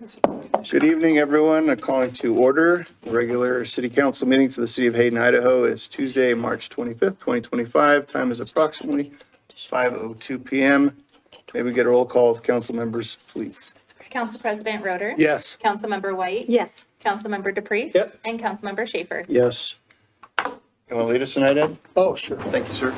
Good evening, everyone. I'm calling to order the regular city council meeting for the city of Hayden, Idaho. It's Tuesday, March 25th, 2025. Time is approximately 5:02 p.m. May we get a roll call of council members, please? Council President Roeder? Yes. Councilmember White? Yes. Councilmember DePriest? Yep. And Councilmember Schaefer? Yes. You want to lead us tonight, Ed? Oh, sure. Thank you, sir.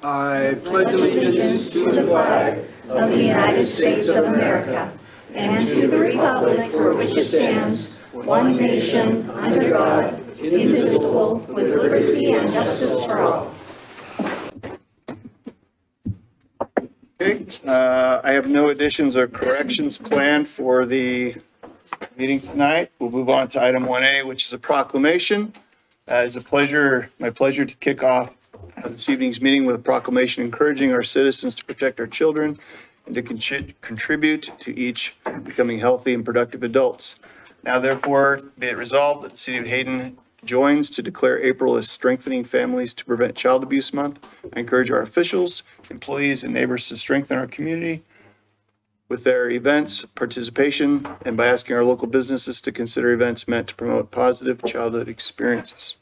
I pledge allegiance to the flag Of the United States of America and to the republic for which it stands, one nation, under God, indivisible, with liberty and justice for all. Okay, I have no additions or corrections planned for the meeting tonight. We'll move on to item 1A, which is a proclamation. It's my pleasure to kick off this evening's meeting with a proclamation encouraging our citizens to protect our children and to contribute to each becoming healthy and productive adults. Now therefore, be it resolved that the city of Hayden joins to declare April as Strengthening Families to Prevent Child Abuse Month. I encourage our officials, employees, and neighbors to strengthen our community with their events, participation, and by asking our local businesses to consider events meant to promote positive childhood experiences.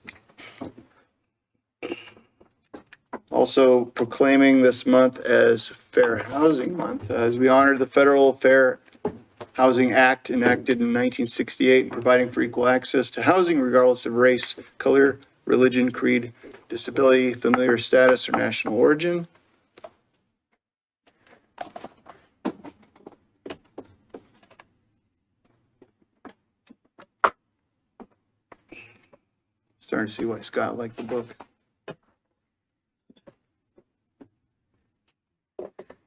Also proclaiming this month as Fair Housing Month, as we honor the Federal Fair Housing Act enacted in 1968, and providing for equal access to housing regardless of race, color, religion, creed, disability, familiar status, or national origin. Starting to see why Scott liked the book.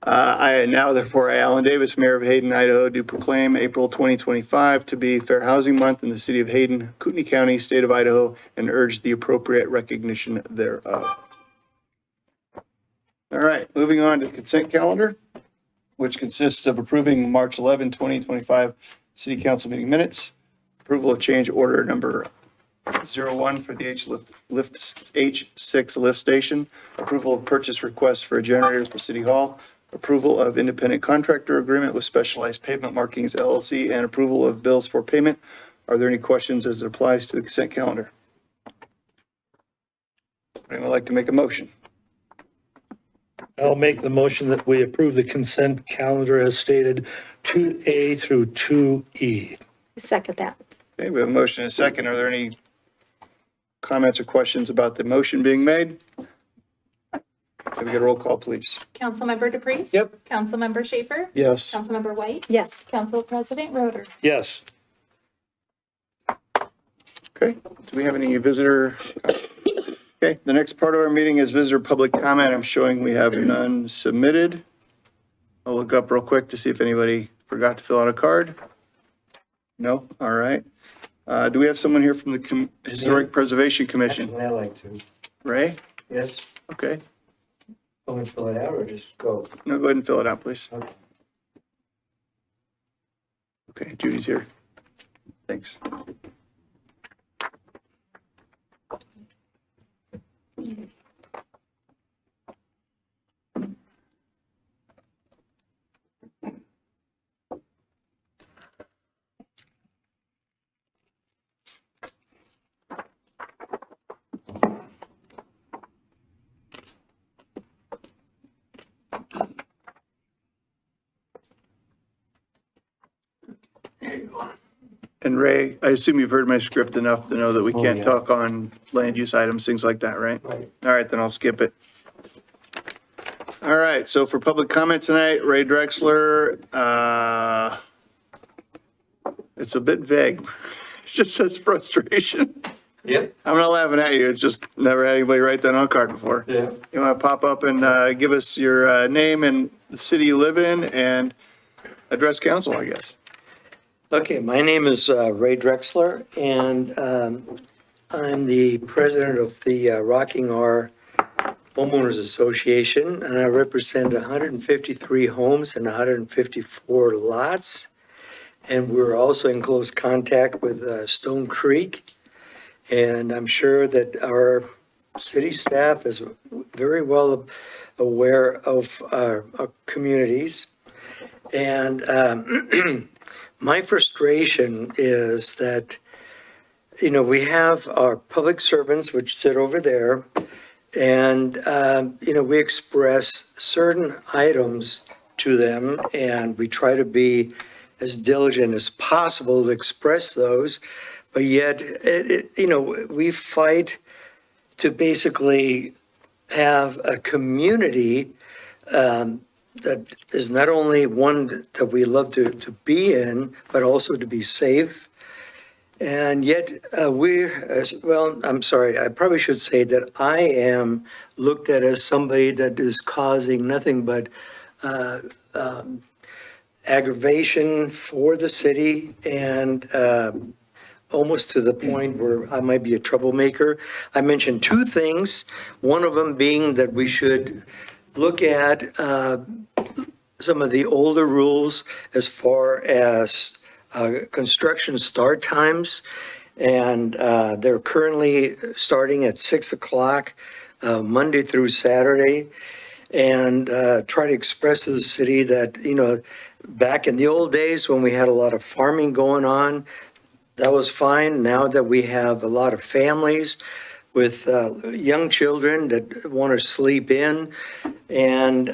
I now, therefore, I, Alan Davis, Mayor of Hayden, Idaho, do proclaim April 2025 to be Fair Housing Month in the city of Hayden, Kootenai County, state of Idaho, and urge the appropriate recognition thereof. All right, moving on to the consent calendar, which consists of approving March 11, 2025 city council meeting minutes, approval of change order number 01 for the H6 lift station, approval of purchase request for a generator for City Hall, approval of independent contractor agreement with Specialized Pavement Markings LLC, and approval of bills for payment. Are there any questions as it applies to the consent calendar? Anyone like to make a motion? I'll make the motion that we approve the consent calendar as stated, 2A through 2E. Second that. Okay, we have a motion and a second. Are there any comments or questions about the motion being made? Can we get a roll call, please? Councilmember DePriest? Yep. Councilmember Schaefer? Yes. Councilmember White? Yes. Council President Roeder? Yes. Okay, do we have any visitor? Okay, the next part of our meeting is visitor public comment. I'm showing we have none submitted. I'll look up real quick to see if anybody forgot to fill out a card. No? All right. Do we have someone here from the Historic Preservation Commission? Actually, I like to. Ray? Yes, Okay. I'm gonna fill it out or just go? No, go ahead and fill it out, please. Okay. Okay, Judy's here. Thanks. And Ray, I assume you've heard my script enough to know that we can't yeah. talk on land use items, things like that, right? Right. All right, then I'll skip it. All right, so for public comment tonight, Ray Drexler, it's a bit vague. It just says frustration. Yep. I'm not laughing at you, it's just never had anybody write that on a card before. Yeah. You want to pop up and give us your name and the city you live in and address council, I guess. Okay, my name is Ray Drexler, and I'm the president of the Rocking R Homeowners Association, and I represent 153 homes and 154 lots. And we're also in close contact with Stone Creek. And I'm sure that our city staff very well aware of our communities. And my frustration is that, we have our public servants, which sit over there, and, we express certain items to them, and we try to be as diligent as possible to express those, but yet, we fight to basically have a community that is not only one that we love to be in, but also to be safe. And yet I'm sorry, I probably should say that I am looked at as somebody that is causing nothing but aggravation for the city and almost to the point where I might be a troublemaker. I mentioned two things, one of them being that we should look at some of the older rules as far as construction start times. And they're currently starting at 6 o'clock, Monday through Saturday. And try to express to the city that, back in the old days when we had a lot of farming going on, that was fine. Now that we have a lot of families with young children that want to sleep in, and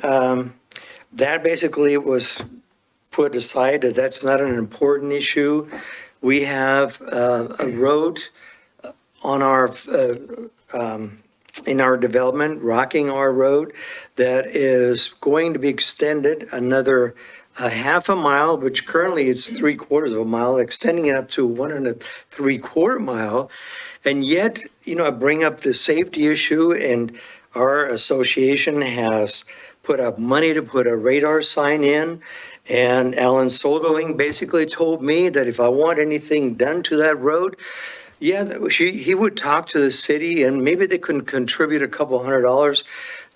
that basically was put aside, that that's not an important issue. We have a road on our in our development, Rocking Our Road, that is going to be extended another half a mile, which currently it's 3/4 of a mile, extending it up to 1 3/4 mile. And yet, I bring up the safety issue, and our association has put up money to put a radar sign in. And Alan Soldoing basically told me that if I want anything done to that road, he would talk to the city and maybe they could contribute a couple $100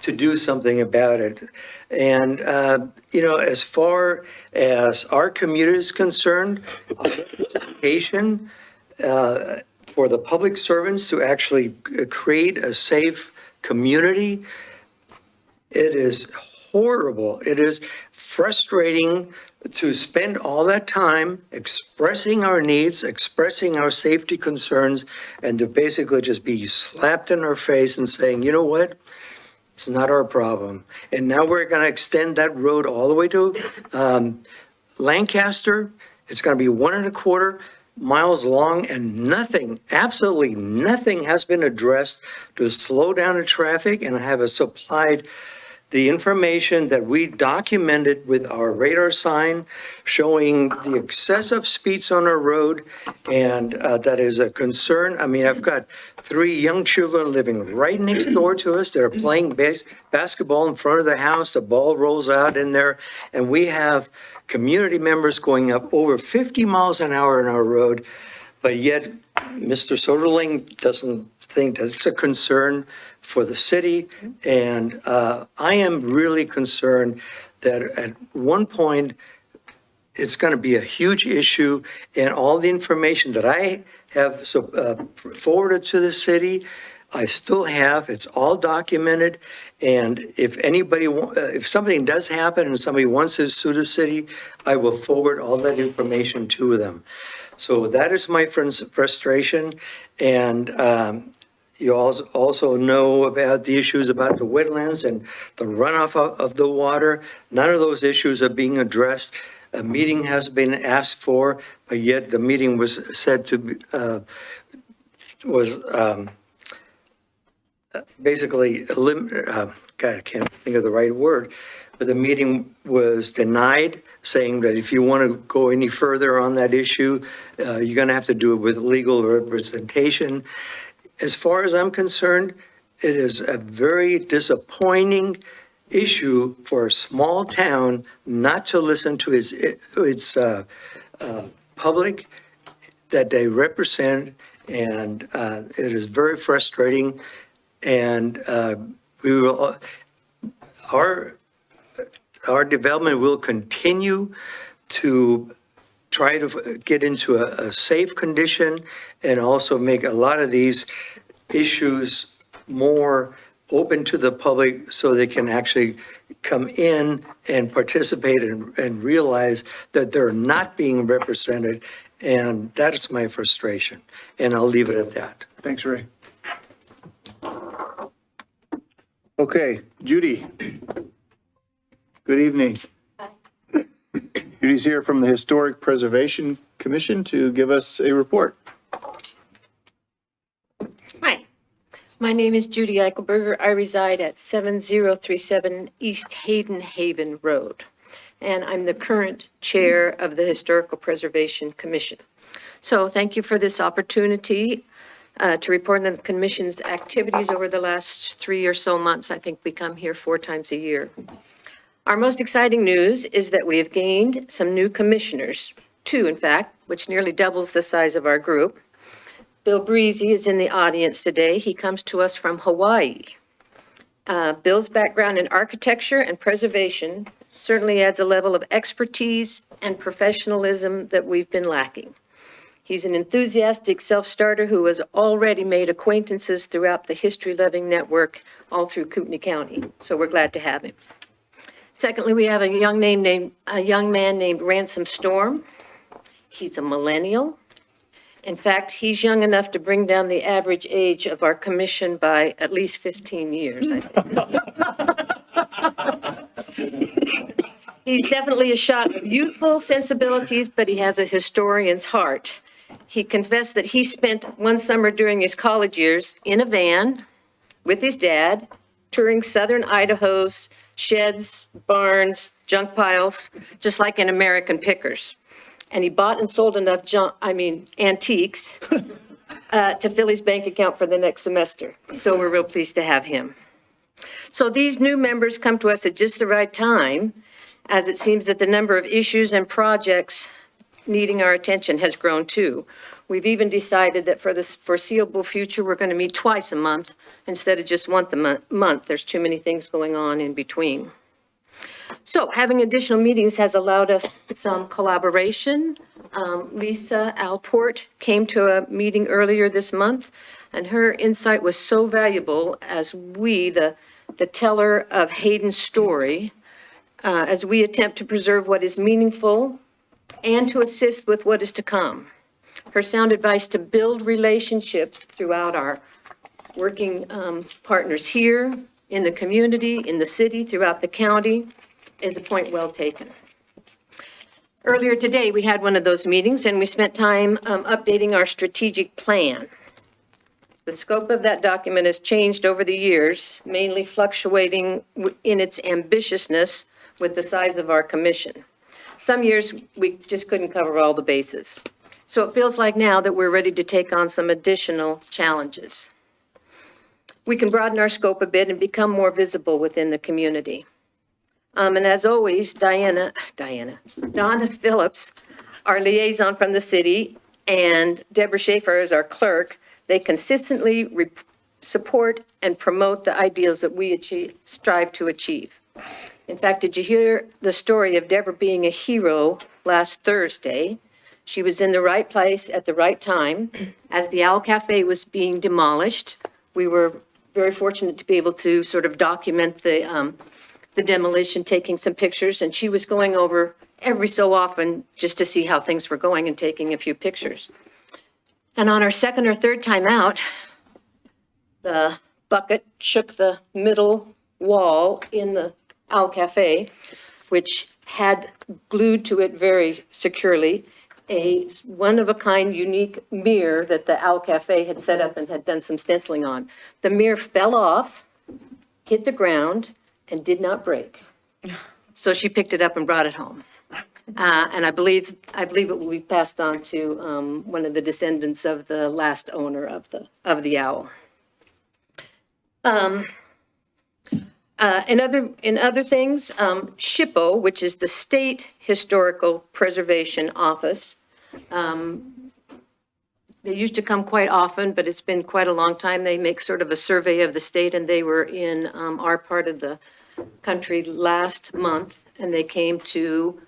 to do something about it. And, as far as our community is concerned, representation for the public servants to actually create a safe community, it is horrible. It is frustrating to spend all that time expressing our needs, expressing our safety concerns, and to basically just be slapped in our face and saying, you know what? It's not our problem. And now we're going to extend that road all the way to Lancaster. It's going to be 1 1/4 miles long, and nothing, absolutely nothing has been addressed to slow down the traffic. And I have supplied the information that we documented with our radar sign showing the excessive speeds on our road, and that is a concern. I mean, I've got 3 young children living right next door to us. They're playing basketball in front of the house. The ball rolls out in there, and we have community members going up over 50 miles an hour in our road, but yet Mr. Soderling doesn't think that it's a concern for the city. And I am really concerned that at one point, it's going to be a huge issue, and all the information that I have forwarded to the city, I still have, it's all documented. And if if something does happen and somebody wants to sue the city, I will forward all that information to them. So that is my frustration. And you also know about the issues about the wetlands and the runoff of the water. None of those issues are being addressed. A meeting has been asked for, but yet the meeting was said to be, basically, God, I can't think of the right word, but the meeting was denied, saying that if you want to go any further on that issue, you're going to have to do it with legal representation. As far as I'm concerned, it is a very disappointing issue for a small town not to listen to its public that they represent, and it is very frustrating. And we will, our development will continue to try to get into a safe condition and also make a lot of these issues more open to the public so they can actually come in and participate and realize that they're not being represented. And that is my frustration. And I'll leave it at that. Thanks, Ray. Okay, Judy. Good evening. Judy's here from the Historic Preservation Commission to give us a report. Hi, my name is Judy Eichelberger. I reside at 7037 East Hayden Haven Road, and I'm the current chair of the Historical Preservation Commission. So thank you for this opportunity to report on the commission's activities over the last 3 or so months. I think we come here 4 times a year. Our most exciting news is that we have gained some new commissioners, 2 in fact, which nearly doubles the size of our group. Bill Breezy is in the audience today. He comes to us from Hawaii. Bill's background in architecture and preservation certainly adds a level of expertise and professionalism that we've been lacking. He's an enthusiastic self-starter who has already made acquaintances throughout the history-loving network all through Kootenai County, so we're glad to have him. Secondly, we have a young man named Ransom Storm. He's a millennial. In fact, he's young enough to bring down the average age of our commission by at least 15 years, I think. He's definitely a shot of youthful sensibilities, but he has a historian's heart. He confessed that he spent one summer during his college years in a van with his dad, touring southern Idaho's sheds, barns, junk piles, just like in American Pickers. And he bought and sold enough antiques to fill his bank account for the next semester. So we're real pleased to have him. So these new members come to us at just the right time, as it seems that the number of issues and projects needing our attention has grown too. We've even decided that for the foreseeable future, we're going to meet twice a month instead of just once a month. There's too many things going on in between. So having additional meetings has allowed us some collaboration. Lisa Alport came to a meeting earlier this month, and her insight was so valuable as we, the teller of Hayden's story, as we attempt to preserve what is meaningful and to assist with what is to come. Her sound advice to build relationships throughout our working partners here, in the community, in the city, throughout the county, is a point well taken. Earlier today, we had one of those meetings and we spent time updating our strategic plan. The scope of that document has changed over the years, mainly fluctuating in its ambitiousness with the size of our commission. Some years we just couldn't cover all the bases. So it feels like now that we're ready to take on some additional challenges. We can broaden our scope a bit and become more visible within the community. And as always, Donna Phillips, our liaison from the city, and Deborah Schaefer as our clerk, they consistently support and promote the ideals that we strive to achieve. In fact, did you hear the story of Deborah being a hero last Thursday? She was in the right place at the right time. As the Owl Cafe was being demolished, we were very fortunate to be able to sort of document the demolition, taking some pictures, and she was going over every so often just to see how things were going and taking a few pictures. And on our second or third time out, the bucket shook the middle wall in the Owl Cafe, which had glued to it very securely a one-of-a-kind unique mirror that the Owl Cafe had set up and had done some stenciling on. The mirror fell off, hit the ground, and did not break. So she picked it up and brought it home. And I believe it will be passed on to one of the descendants of the last owner of the owl. In other things, SHPO, which is the State Historical Preservation Office, they used to come quite often, but it's been quite a long time. They make sort of a survey of the state, and they were in our part of the country last month, and they came to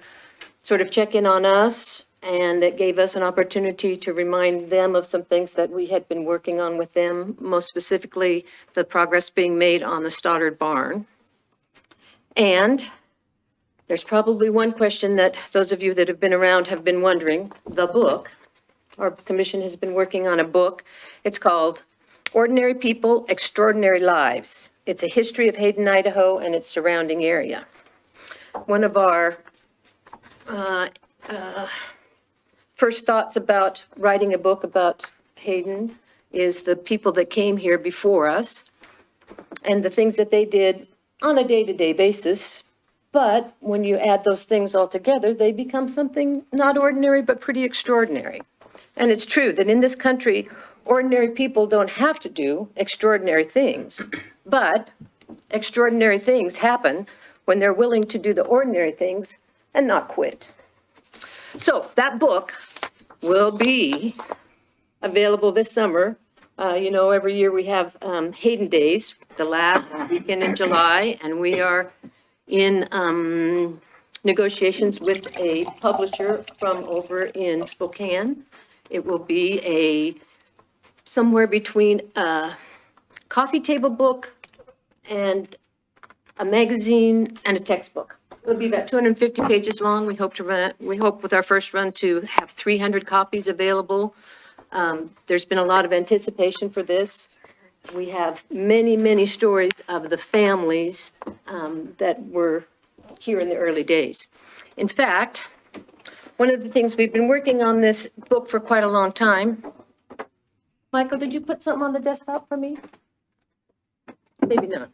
sort of check in on us and it gave us an opportunity to remind them of some things that we had been working on with them, most specifically the progress being made on the Stoddard barn. And there's probably one question that those of you that have been around have been wondering, the book. Our commission has been working on a book. It's called Ordinary People, Extraordinary Lives. It's a history of Hayden, Idaho and its surrounding area. One of our first thoughts about writing a book about Hayden is the people that came here before us and the things that they did on a day-to-day basis. But when you add those things all together, they become something not ordinary, but pretty extraordinary. And it's true that in this country, ordinary people don't have to do extraordinary things, but extraordinary things happen when they're willing to do the ordinary things and not quit. So that book will be available this summer. Every year we have Hayden Days, the last weekend in July, and we are in negotiations with a publisher from over in Spokane. It will be somewhere between a coffee table book and a magazine and a textbook. It'll be about 250 pages long. We hope with our first run to have 300 copies available. There's been a lot of anticipation for this. We have many, many stories of the families that were here in the early days. In fact, one of the things we've been working on this book for quite a long time. Michael, did you put something on the desktop for me? Maybe not.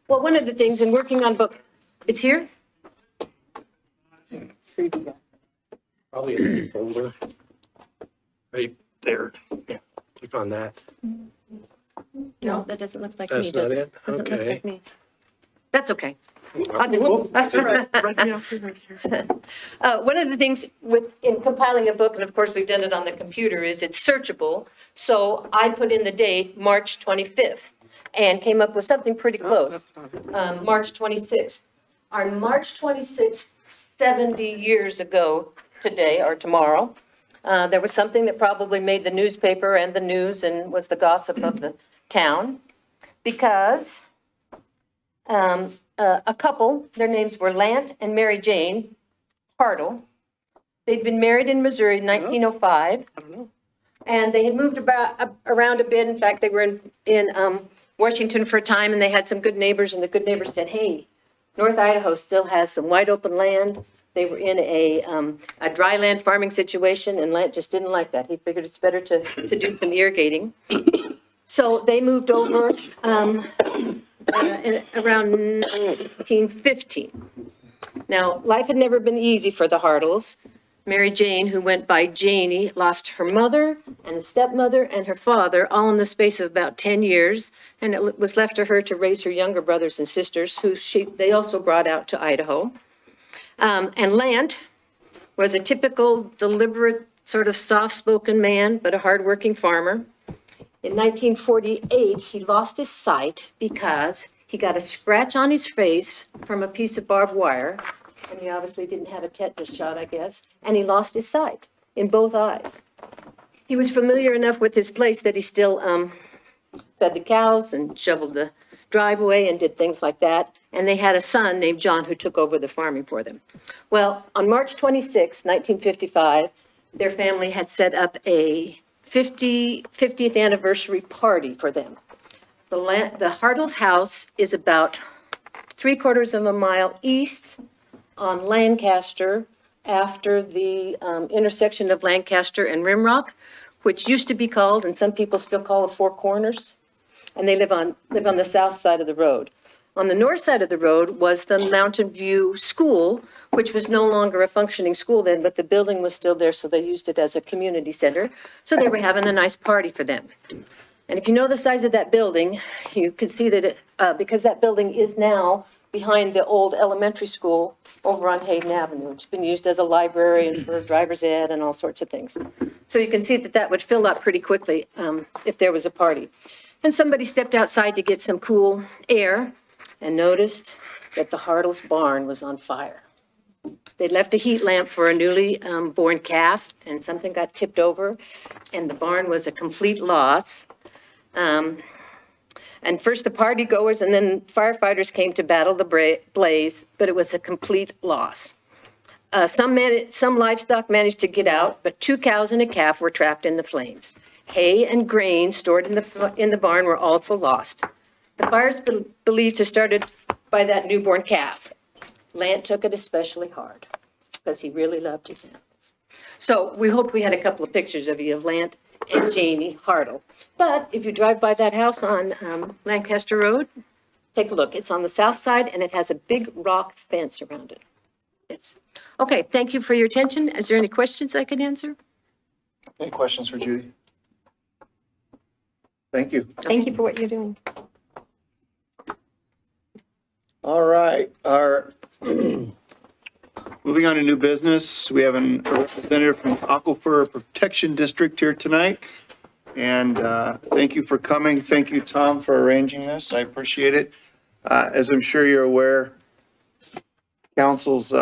Well, one of the things in working on book, it's here? Probably in the folder. Right there. Yeah, click on that. No, that doesn't look like That's me, does not it? it? Doesn't look Okay. like me. That's okay. That's all right. One of the things in compiling a book, and of course we've done it on the computer, is it's searchable. So I put in the date, March 25th, and came up with something pretty close, March 26th. On March 26th, 70 years ago today or tomorrow, there was something that probably made the newspaper and the news and was the gossip of the town, because a couple, their names were Lant and Mary Jane Hartle. They'd been married in Missouri in 1905. And they had moved around a bit. In fact, they were in Washington for a time, and they had some good neighbors, and the good neighbors said, hey, North Idaho still has some wide open land. They were in a dry land farming situation, and Lant just didn't like that. He figured it's better to do some irrigating. So they moved over around 1915. Now, life had never been easy for the Hartles. Mary Jane, who went by Janie, lost her mother and a stepmother and her father all in the space of about 10 years. And it was left to her to raise her younger brothers and sisters, who they also brought out to Idaho. And Lant was a typical, deliberate, sort of soft-spoken man, but a hardworking farmer. In 1948, he lost his sight because he got a scratch on his face from a piece of barbed wire. And he obviously didn't have a tetanus shot, I guess. And he lost his sight in both eyes. He was familiar enough with his place that he still fed the cows and shoveled the driveway and did things like that. And they had a son named John who took over the farming for them. Well, on March 26, 1955, their family had set up a 50th anniversary party for them. The Hartle's house is about 3/4 of a mile east on Lancaster, after the intersection of Lancaster and Rimrock, which used to be called, and some people still call it, Four Corners. And they live on the south side of the road. On the north side of the road was the Mountain View School, which was no longer a functioning school then, but the building was still there, so they used it as a community center. So they were having a nice party for them. And if you know the size of that building, you can see that because that building is now behind the old elementary school over on Hayden Avenue. It's been used as a library and for driver's ed and all sorts of things. So you can see that would fill up pretty quickly if there was a party. And somebody stepped outside to get some cool air and noticed that the Hartle's barn was on fire. They left a heat lamp for a newly born calf, and something got tipped over, and the barn was a complete loss. And first the party goers and then firefighters came to battle the blaze, but it was a complete loss. Some livestock managed to get out, but 2 cows and a calf were trapped in the flames. Hay and grain stored in the barn were also lost. The fires believed to started by that newborn calf. Lant took it especially hard because he really loved his animals. So we hoped we had a couple of pictures of you of Lant and Janie Hartle. But if you drive by that house on Lancaster Road, take a look. It's on the south side and it has a big rock fence around it. Yes. Okay, thank you for your attention. Is there any questions I can answer? Any questions for Judy? Thank you. Thank you for what you're doing. All right, moving on to new business, we have a representative from Aquifer Protection District here tonight. And thank you for coming. Thank you, Tom, for arranging this. I appreciate it. As I'm sure you're aware, council's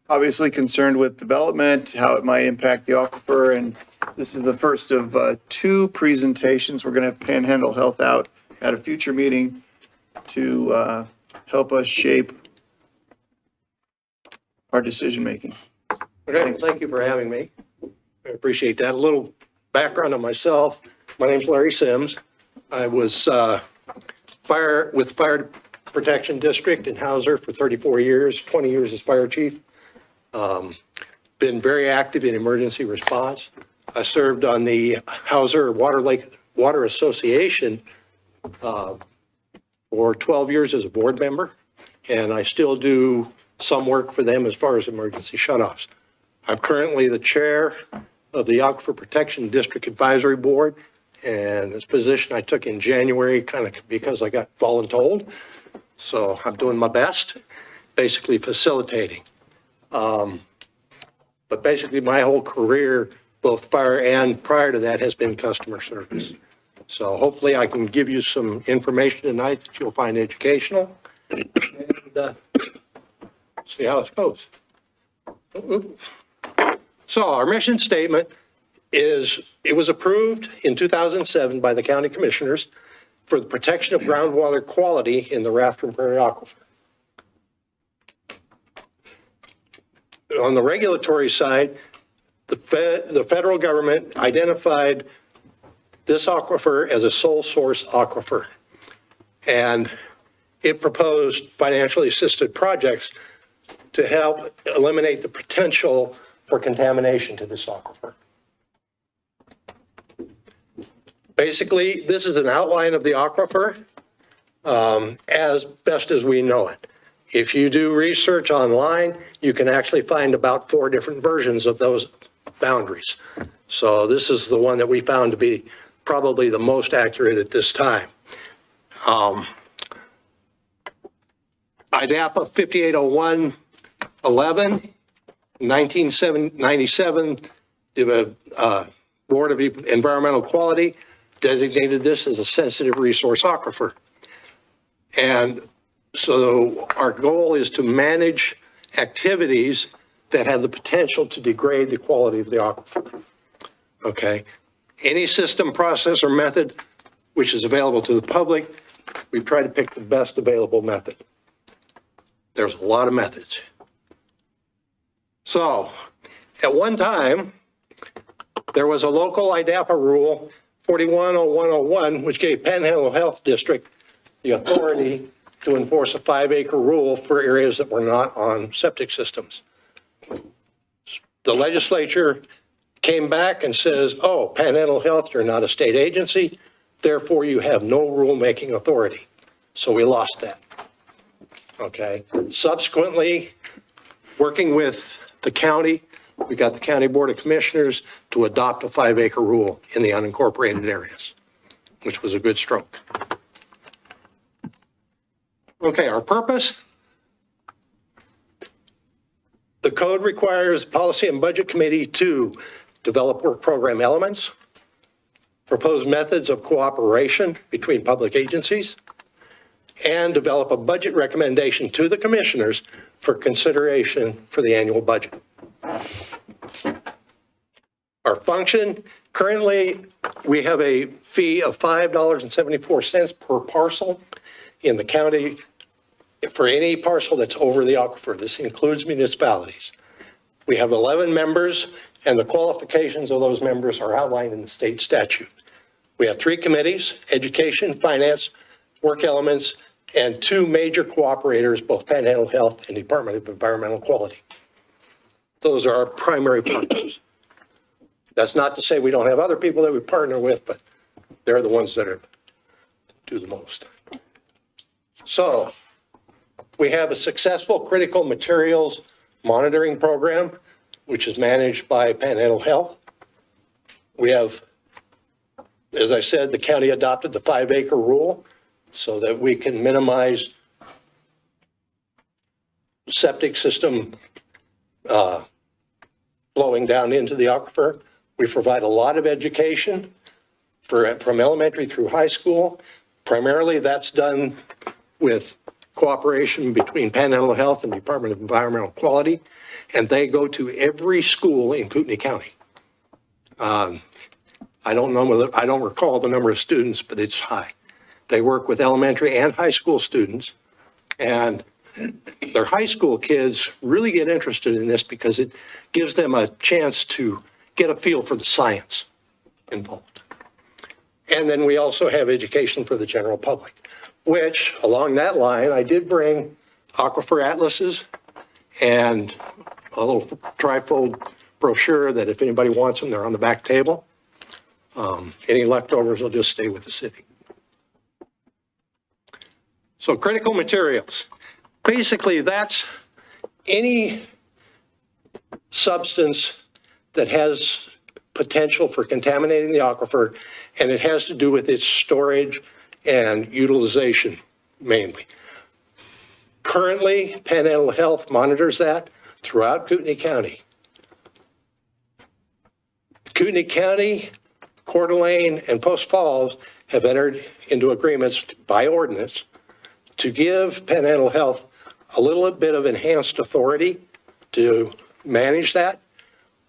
obviously concerned with development, how it might impact the aquifer, and this is the first of 2 presentations. We're going to have Panhandle Health out at a future meeting to help us shape our decision-making. Okay, Thanks. thank you for having me. I appreciate that. A little background on myself. My name's Larry Sims. I was with Fire Protection District in Hauser for 34 years, 20 years as fire chief. Been very active in emergency response. I served on the Hauser Water Association for 12 years as a board member, and I still do some work for them as far as emergency shutoffs. I'm currently the chair of the Aquifer Protection District Advisory Board, and this position I took in January kind of because I got voluntold. So I'm doing my best, basically facilitating. But basically my whole career, both fire and prior to that, has been customer service. So hopefully I can give you some information tonight that you'll find educational and see how it goes. So our mission statement is, it was approved in 2007 by the county commissioners for the protection of groundwater quality in the Rafter Prairie Aquifer. On the regulatory side, the federal government identified this aquifer as a sole source aquifer. And it proposed financially assisted projects to help eliminate the potential for contamination to this aquifer. Basically, this is an outline of the aquifer as best as we know it. If you do research online, you can actually find about 4 different versions of those boundaries. So this is the one that we found to be probably the most accurate at this time. IDAPA 5801-11, 1997, the Board of Environmental Quality designated this as a sensitive resource aquifer. And so our goal is to manage activities that have the potential to degrade the quality of the aquifer. Okay. Any system, process, or method which is available to the public, we try to pick the best available method. There's a lot of methods. So, at one time, there was a local IDAPA rule, 410101, which gave Panhandle Health District the authority to enforce a 5-acre rule for areas that were not on septic systems. The legislature came back and says, oh, Panhandle Health, you're not a state agency, therefore you have no rulemaking authority. So we lost that. Okay. Subsequently, working with the county, we got the County Board of Commissioners to adopt a 5-acre rule in the unincorporated areas, which was a good stroke. Okay, our purpose. The code requires Policy and Budget Committee to develop work program elements, propose methods of cooperation between public agencies, and develop a budget recommendation to the commissioners for consideration for the annual budget. Our function, currently, we have a fee of $5.74 per parcel in the county for any parcel that's over the aquifer. This includes municipalities. We have 11 members, and the qualifications of those members are outlined in the state statute. We have 3 committees: education, finance, work elements, and 2 major cooperators, both Panhandle Health and Department of Environmental Quality. Those are our primary partners. That's not to say we don't have other people that we partner with, but they're the ones that do the most. So we have a successful critical materials monitoring program, which is managed by Panhandle Health. We have, as I said, the county adopted the 5-acre rule so that we can minimize septic system flowing down into the aquifer. We provide a lot of education from elementary through high school. Primarily, that's done with cooperation between Panhandle Health and Department of Environmental Quality, and they go to every school in Kootenai County. I don't recall the number of students, but it's high. They work with elementary and high school students, and their high school kids really get interested in this because it gives them a chance to get a feel for the science involved. And then we also have education for the general public, which along that line, I did bring aquifer atlases and a little trifold brochure that if anybody wants them, they're on the back table. Any leftovers will just stay with the city. So critical materials. Basically, that's any substance that has potential for contaminating the aquifer, and it has to do with its storage and utilization mainly. Currently, Panhandle Health monitors that throughout Kootenai County. Kootenai County, Coeur d'Alene, and Post Falls have entered into agreements by ordinance to give Panhandle Health a little bit of enhanced authority to manage that.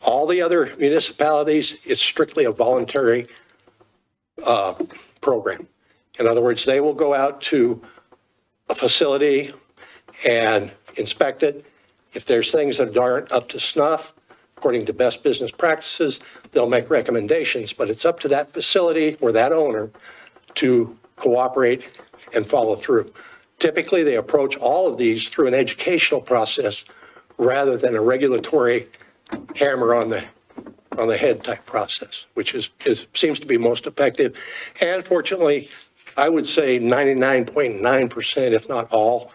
All the other municipalities, it's strictly a voluntary program. In other words, they will go out to a facility and inspect it. If there's things that aren't up to snuff, according to best business practices, they'll make recommendations, but it's up to that facility or that owner to cooperate and follow through. Typically, they approach all of these through an educational process rather than a regulatory hammer on the head type process, which seems to be most effective. And fortunately, I would say 99.9%, if not all,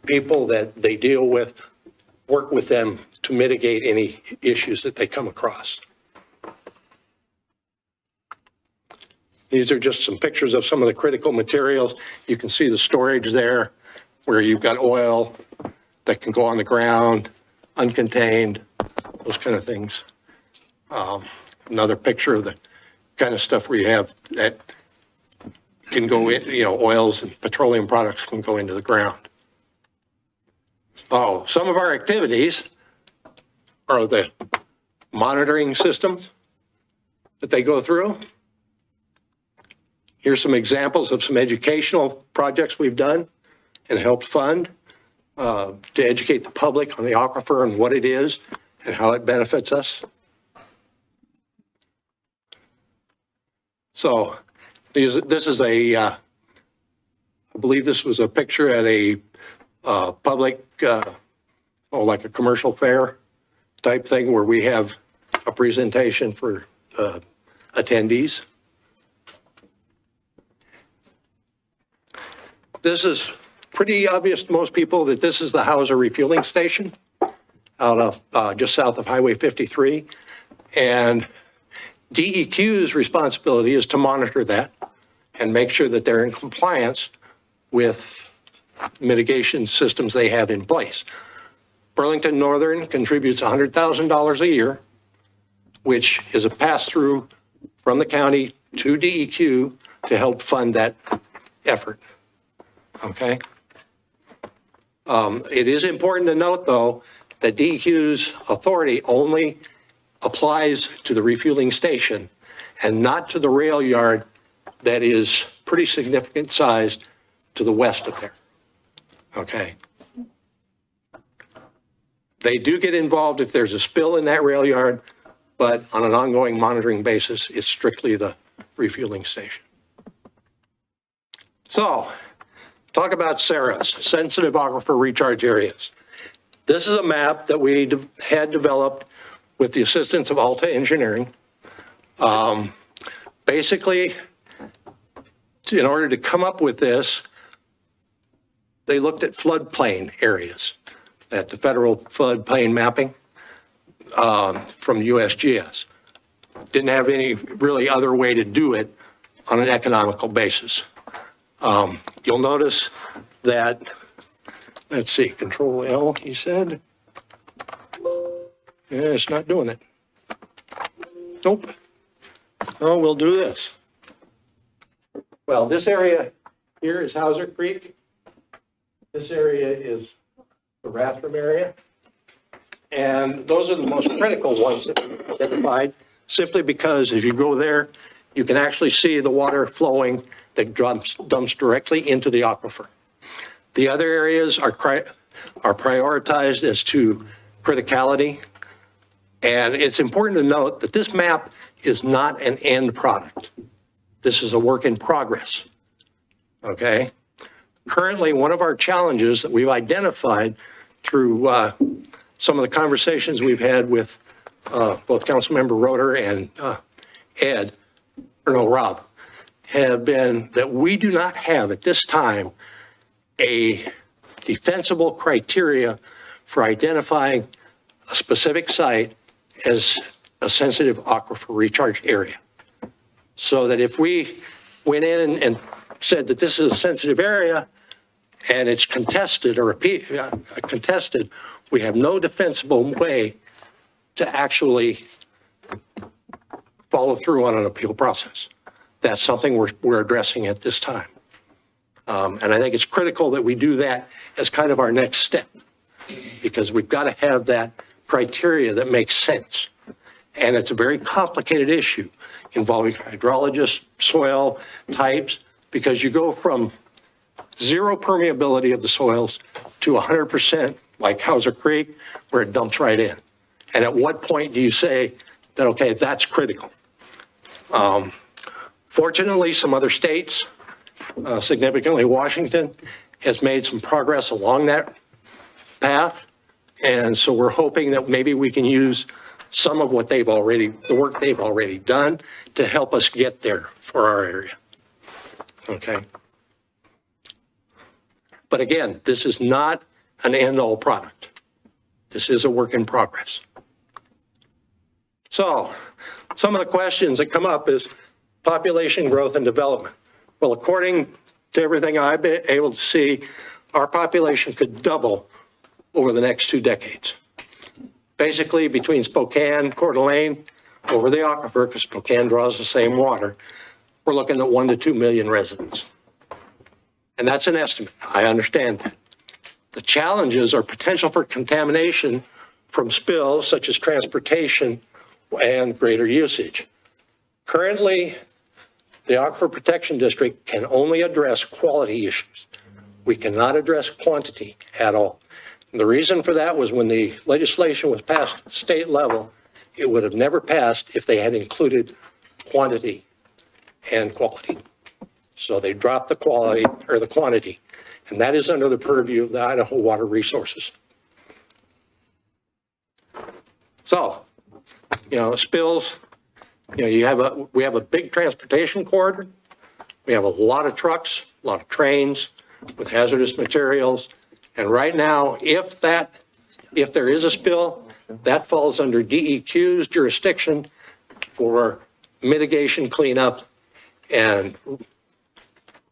people that they deal with work with them to mitigate any issues that they come across. These are just some pictures of some of the critical materials. You can see the storage there where you've got oil that can go on the ground, uncontained, those kind of things. Another picture of the kind of stuff where you have that can go in, oils and petroleum products can go into the ground. Oh, some of our activities are the monitoring systems that they go through. Here's some examples of some educational projects we've done and helped fund to educate the public on the aquifer and what it is and how it benefits us. So this is I believe this was a picture at a public, like a commercial fair type thing where we have a presentation for attendees. This is pretty obvious to most people that this is the Hauser refueling station out of just south of Highway 53. And DEQ's responsibility is to monitor that and make sure that they're in compliance with mitigation systems they have in place. Burlington Northern contributes $100,000 a year, which is a pass-through from the county to DEQ to help fund that effort. Okay? It is important to note, though, that DEQ's authority only applies to the refueling station and not to the rail yard that is pretty significant sized to the west of there. Okay? They do get involved if there's a spill in that rail yard, but on an ongoing monitoring basis, it's strictly the refueling station. So, talk about SARAs, Sensitive Aquifer Recharge Areas. This is a map that we had developed with the assistance of Alta Engineering. Basically, in order to come up with this, they looked at floodplain areas, at the federal floodplain mapping from USGS. Didn't have any really other way to do it on an economical basis. You'll notice that, let's see, Control L, he said. Yeah, it's not doing it. Nope. Oh, we'll do this. Well, this area here is Hauser Creek. This area is the Rathdrum area. And those are the most critical ones that we identified, simply because if you go there, you can actually see the water flowing that dumps directly into the aquifer. The other areas are prioritized as to criticality. And it's important to note that this map is not an end product. This is a work in progress, okay? Currently, one of our challenges that we've identified through some of the conversations we've had with both Councilmember Roeder and Rob, have been that we do not have at this time a defensible criteria for identifying a specific site as a sensitive aquifer recharge area. So that if we went in and said that this is a sensitive area and it's contested or contested, we have no defensible way to actually follow through on an appeal process. That's something we're addressing at this time. And I think it's critical that we do that as kind of our next step, because we've got to have that criteria that makes sense. And it's a very complicated issue involving hydrologists, soil types, because you go from zero permeability of the soils to 100% like Hauser Creek, where it dumps right in. And at what point do you say that, okay, that's critical? Fortunately, some other states, significantly Washington, has made some progress along that path. And so we're hoping that maybe we can use some of what the work they've already done to help us get there for our area. Okay. But again, this is not an end-all product. This is a work in progress. So some of the questions that come up is population growth and development. Well, according to everything I've been able to see, our population could double over the next 2 decades. Basically, between Spokane, Coeur d'Alene, over the aquifer, because Spokane draws the same water, we're looking at 1 to 2 million residents. And that's an estimate. I understand that. The challenges are potential for contamination from spills such as transportation and greater usage. Currently, the Aquifer Protection District can only address quality issues. We cannot address quantity at all. And the reason for that was when the legislation was passed at the state level, it would have never passed if they had included quantity and quality. So they dropped the quality or the quantity, and that is under the purview of the Idaho Water Resources. So, spills, we have a big transportation corridor. We have a lot of trucks, a lot of trains with hazardous materials. And right now, if there is a spill, that falls under DEQ's jurisdiction for mitigation, cleanup, and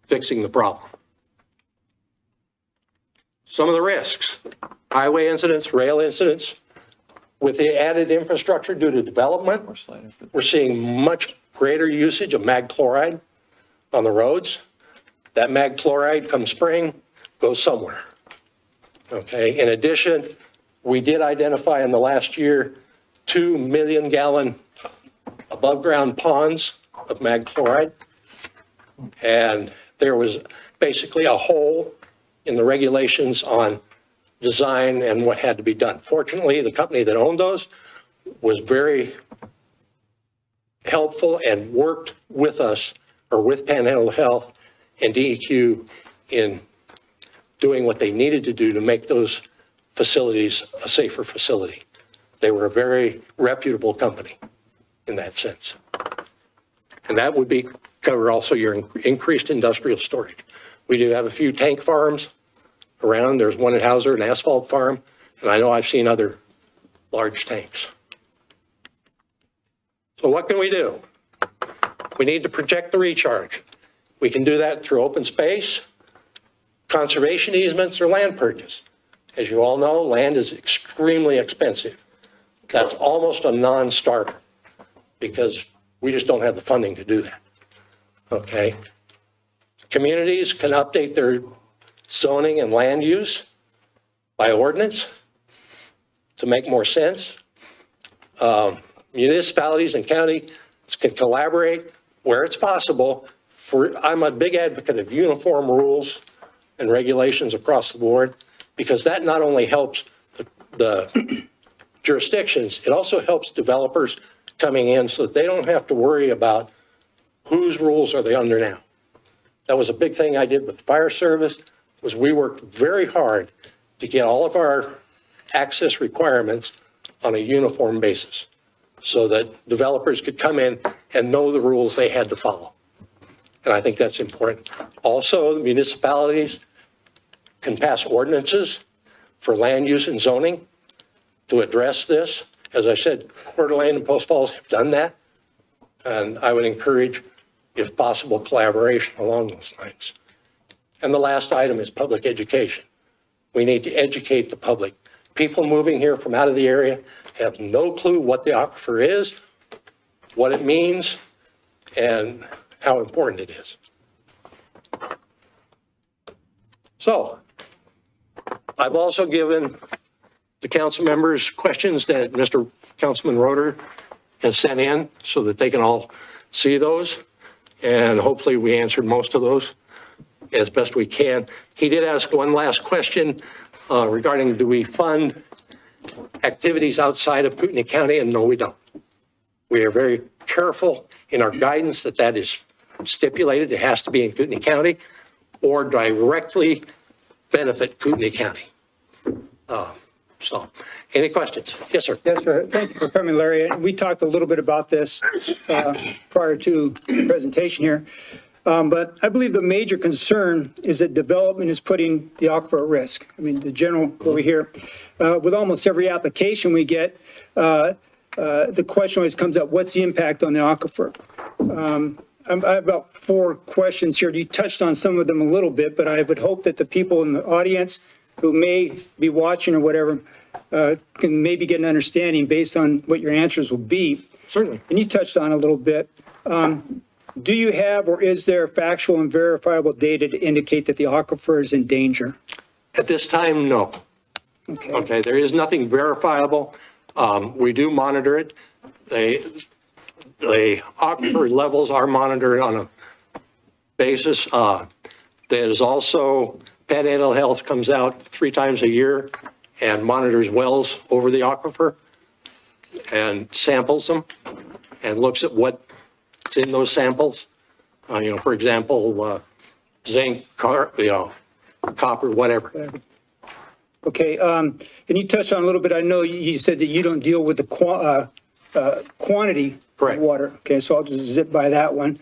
fixing the problem. Some of the risks: highway incidents, rail incidents. With the added infrastructure due to development, we're seeing much greater usage of mag chloride on the roads. That mag chloride come spring goes somewhere. Okay, in addition, we did identify in the last year 2 million gallon above ground ponds of mag chloride. And there was basically a hole in the regulations on design and what had to be done. Fortunately, the company that owned those was very helpful and worked with us, or with Panhandle Health and DEQ, in doing what they needed to do to make those facilities a safer facility. They were a very reputable company in that sense. And that would be cover also your increased industrial storage. We do have a few tank farms around. There's one at Hauser, an asphalt farm, and I know I've seen other large tanks. So what can we do? We need to protect the recharge. We can do that through open space, conservation easements, or land purchase. As you all know, land is extremely expensive. That's almost a non-starter because we just don't have the funding to do that. Okay? Communities can update their zoning and land use by ordinance to make more sense. Municipalities and counties can collaborate where it's possible. I'm a big advocate of uniform rules and regulations across the board, because that not only helps the jurisdictions, it also helps developers coming in so that they don't have to worry about whose rules are they under now. That was a big thing I did with the fire service, was we worked very hard to get all of our access requirements on a uniform basis so that developers could come in and know the rules they had to follow. And I think that's important. Also, the municipalities can pass ordinances for land use and zoning to address this. As I said, Coeur d'Alene and Post Falls have done that. And I would encourage, if possible, collaboration along those lines. And the last item is public education. We need to educate the public. People moving here from out of the area have no clue what the aquifer is, what it means, and how important it is. So, I've also given the council members questions that Mr. Councilman Roeder has sent in so that they can all see those. And hopefully we answered most of those as best we can. He did ask one last question regarding, do we fund activities outside of Kootenai County? And no, we don't. We are very careful in our guidance that that is stipulated. It has to be in Kootenai County or directly benefit Kootenai County. So, any questions? Yes, sir. Yes, sir. Thank you for coming, Larry. And we talked a little bit about this prior to the presentation here. But I believe the major concern is that development is putting the aquifer at risk. I mean, the general over here, with almost every application we get, the question always comes up, what's the impact on the aquifer? I have about 4 questions here. You touched on some of them a little bit, but I would hope that the people in the audience who may be watching or whatever can maybe get an understanding based on what your answers will be. Certainly. And you touched on a little bit. Do you have, or is there factual and verifiable data to indicate that the aquifer is in danger? At this time, no. Okay. Okay, there is nothing verifiable. We do monitor it. The aquifer levels are monitored on a basis. There's also, Panhandle Health comes out 3 times a year and monitors wells over the aquifer and samples them and looks at what's in those samples. For example, zinc, copper, whatever. Okay, and you touched on a little bit, I know you said that you don't deal with the quantity Correct. of water. Okay, so I'll just zip by that one.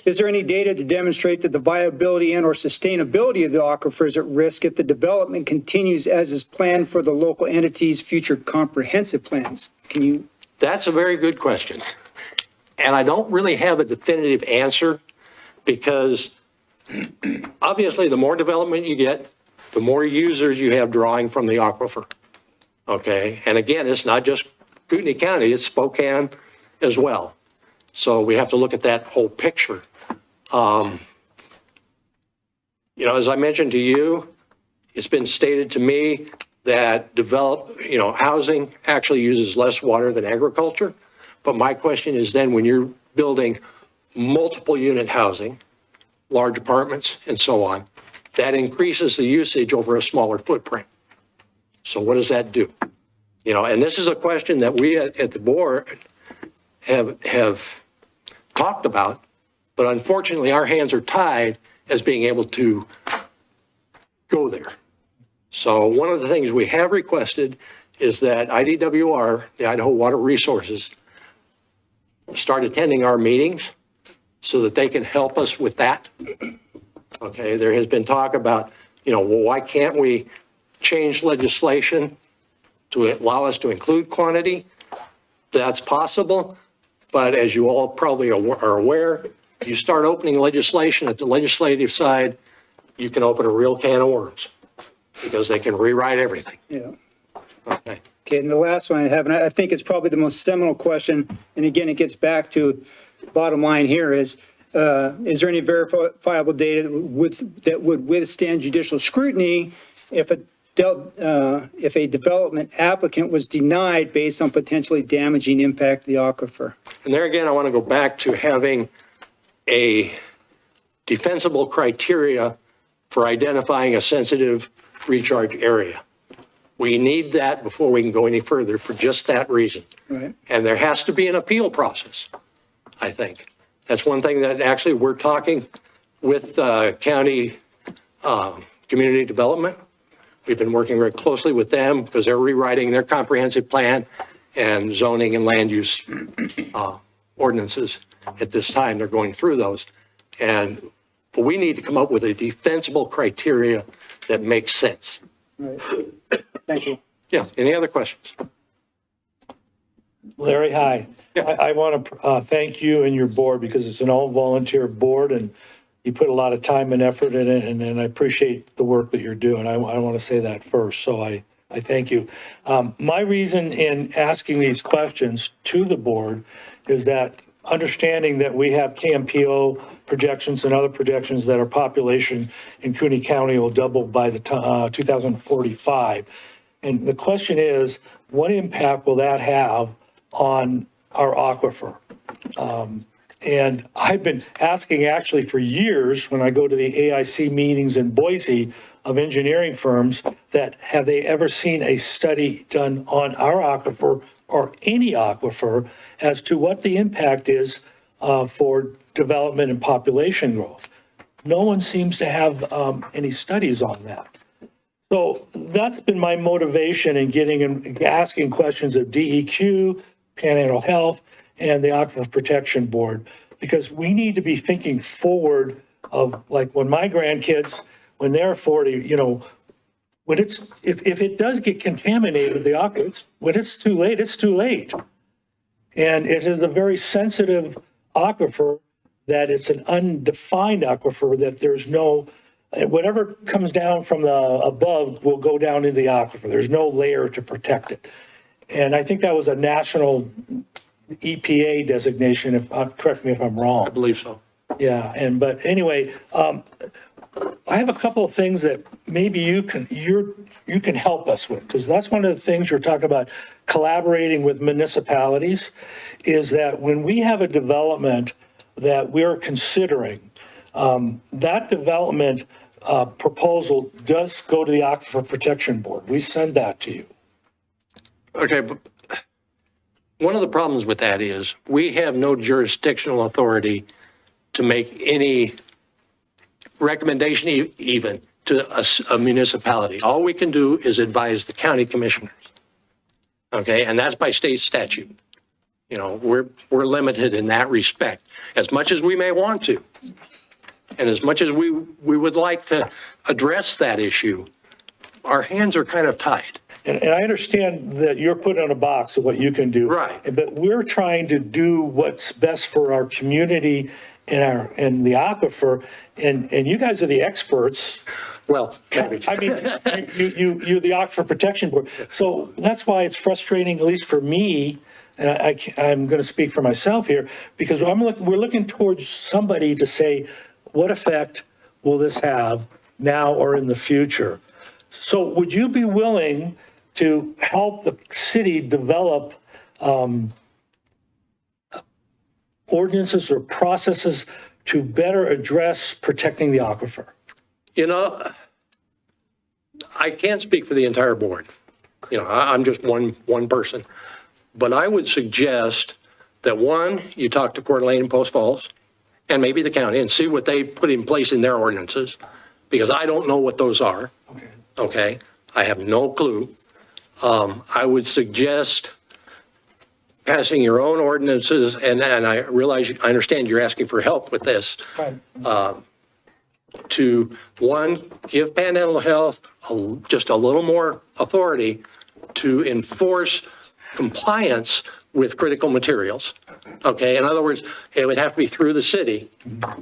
Is there any data to demonstrate that the viability and or sustainability of the aquifer is at risk if the development continues as is planned for the local entity's future comprehensive plans? Can you? That's a very good question. And I don't really have a definitive answer because obviously the more development you get, the more users you have drawing from the aquifer. Okay, and again, it's not just Kootenai County, it's Spokane as well. So we have to look at that whole picture. As I mentioned to you, it's been stated to me that housing actually uses less water than agriculture. But my question is then, when you're building multiple unit housing, large apartments and so on, that increases the usage over a smaller footprint. So what does that do? And this is a question that we at the board have talked about, but unfortunately our hands are tied as being able to go there. So one of the things we have requested is that IDWR, the Idaho Water Resources, start attending our meetings so that they can help us with that. Okay, there has been talk about, why can't we change legislation to allow us to include quantity? That's possible, but as you all probably are aware, you start opening legislation at the legislative side, you can open a real can of worms because they can rewrite everything. Yeah. Okay. Okay, and the last one I have, and I think it's probably the most seminal question, and again, it gets back to bottom line here is there any verifiable data that would withstand judicial scrutiny if a development applicant was denied based on potentially damaging impact of the aquifer? And there again, I want to go back to having a defensible criteria for identifying a sensitive recharge area. We need that before we can go any further for just that reason. Right. And there has to be an appeal process, I think. That's one thing that actually we're talking with county community development. We've been working very closely with them because they're rewriting their comprehensive plan and zoning and land use ordinances at this time. They're going through those. But we need to come up with a defensible criteria that makes sense. Right. Thank you. Yeah, any other questions? Larry, hi. Yeah. I want to thank you and your board because it's an all-volunteer board and you put a lot of time and effort in it, and I appreciate the work that you're doing. I want to say that first, so I thank you. My reason in asking these questions to the board is that understanding that we have KMPO projections and other projections that our population in Cooney County will double by the 2045. And the question is, what impact will that have on our aquifer? And I've been asking actually for years when I go to the AIC meetings in Boise of engineering firms that have they ever seen a study done on our aquifer or any aquifer as to what the impact is for development and population growth. No one seems to have any studies on that. So that's been my motivation in getting and asking questions of DEQ, Panhandle Health, and the Aquifer Protection Board, because we need to be thinking forward of like when my grandkids, when they're 40, when if it does get contaminated, the aquifers, when it's too late, it's too late. And it is a very sensitive aquifer that it's an undefined aquifer that there's no, whatever comes down from the above will go down into the aquifer. There's no layer to protect it. And I think that was a national EPA designation, correct me if I'm wrong. I believe so. Yeah, but anyway, I have a couple of things that maybe you can help us with, because that's one of the things you're talking about, collaborating with municipalities, is that when we have a development that we're considering, that development proposal does go to the Aquifer Protection Board. We send that to you. Okay, but one of the problems with that is we have no jurisdictional authority to make any recommendation even to a municipality. All we can do is advise the county commissioners. Okay, and that's by state statute. We're limited in that respect, as much as we may want to. And as much as we would like to address that issue, our hands are kind of tied. And I understand that you're put in a box of what you can do. Right. But we're trying to do what's best for our community and the aquifer, and you guys are the experts. Well, I mean, you're the Aquifer Protection Board. So that's why it's frustrating, at least for me, and I'm going to speak for myself here, because we're looking towards somebody to say, what effect will this have now or in the future. So would you be willing to help the city develop ordinances or processes to better address protecting the aquifer? You know, I can't speak for the entire board. You know, I'm just one person. But I would suggest that, one, you talk to Coeur d'Alene and Post Falls, and maybe the county, and see what they put in place in their ordinances, because I don't know what those are. Okay? I have no clue. I would suggest passing your own ordinances, and I realize, I understand you're asking for help with this, to, one, give Panhandle Health just a little more authority to enforce compliance with critical materials. Okay, in other words, it would have to be through the city.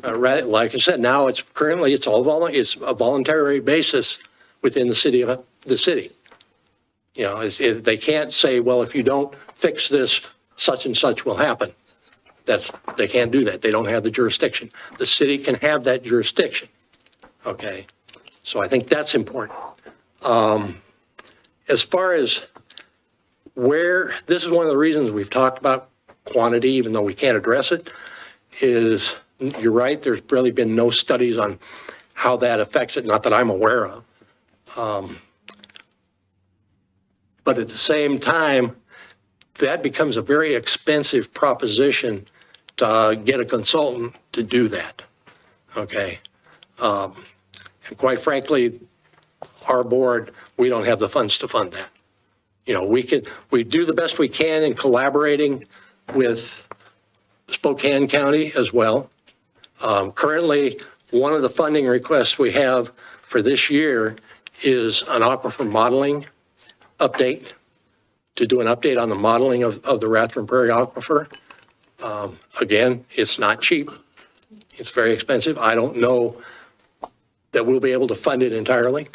Right, like I said, now it's currently, it's a voluntary basis within the city of the city. You know, they can't say, well, if you don't fix this, such and such will happen. They can't do that. They don't have the jurisdiction. The city can have that jurisdiction. Okay, so I think that's important. As far as where, this is one of the reasons we've talked about quantity, even though we can't address it, is, you're right, there's really been no studies on how that affects it, not that I'm aware of. But at the same time, that becomes a very expensive proposition to get a consultant to do that. Okay. And quite frankly, our board, we don't have the funds to fund that. You know, we do the best we can in collaborating with Spokane County as well. Currently, one of the funding requests we have for this year is an aquifer modeling update, to do an update on the modeling of the Rathrum Prairie aquifer. Again, it's not cheap. It's very expensive. I don't know that we'll be able to fund it entirely.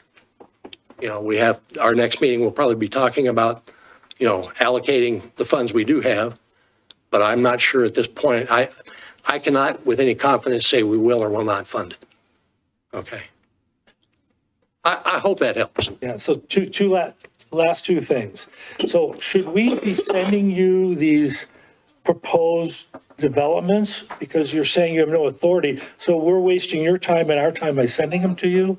You know, we have, our next meeting, we'll probably be talking about, you know, allocating the funds we do have, but I'm not sure at this point. I cannot with any confidence say we will or will not fund it. Okay. I hope that helps. Yeah, so last two things. So should we be sending you these proposed developments? Because you're saying you have no authority, so we're wasting your time and our time by sending them to you?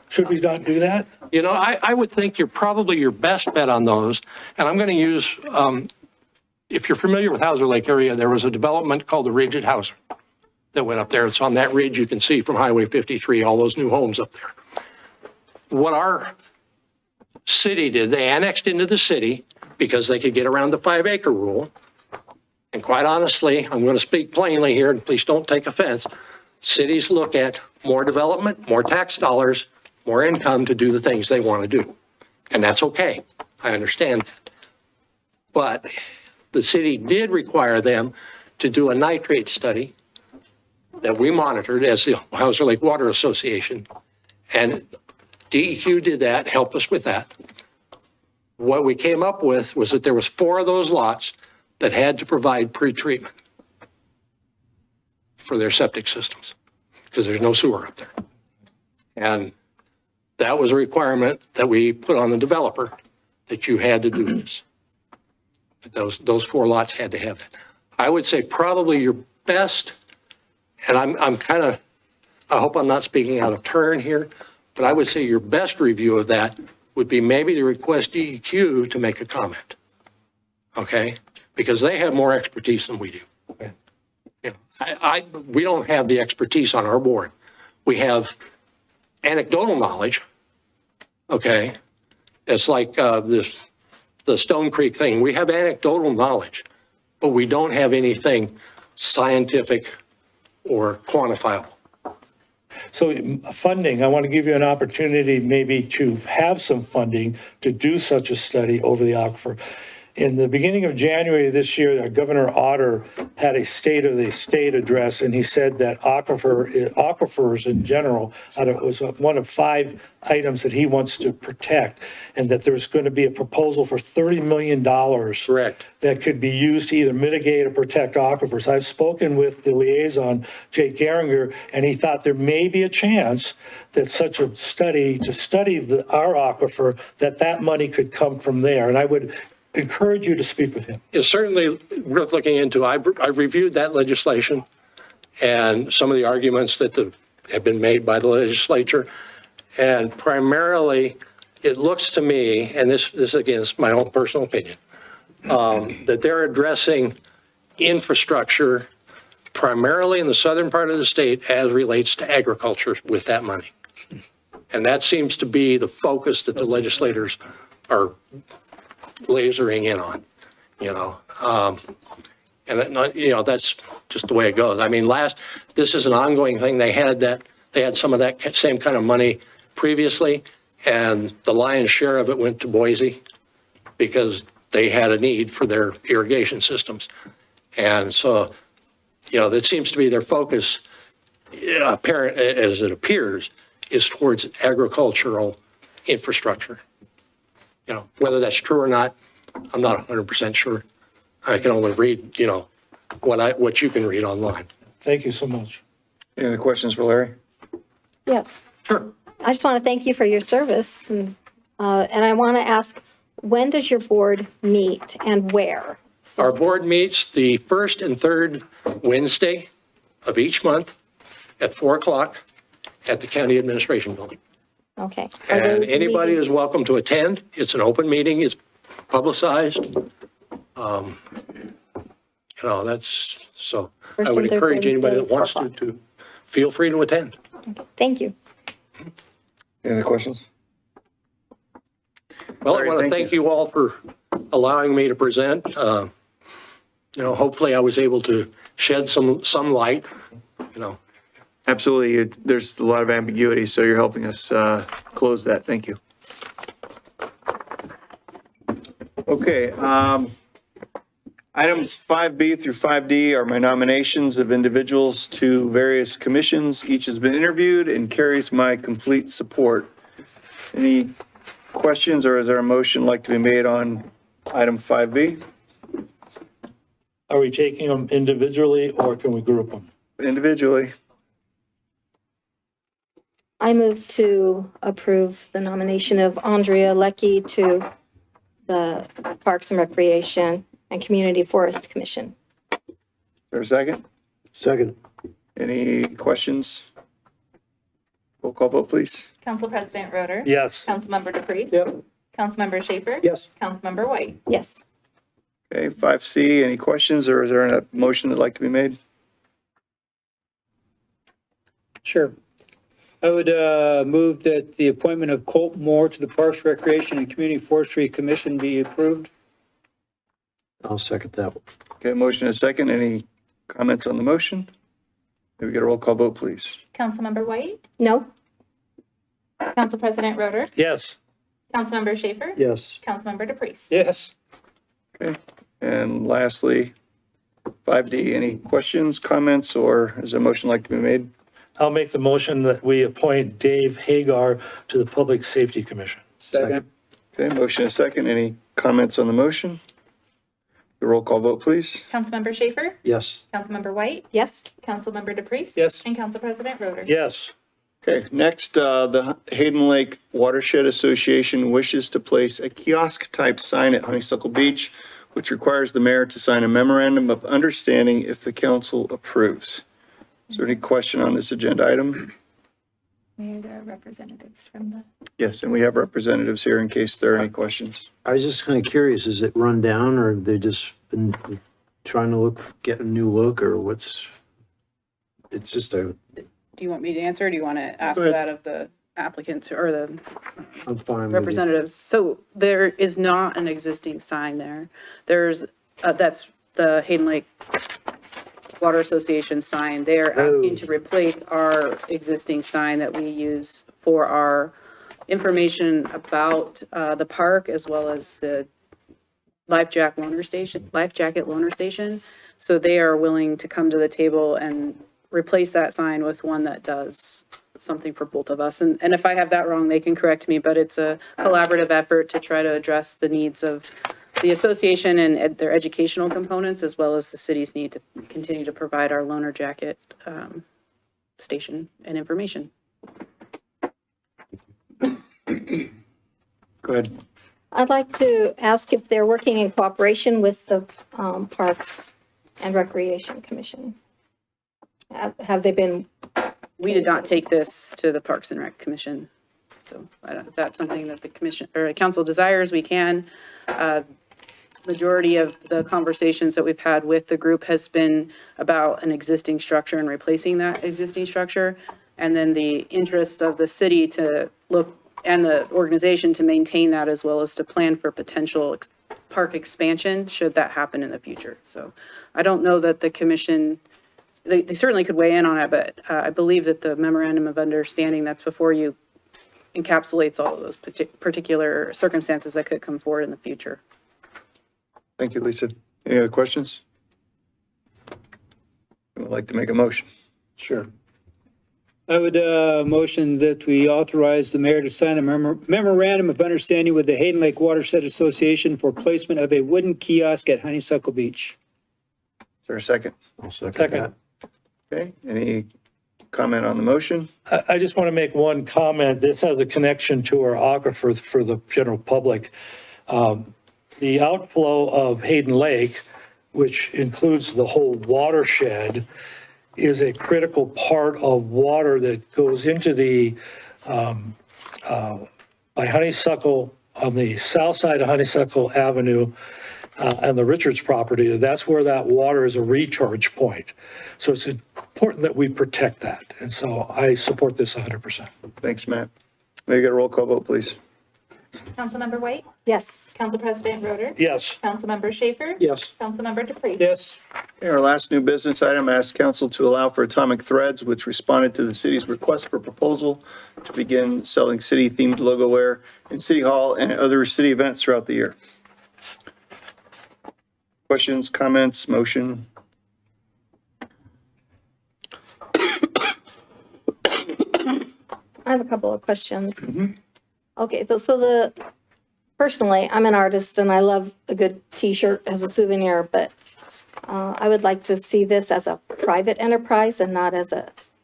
Should we not do that? You know, I would think you're probably your best bet on those. And I'm going to use, if you're familiar with Hauser Lake area, there was a development called the Ridge at Hauser that went up there. It's on that ridge you can see from Highway 53, all those new homes up there. What our city did, they annexed into the city because they could get around the 5-acre rule. And quite honestly, I'm going to speak plainly here, and please don't take offense. Cities look at more development, more tax dollars, more income to do the things they want to do. And that's okay. I understand that. But the city did require them to do a nitrate study that we monitored as the Hauser Lake Water Association. And DEQ did that, helped us with that. What we came up with was that there was 4 of those lots that had to provide pretreatment for their septic systems because there's no sewer up there. And that was a requirement that we put on the developer, that you had to do this. Those 4 lots had to have that. I would say probably your best, and I'm kind of, I hope I'm not speaking out of turn here, but I would say your best review of that would be maybe to request DEQ to make a comment. Okay? Because they have more expertise than we do. Okay. You know, we don't have the expertise on our board. We have anecdotal knowledge. Okay? It's like the Stone Creek thing. We have anecdotal knowledge, but we don't have anything scientific or quantifiable. So funding, I want to give you an opportunity maybe to have some funding to do such a study over the aquifer. In the beginning of January this year, Governor Otter had a State of the State address, and he said that aquifers in general, it was one of 5 items that he wants to protect, and that there's going to be a proposal for $30 million. Correct. That could be used to either mitigate or protect aquifers. I've spoken with the liaison, Jake Geringer, and he thought there may be a chance that such a study, to study our aquifer, that money could come from there. And I would encourage you to speak with him. It's certainly worth looking into. I've reviewed that legislation and some of the arguments that have been made by the legislature. And primarily, it looks to me, and this again is my own personal opinion, that they're addressing infrastructure primarily in the southern part of the state as relates to agriculture with that money. And that seems to be the focus that the legislators are lasering in on, and that's just the way it goes. I mean, this is an ongoing thing. They had some of that same kind of money previously, and the lion's share of it went to Boise because they had a need for their irrigation systems. And so, that seems to be their focus, apparent as it appears, is towards agricultural infrastructure. Whether that's true or not, I'm not 100% sure. I can only read, what you can read online. Thank you so much. Any other questions for Larry? Yes. Sure. I just want to thank you for your service. And I want to ask, when does your board meet and where? Our board meets the first and third Wednesday of each month at 4:00 at the County Administration Building. Okay. Are And those anybody meetings- is welcome to attend. It's an open meeting. It's publicized. That's, so First I would and third encourage anybody that Wednesday, wants 4:00. to feel free to attend. Thank you. Any other questions? Well, I Larry, want to thank thank you all for allowing me to present. Hopefully I was able to shed some light, Absolutely. There's a lot of ambiguity, so you're helping us close that. Thank you. Okay. Items 5B through 5D are my nominations of individuals to various commissions. Each has been interviewed and carries my complete support. Any questions, or is there a motion like to be made on item 5B? Are we taking them individually or can we group them? Individually. I move to approve the nomination of Andrea Leckie to the Parks and Recreation and Community Forest Commission. Is there a second? Second. Any questions? Roll call vote, please. Council President Roder? Yes. Councilmember DePreez? Yep. Councilmember Schaefer? Yes. Councilmember White? Yes. Okay, 5C, any questions, or is there a motion that'd like to be made? Sure. I would move that the appointment of Colt Moore to the Parks, Recreation, and Community Forestry Commission be approved. I'll second that. Okay, motion and a second. Any comments on the motion? May we get a roll call vote, please? Councilmember White? No? Council President Roder? Yes. Councilmember Schaefer? Yes. Councilmember DePreez? Yes. Okay, and lastly, 5D, any questions, comments, or is there a motion like to be made? I'll make the motion that we appoint Dave Hagar to the Public Safety Commission. Second. Okay, motion and a second. Any comments on the motion? The roll call vote, please. Councilmember Schaefer? Yes. Councilmember White? Yes? Councilmember DePreez? Yes. And Council President Roder? Yes. Okay, next, the Hayden Lake Watershed Association wishes to place a kiosk-type sign at Honeysuckle Beach, which requires the mayor to sign a memorandum of understanding if the council approves. Is there any question on this agenda item? There are representatives from the. Yes, and we have representatives here in case there are any questions. I was just kind of curious, is it run down or have they just been trying to get a new look or it's just a, Do you want me to answer, or do you want to ask Go ahead. that of the applicants or the I'm fine with it. representatives? So there is not an existing sign there. There's, that's the Hayden Lake Water Association sign. They're asking to replace our existing sign that we use for our information about the park as well as the life jacket loaner station. So they are willing to come to the table and replace that sign with one that does something for both of us. And if I have that wrong, they can correct me, but it's a collaborative effort to try to address the needs of the association and their educational components, as well as the city's need to continue to provide our loaner jacket station and information. Go ahead. I'd like to ask if they're working in cooperation with the Parks and Recreation Commission. Have they been? We did not take this to the Parks and Rec Commission. So I don't, if that's something that the commission or the council desires, we can. Majority of the conversations that we've had with the group has been about an existing structure and replacing that existing structure. And then the interest of the city to look and the organization to maintain that, as well as to plan for potential park expansion should that happen in the future. So I don't know that the commission, they certainly could weigh in on it, but I believe that the memorandum of understanding that's before you encapsulates all of those particular circumstances that could come forward in the future. Thank you, Lisa. Any other questions? I would like to make a motion. Sure. I would motion that we authorize the mayor to sign a memorandum of understanding with the Hayden Lake Watershed Association for placement of a wooden kiosk at Honeysuckle Beach. Is there a second? I'll second Second. that. Okay, any comment on the motion? I just want to make one comment. This has a connection to our aquifer for the general public. The outflow of Hayden Lake, which includes the whole watershed, is a critical part of water that goes into the, by Honeysuckle, on the south side of Honeysuckle Avenue and the Richards property. That's where that water is a recharge point. So it's important that we protect that. And so I support this 100%. Thanks, Matt. May I get a roll call vote, please? Councilmember White? Yes. Council President Roder? Yes. Councilmember Schaefer? Yes. Councilmember DePreez? Yes. Okay, our last new business item, asks council to allow for Atomic Threads, which responded to the city's request for proposal to begin selling city-themed logo wear in City Hall and other city events throughout the year. Questions, comments, motion? I have a couple of questions. Okay, so personally, I'm an artist and I love a good t-shirt as a souvenir, but I would like to see this as a private enterprise and not as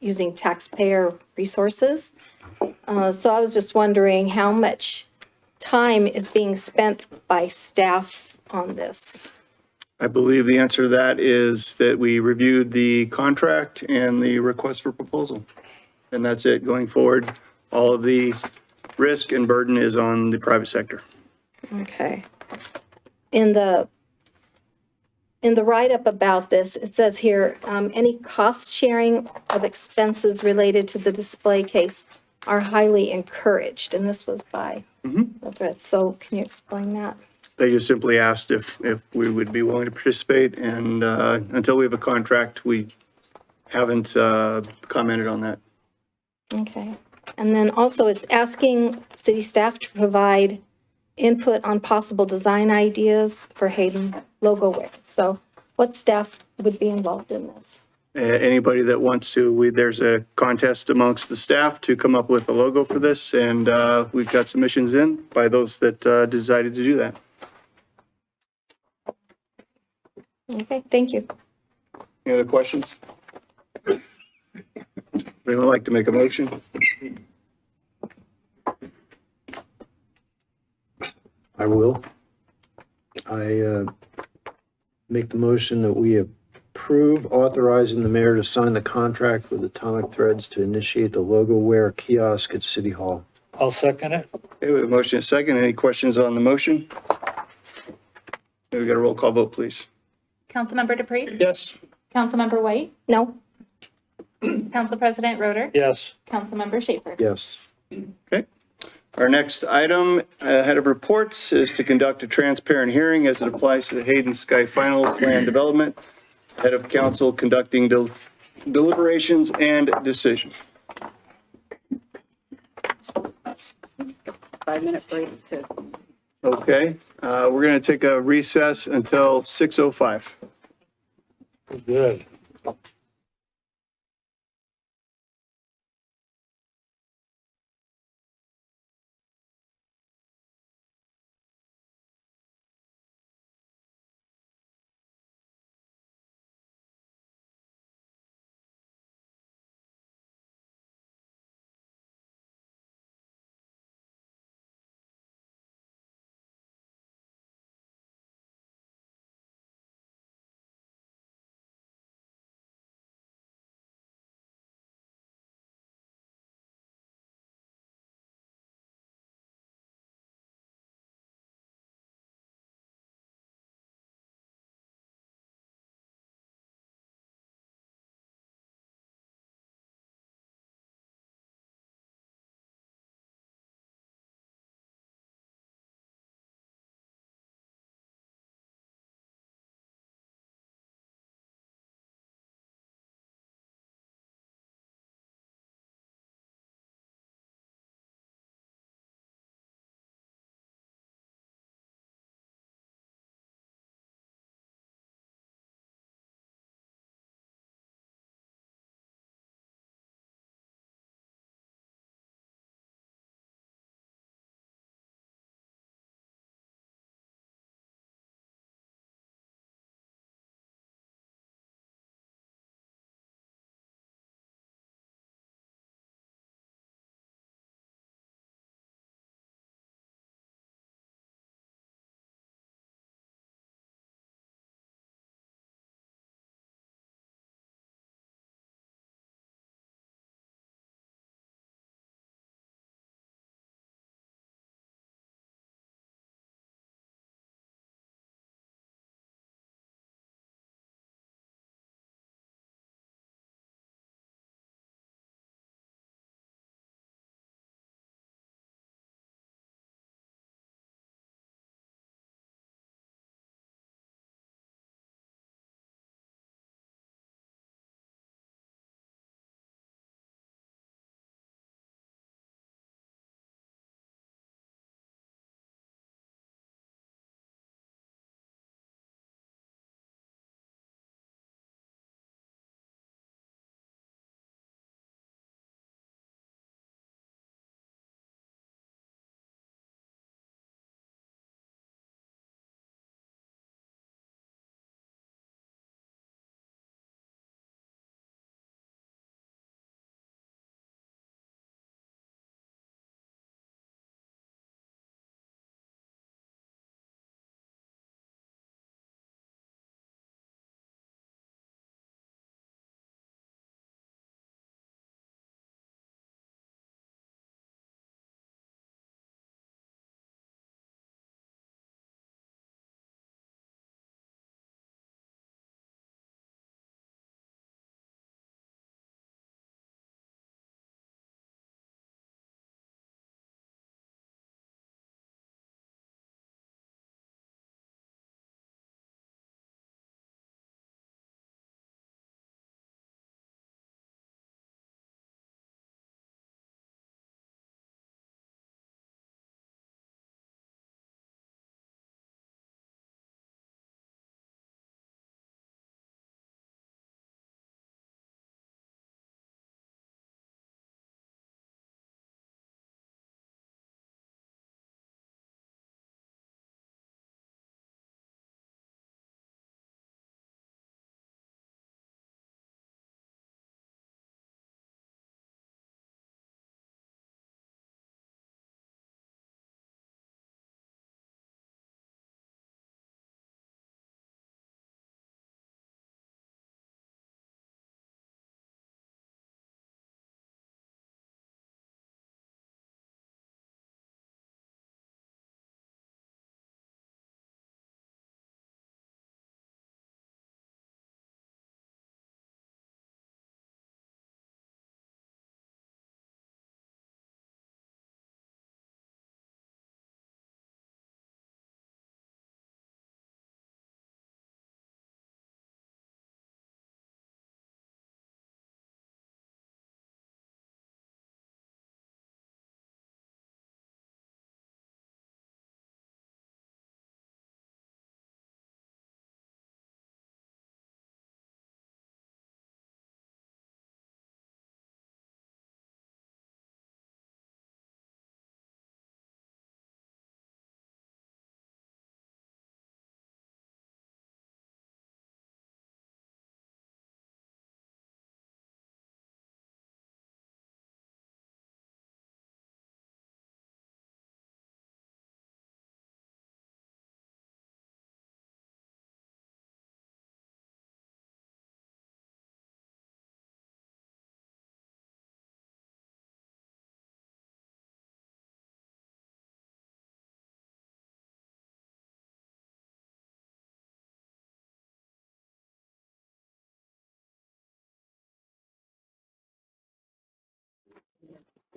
using taxpayer resources. So I was just wondering how much time is being spent by staff on this? I believe the answer to that is that we reviewed the contract and the request for proposal. And that's it going forward. All of the risk and burden is on the private sector. Okay. In the write-up about this, it says here, any cost sharing of expenses related to the display case are highly encouraged, and this was by the threat. So can you explain that? They just simply asked if we would be willing to participate, and until we have a contract, we haven't commented on that. Okay. And then also it's asking city staff to provide input on possible design ideas for Hayden logo wear. So what staff would be involved in this? Anybody that wants to, there's a contest amongst the staff to come up with a logo for this, and we've got submissions in by those that decided to do that. Okay, thank you. Any other questions? Anyone like to make a motion? I will. I make the motion that we approve authorizing the mayor to sign the contract with Atomic Threads to initiate the logo wear kiosk at City Hall. I'll second it. Okay, we have a motion and a second. Any questions on the motion? Okay, we got a roll call vote, please. Councilmember DePreez? Yes. Councilmember White? No? Council President Roder? Yes. Councilmember Schaefer? Yes. Okay. Our next item ahead of reports is to conduct a transparent hearing as it applies to the Hayden Sky Final Plan Development. Head of council conducting deliberations and decision. 5-minute break to Okay, We're going to take a recess until 6:05. Good.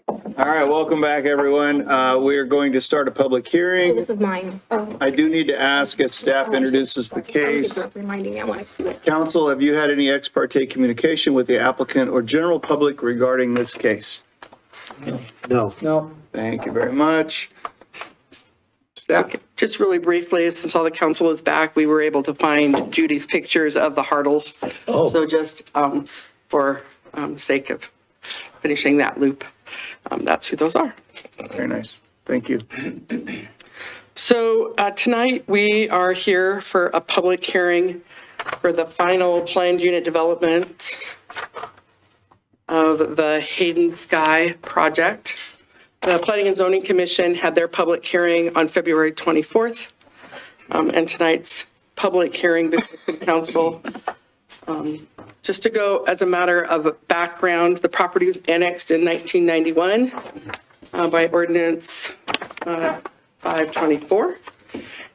All right, welcome back, everyone. We are going to start a public hearing. This is mine. Oh, I do need to ask as staff introduces the case. reminding me, I want to. Council, have you had any ex parte communication with the applicant or general public regarding this case? No. No. Thank you very much. Staff? Just really briefly, since all the council is back, we were able to find Judy's pictures of the Hartles. Oh. So just for sake of finishing that loop, that's who those are. Very nice. Thank you. So tonight, we are here for a public hearing for the final planned unit development of the Hayden Sky project. The Planning and Zoning Commission had their public hearing on February 24th. And tonight's public hearing before the council. Just to go as a matter of background, the property was annexed in 1991 by ordinance 524.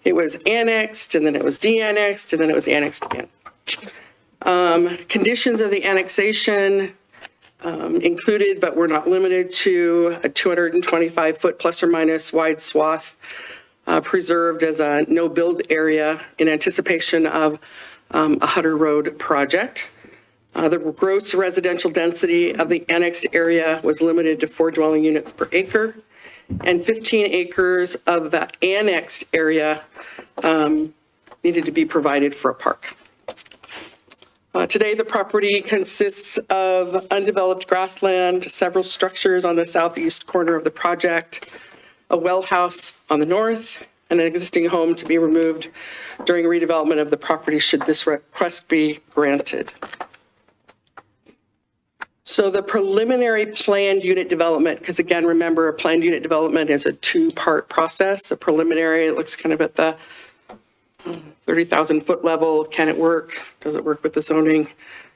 It was annexed, and then it was de-annexed, and then it was annexed again. Conditions of the annexation included, but were not limited to, a 225-foot plus or minus wide swath preserved as a no-build area in anticipation of a Hutter Road project. The gross residential density of the annexed area was limited to 4 dwelling units per acre, and 15 acres of the annexed area needed to be provided for a park. Today, the property consists of undeveloped grassland, several structures on the southeast corner of the project, a well house on the north, and an existing home to be removed during redevelopment of the property should this request be granted. So the preliminary planned unit development, because again, remember, a planned unit development is a 2-part process. A preliminary, it looks kind of at the 30,000 foot level. Can it work? Does it work with the zoning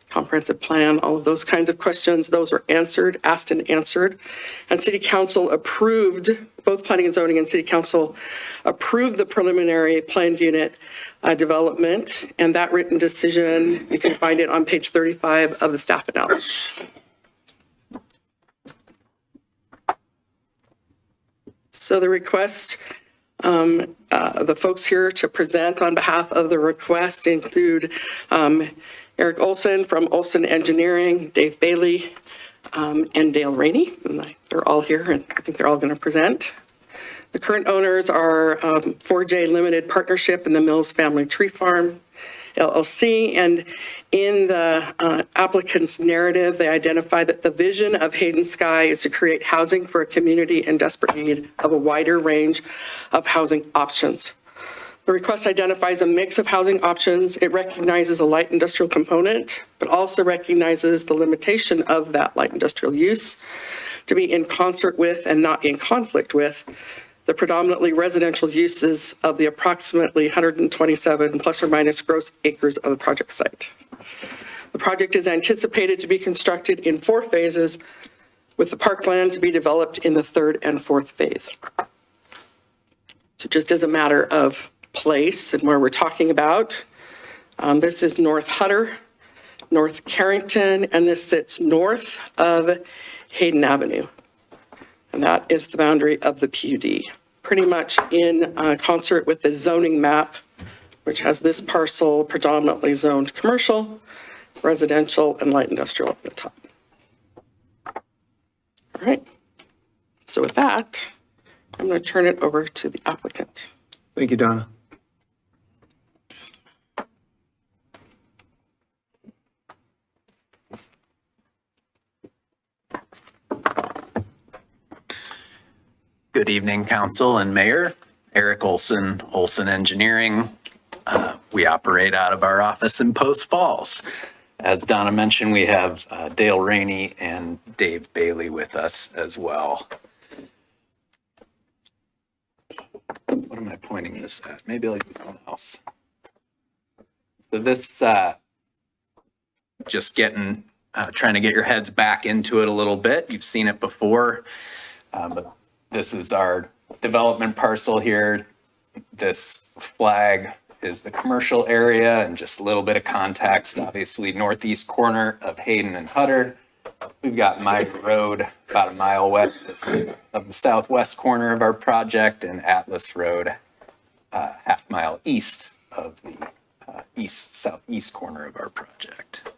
comprehensive plan? All of those kinds of questions. Those were asked and answered. And City Council approved, both Planning and Zoning and City Council approved the preliminary planned unit development. And that written decision, you can find it on page 35 of the staff analysis. So the request, the folks here to present on behalf of the request include Eric Olson from Olson Engineering, Dave Bailey, and Dale Rainey. And they're all here, and I think they're all going to present. The current owners are 4J Limited Partnership and the Mills Family Tree Farm, LLC. And in the applicant's narrative, they identify that the vision of Hayden Sky is to create housing for a community in desperate need of a wider range of housing options. The request identifies a mix of housing options. It recognizes a light industrial component, but also recognizes the limitation of that light industrial use to be in concert with and not in conflict with the predominantly residential uses of the approximately 127 plus or minus gross acres of the project site. The project is anticipated to be constructed in 4 phases, with the parkland to be developed in the 3rd and 4th phase. So just as a matter of place and where we're talking about, this is North Hutter, North Carrington, and this sits north of Hayden Avenue. And that is the boundary of the PUD, pretty much in concert with the zoning map, which has this parcel predominantly zoned commercial, residential, and light industrial at the top. All right. So with that, I'm going to turn it over to the applicant. Thank you, Donna. Good evening, Council and Mayor. Eric Olson, Olson Engineering. We operate out of our office in Post Falls. As Donna mentioned, we have Dale Rainey and Dave Bailey with us as well. What am I pointing this at? Maybe I'll use one else. So this, just trying to get your heads back into it a little bit. You've seen it before, but this is our development parcel here. This flag is the commercial area, and just a little bit of context. Obviously, northeast corner of Hayden and Hutter. we've got Meyer Road about a mile west of the southwest corner of our project, and Atlas Road half mile east of the southeast corner of our project.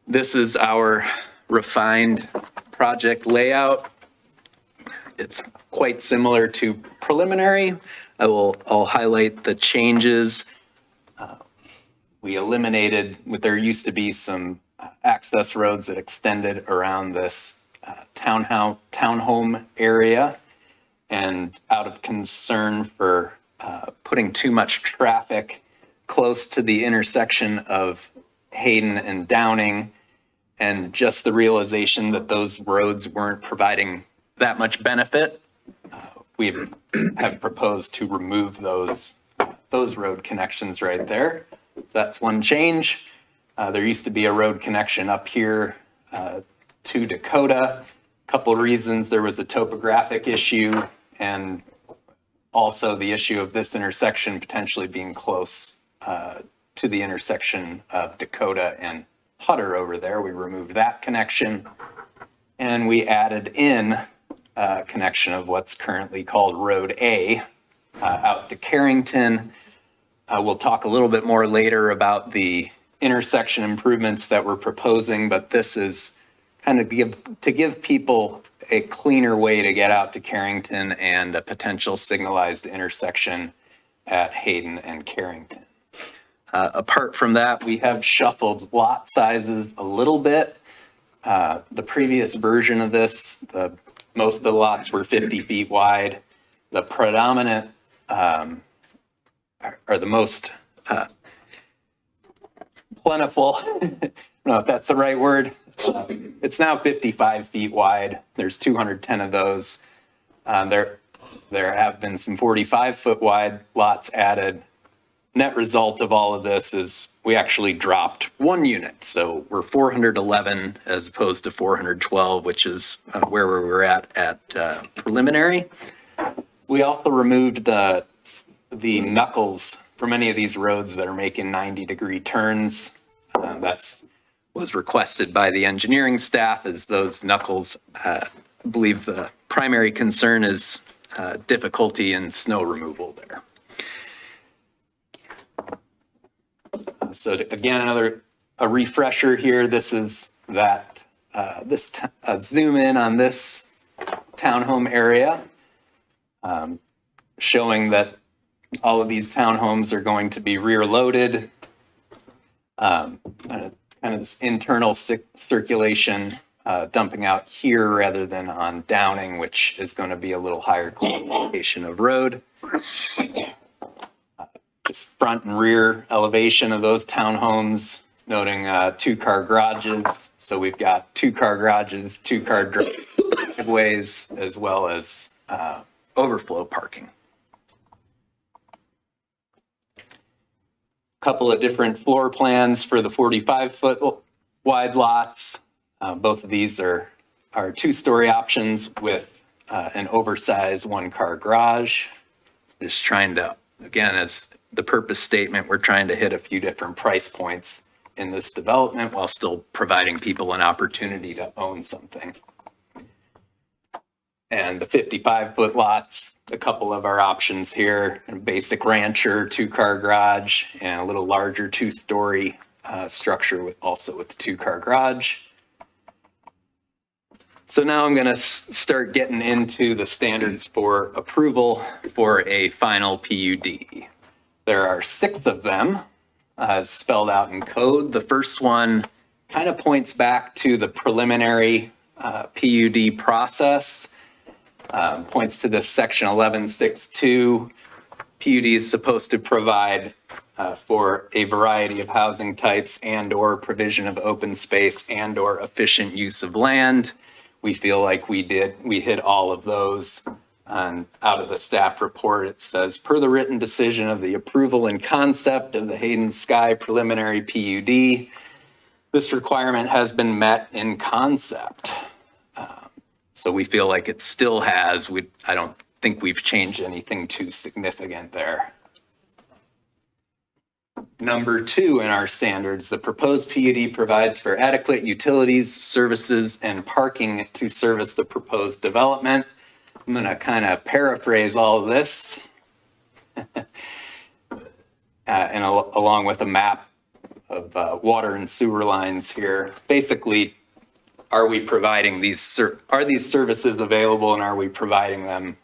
This is our refined project layout. It's quite similar to preliminary. I'll highlight the changes. We eliminated, there used to be some access roads that extended around this townhome area. And out of concern for putting too much traffic close to the intersection of Hayden and Downing, and just the realization that those roads weren't providing that much benefit, we have proposed to remove those road connections right there. That's one change. There used to be a road connection up here to Dakota. Couple reasons: there was a topographic issue, and also the issue of this intersection potentially being close to the intersection of Dakota and Hutter over there. We removed that connection, and we added in a connection of what's currently called Road A out to Carrington. We'll talk a little bit more later about the intersection improvements that we're proposing, but this is kind of to give people a cleaner way to get out to Carrington and a potential signalized intersection at Hayden and Carrington. Apart from that, we have shuffled lot sizes a little bit. The previous version of this, most of the lots were 50 feet wide. The predominant or the most plentiful, I don't know if that's the right word. It's now 55 feet wide. There's 210 of those. There have been some 45-foot wide lots added. Net result of all of this is we actually dropped one unit. So we're 411 as opposed to 412, which is where we were at preliminary. We also removed the knuckles from any of these roads that are making 90-degree turns. That's was requested by the engineering staff, as those knuckles, I believe the primary concern is difficulty in snow removal there. So again, a refresher here. This is that zoom in on this townhome area, showing that all of these townhomes are going to be rear loaded. Kind of this internal circulation dumping out here rather than on Downing, which is going to be a little higher classification of road. Just front and rear elevation of those townhomes, noting 2-car garages. So we've got 2-car garages, 2-car driveways, as well as overflow parking. Couple of different floor plans for the 45-foot wide lots. Both of these are 2-story options with an oversized 1-car garage. Just trying to, again, as the purpose statement, we're trying to hit a few different price points in this development while still providing people an opportunity to own something. And the 55-foot lots, a couple of our options here: a basic rancher, 2-car garage, and a little larger 2-story structure also with the 2-car garage. So now I'm going to start getting into the standards for approval for a final PUD. There are 6 of them spelled out in code. The first one kind of points back to the preliminary PUD process. Points to this section 11.6.2. PUD is supposed to provide for a variety of housing types and/or provision of open space and/or efficient use of land. We feel like we hit all of those. And out of the staff report, it says, per the written decision of the approval and concept of the Hayden Sky preliminary PUD, this requirement has been met in concept. So we feel like it still has. I don't think we've changed anything too significant there. number 2 in our standards. The proposed PUD provides for adequate utilities, services, and parking to service the proposed development. I'm going to kind of paraphrase all of this along with a map of water and sewer lines here. Basically, are we providing are these services available, and are we providing them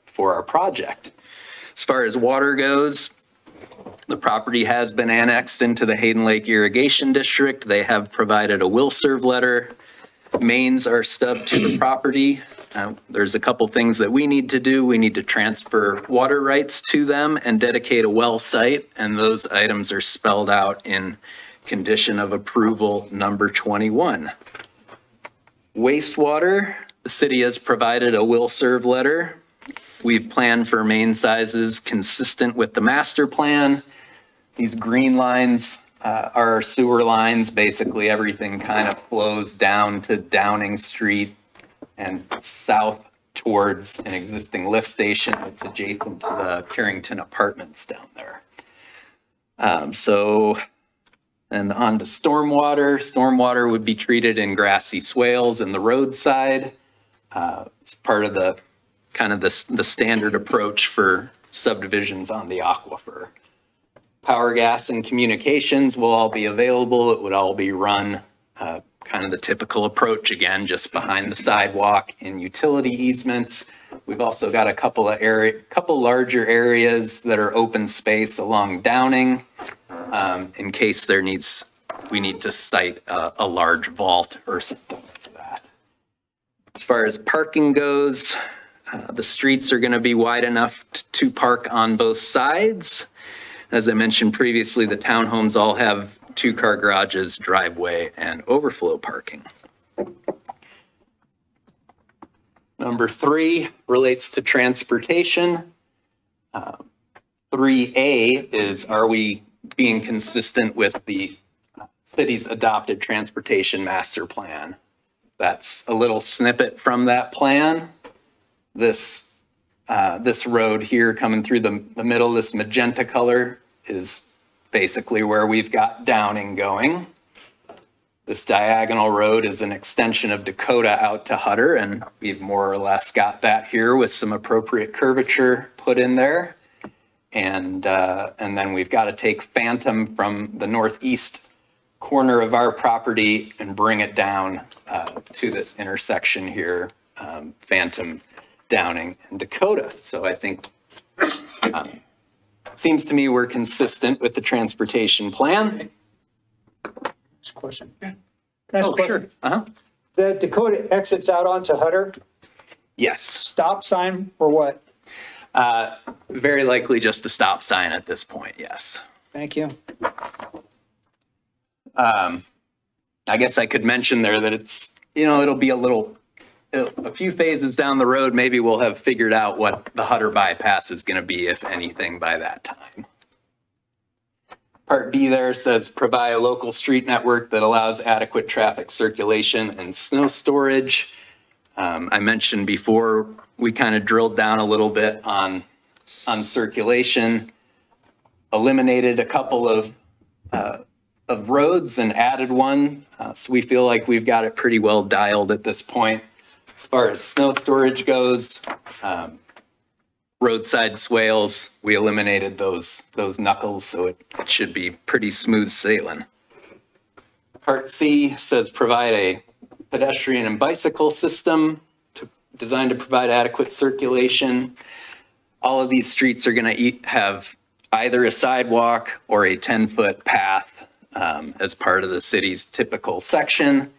for our project? As far as water goes, the property has been annexed into the Hayden Lake Irrigation District. They have provided a will serve letter. Mains are stubbed to the property. There's a couple things that we need to do. We need to transfer water rights to them and dedicate a well site, and those items are spelled out in condition of approval number 21. Wastewater, the city has provided a will serve letter. We've planned for main sizes consistent with the master plan. These green lines are our sewer lines. Basically, everything kind of flows down to Downing Street and south towards an existing lift station that's adjacent to the Carrington Apartments down there. And on to stormwater. Stormwater would be treated in grassy swales in the roadside. It's part of the the standard approach for subdivisions on the aquifer. Power, gas, and communications will all be available. It would all be run kind of the typical approach, again, just behind the sidewalk in utility easements. We've also got a couple larger areas that are open space along Downing in case we need to site a large vault or something like that. As far as parking goes, the streets are going to be wide enough to park on both sides. As I mentioned previously, the townhomes all have 2-car garages, driveway, and overflow parking. Number 3 relates to transportation. 3A is, are we being consistent with the city's adopted transportation master plan? That's a little snippet from that plan. This road here coming through the middle, this magenta color, is basically where we've got Downing going. This diagonal road is an extension of Dakota out to Hutter, and we've more or less got that here with some appropriate curvature put in there. And then we've got to take Phantom from the northeast corner of our property and bring it down to this intersection here, Phantom, Downing, and Dakota. So I think seems to me we're consistent with the transportation plan. Next question. Can I ask a question? Sure. The Dakota exits out onto Hutter, Yes. stop sign or what? Very likely just a stop sign at this point, yes. Thank you. I guess I could mention there that it's, it'll be a few phases down the road, maybe we'll have figured out what the Hutter bypass is going to be, if anything, by that time. Part B there says provide a local street network that allows adequate traffic circulation and snow storage. I mentioned before, we kind of drilled down a little bit on circulation, eliminated a couple of roads and added one. So we feel like we've got it pretty well dialed at this point. As far as snow storage goes, roadside swales, we eliminated those knuckles, so it should be pretty smooth sailing. Part C says provide a pedestrian and bicycle system designed to provide adequate circulation. All of these streets are going to have either a sidewalk or a 10-foot path as part of the city's typical section.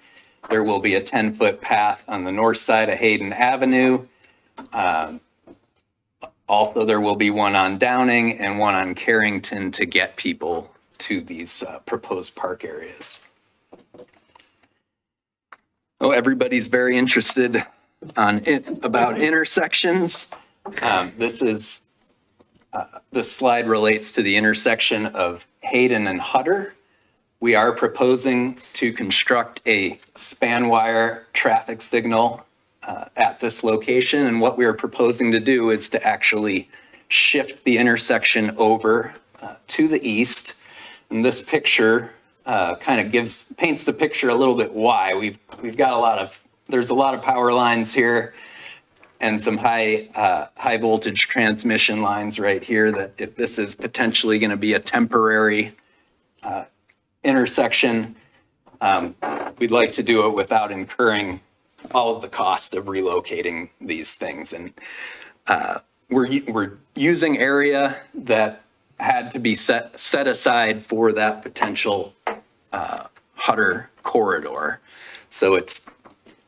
There will be a 10-foot path on the north side of Hayden Avenue. Also, there will be one on Downing and one on Carrington to get people to these proposed park areas. Oh, everybody's very interested about intersections. This slide relates to the intersection of Hayden and Hutter. We are proposing to construct a span wire traffic signal at this location. And what we are proposing to do is to actually shift the intersection over to the east. And this picture kind of paints the picture a little bit why. We've got there's a lot of power lines here and some high voltage transmission lines right here that if this is potentially going to be a temporary intersection, we'd like to do it without incurring all of the cost of relocating these things. And we're using area that had to be set aside for that potential Hutter corridor. So it's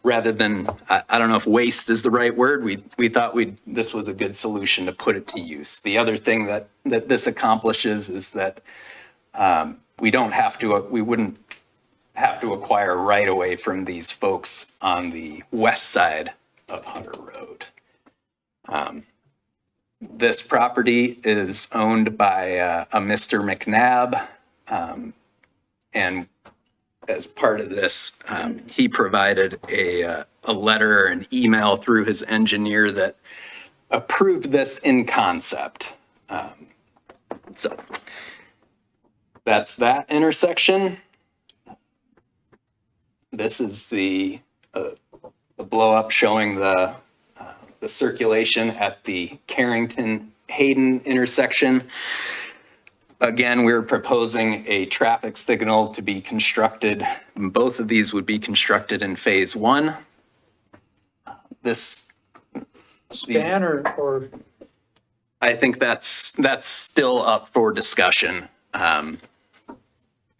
rather than, I don't know if waste is the right word, we thought this was a good solution to put it to use. The other thing that this accomplishes is that we wouldn't have to acquire right away from these folks on the west side of Hutter Road. This property is owned by a Mr. McNabb, and as part of this, he provided a letter, an email through his engineer that approved this in concept. So that's that intersection. This is the blow up showing the circulation at the Carrington Hayden intersection. Again, we're proposing a traffic signal to be constructed. Both of these would be constructed in phase 1. This Span or I think that's still up for discussion.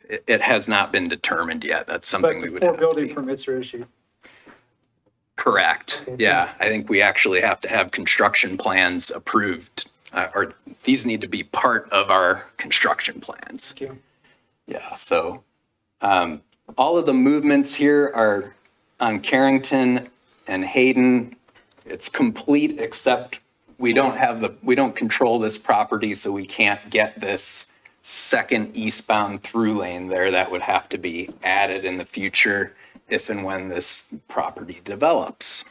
It has not been determined yet. That's something we would Before have building permits are issued. Correct. Yeah, I think we actually have to have construction plans approved, or these need to be part of our construction plans. Thank you. Yeah, so all of the movements here are on Carrington and Hayden. It's complete except we don't control this property, so we can't get this second eastbound through lane there. That would have to be added in the future if and when this property develops.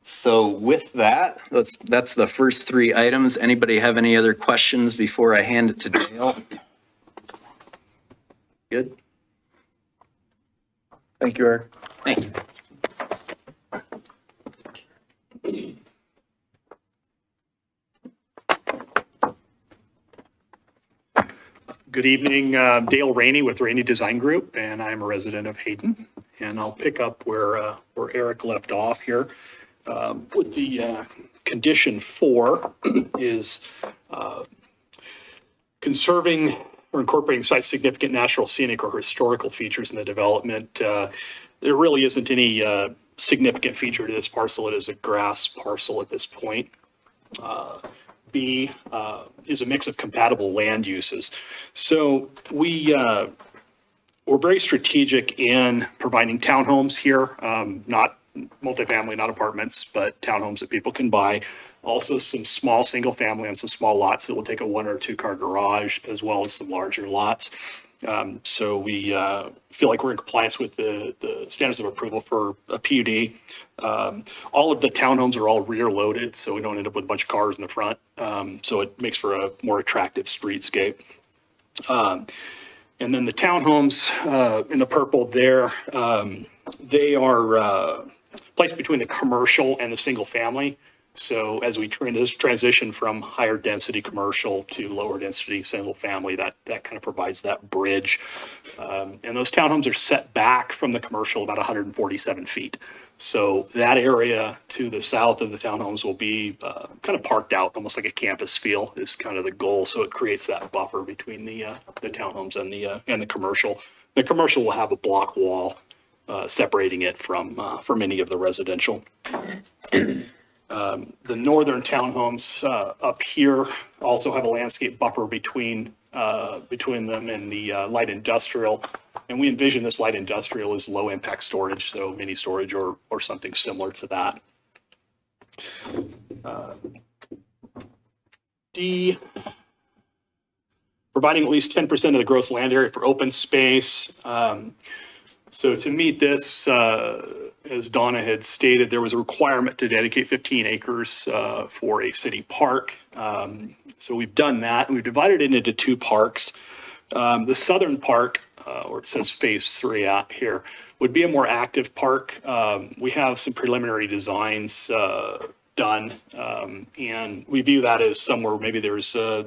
So with that, that's the first 3 items. Anybody have any other questions before I hand it to Dale? Good? Thank you, Eric. Thanks. Good evening, Dale Rainey with Rainey Design Group, and I'm a resident of Hayden. And I'll pick up where Eric left off here. With the condition 4 is conserving or incorporating site significant natural, scenic, or historical features in the development. There really isn't any significant feature to this parcel. It is a grass parcel at this point. B is a mix of compatible land uses. So we're very strategic in providing townhomes here, not multifamily, not apartments, but townhomes that people can buy. Also some small single family on some small lots that will take a 1 or 2 car garage, as well as some larger lots. So we feel like we're in compliance with the standards of approval for a PUD. All of the townhomes are all rear loaded, so we don't end up with a bunch of cars in the front. So it makes for a more attractive streetscape. And then the townhomes in the purple there, they are placed between the commercial and the single family. So as we transition from higher density commercial to lower density single family, that kind of provides that bridge. And those townhomes are set back from the commercial about 147 feet. So that area to the south of the townhomes will be kind of parked out, almost like a campus feel is kind of the goal. So it creates that buffer between the townhomes and the commercial. The commercial will have a block wall separating it from any of the residential. The northern townhomes up here also have a landscape buffer between them and the light industrial. And we envision this light industrial as low impact storage, so mini storage or something similar to that. D, providing at least 10% of the gross land area for open space. So to meet this, as Donna had stated, there was a requirement to dedicate 15 acres for a city park. So we've done that. We've divided it into 2 parks. The southern park, where it says phase 3 out here, would be a more active park. We have some preliminary designs done, and we view that as somewhere maybe there's a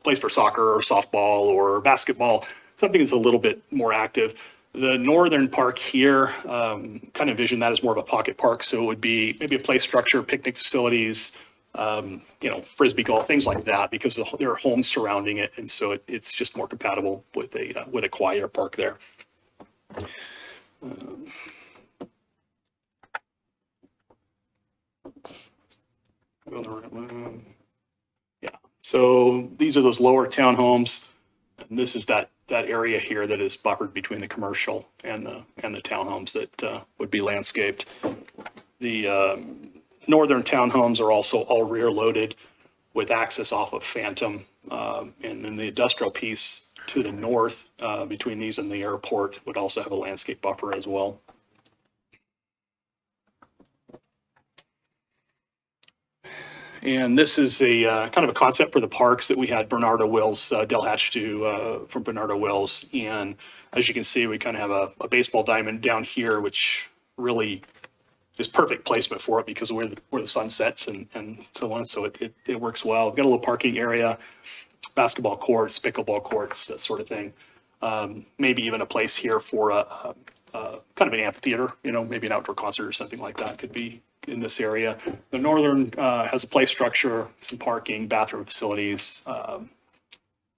place for soccer or softball or basketball, something that's a little bit more active. The northern park here, kind of envision that as more of a pocket park. So it would be maybe a play structure, picnic facilities, frisbee golf, things like that, because there are homes surrounding it. And so it's just more compatible with a quieter park there. Yeah, so these are those lower townhomes. And this is that area here that is buffered between the commercial and the townhomes that would be landscaped. The northern townhomes are also all rear loaded with access off of Phantom. And then the industrial piece to the north between these and the airport would also have a landscape buffer as well. And this is a kind of a concept for the parks that we had Bernardo Wills, Del Hatch from Bernardo Wills. And as you can see, we kind of have a baseball diamond down here, which really is perfect placement for it because of where the sun sets and so on. So it works well. We've got a little parking area, basketball courts, pickleball courts, that sort of thing. Maybe even a place here for a kind of an amphitheater, maybe an outdoor concert or something like that could be in this area. The northern has a play structure, some parking, bathroom facilities,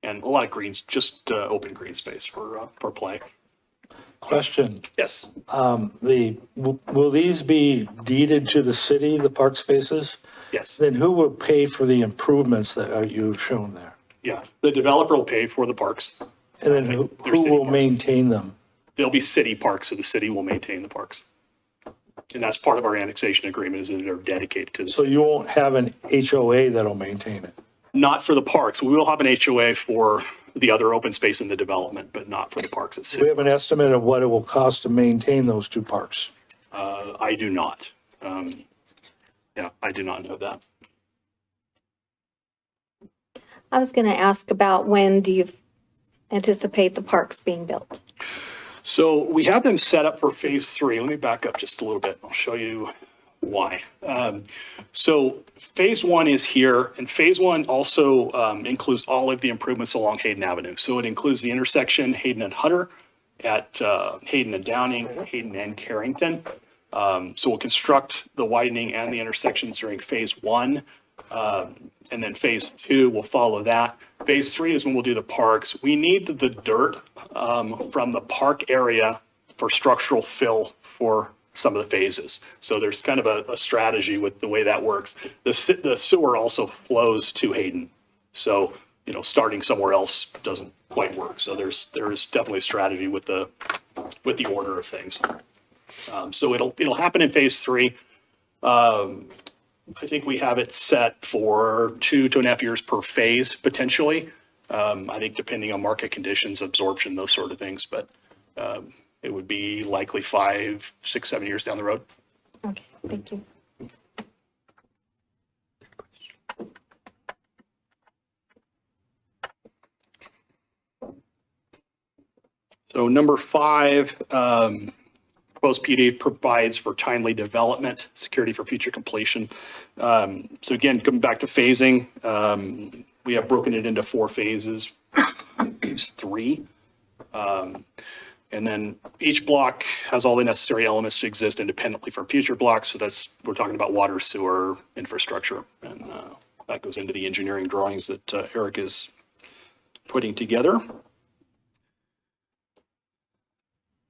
and a lot of greens, just open green space for play. Question. Yes. Will these be deeded to the city, the park spaces? Yes. Then who will pay for the improvements that you've shown there? Yeah. The developer will pay for the parks. And then who will maintain them? They'll be city parks, so the city will maintain the parks. And that's part of our annexation agreement, is that they're dedicated to the So city. you won't have an HOA that'll maintain it? Not for the parks. We will have an HOA for the other open space in the development, but not for the parks at Do we city. have an estimate of what it will cost to maintain those 2 parks? I do not. Yeah, I do not know that. I was going to ask about when do you anticipate the parks being built? So we have them set up for phase 3. Let me back up just a little bit. I'll show you why. So phase 1 is here, and phase 1 also includes all of the improvements along Hayden Avenue. So it includes the intersection Hayden and Hutter, at Hayden and Downing, Hayden and Carrington. So we'll construct the widening and the intersections during phase 1. And then phase 2 will follow that. Phase 3 is when we'll do the parks. We need the dirt from the park area for structural fill for some of the phases. So there's kind of a strategy with the way that works. The sewer also flows to Hayden. So, starting somewhere else doesn't quite work. So there's definitely a strategy with the order of things. So it'll happen in phase 3. I think we have it set for 2.5 years per phase, potentially. I think depending on market conditions, absorption, those sort of things, but it would be likely 5, 6, 7 years down the road. Okay, thank you. So number 5, proposed PD provides for timely development, security for future completion. So again, coming back to phasing, we have broken it into 4 phases, phase 3. And then each block has all the necessary elements to exist independently from future blocks. So we're talking about water, sewer, infrastructure, and that goes into the engineering drawings that Eric is putting together.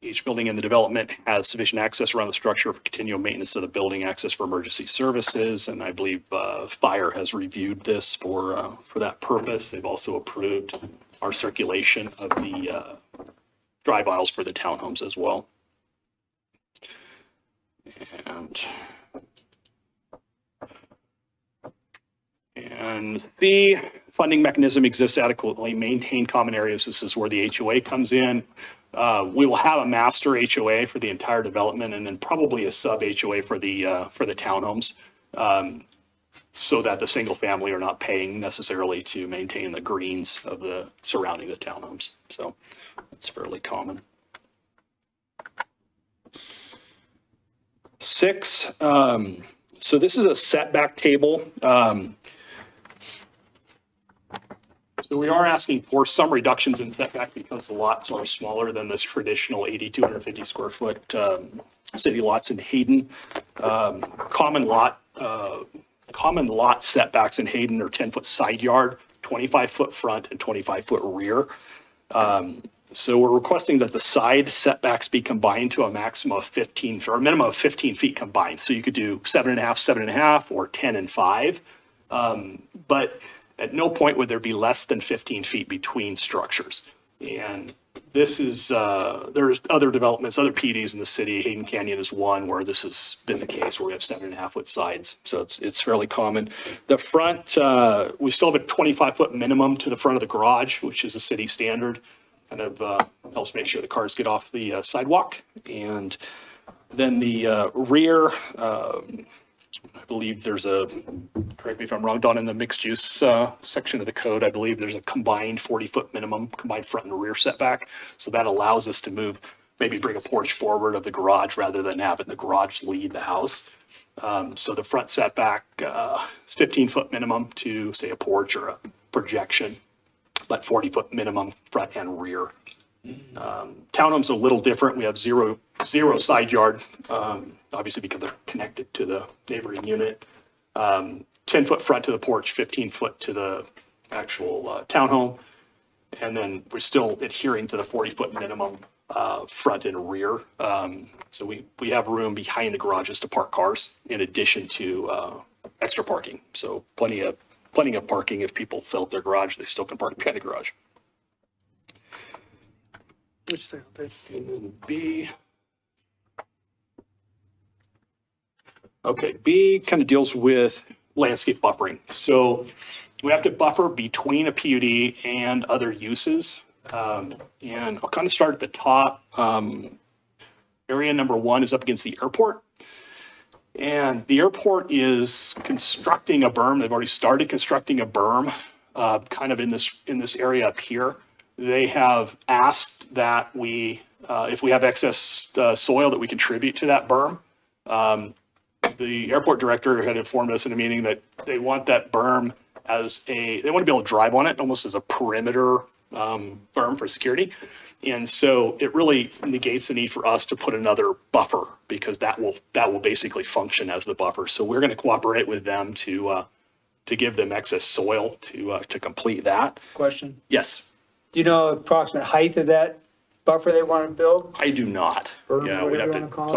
Each building in the development has sufficient access around the structure for continual maintenance of the building, access for emergency services, and I believe fire has reviewed this for that purpose. They've also approved our circulation of the drive aisles for the townhomes as well. And the funding mechanism exists adequately, maintain common areas. This is where the HOA comes in. We will have a master HOA for the entire development and then probably a sub HOA for the townhomes. So that the single family are not paying necessarily to maintain the greens of the surrounding the townhomes. So it's fairly common. 6, so this is a setback table. So we are asking for some reductions in setback because the lots are smaller than this traditional 8,250 square foot city lots in Hayden. Common lot setbacks in Hayden are 10-foot side yard, 25-foot front, and 25-foot rear. So we're requesting that the side setbacks be combined to a maximum of 15, or a minimum of 15 feet combined. So you could do 7.5, 7.5, or 10 and 5. But at no point would there be less than 15 feet between structures. And this is, there's other developments, other PDs in the city. Hayden Canyon is one where this has been the case, where we have 7.5-foot sides. So it's fairly common. The front, we still have a 25-foot minimum to the front of the garage, which is a city standard. Kind of helps make sure the cars get off the sidewalk. And then the rear, I believe there's a, correct me if I'm wrong, Don, in the mixed use section of the code, I believe there's a combined 40-foot minimum, combined front and rear setback. So that allows us to move, maybe bring a porch forward of the garage rather than having the garage lead the house. So the front setback is 15-foot minimum to, say, a porch or a projection, but 40-foot minimum front and rear. Townhomes a little different. We have zero side yard, obviously because they're connected to the neighboring unit. 10-foot front to the porch, 15-foot to the actual townhome. And then we're still adhering to the 40-foot minimum front and rear. So we have room behind the garages to park cars in addition to extra parking. So plenty of parking. If people fill up their garage, they still can park behind the garage. And then B. Okay, B kind of deals with landscape buffering. So we have to buffer between a PUD and other uses. And I'll kind of start at the top. Area number 1 is up against the airport. And the airport is constructing a berm. They've already started constructing a berm kind of in this area up here. They have asked that we, if we have excess soil, that we contribute to that berm. The airport director had informed us in a meeting that they want that berm as they want to be able to drive on it almost as a perimeter berm for security. And so it really negates the need for us to put another buffer, because that will basically function as the buffer. So we're going to cooperate with them to give them excess soil to complete that. Question. Yes. Do you know approximate height of that buffer they want to build? I do not. Or Yeah, we'd whatever have you to wanna call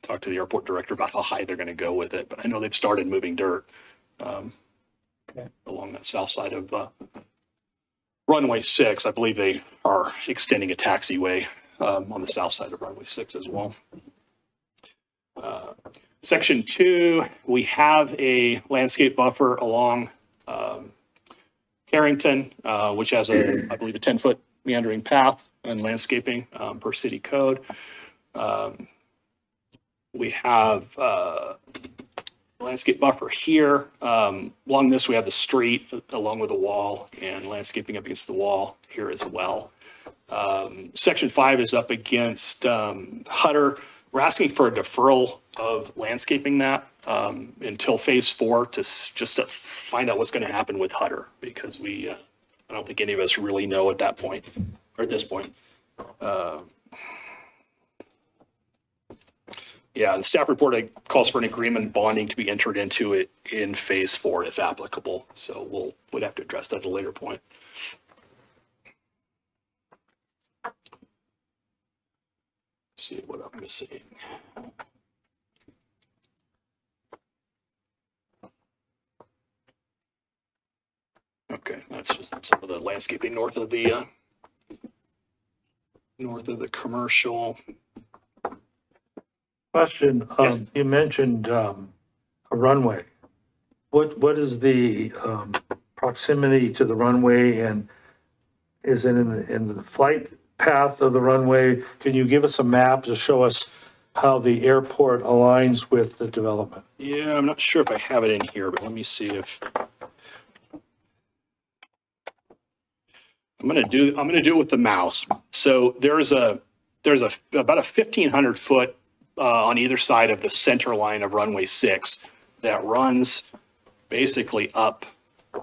talk to the airport director about how high they're going to go with it. But I know they've started moving dirt along that south side of runway 6. I believe they are extending a taxiway on the south side of runway 6 as well. Section 2, we have a landscape buffer along Carrington, which has I believe a 10-foot meandering path and landscaping per city code. We have landscape buffer here. Along this, we have the street along with the wall and landscaping up against the wall here as well. Section 5 is up against Hutter. We're asking for a deferral of landscaping that until phase 4 just to find out what's going to happen with Hutter, because I don't think any of us really know at that point, or at this point. Yeah, and staff report calls for an agreement bonding to be entered into it in phase 4 if applicable. So we'd have to address that at a later point. Let's see what I'm missing. Okay, that's just some of the landscaping north of the commercial. Question, Yes. you mentioned a runway. What is the proximity to the runway, and is it in the flight path of the runway, can you give us a map to show us how the airport aligns with the development? Yeah, I'm not sure if I have it in here, but let me see if. I'm gonna do it with the mouse. So there's about a 1,500 foot on either side of the center line of runway 6 that runs basically up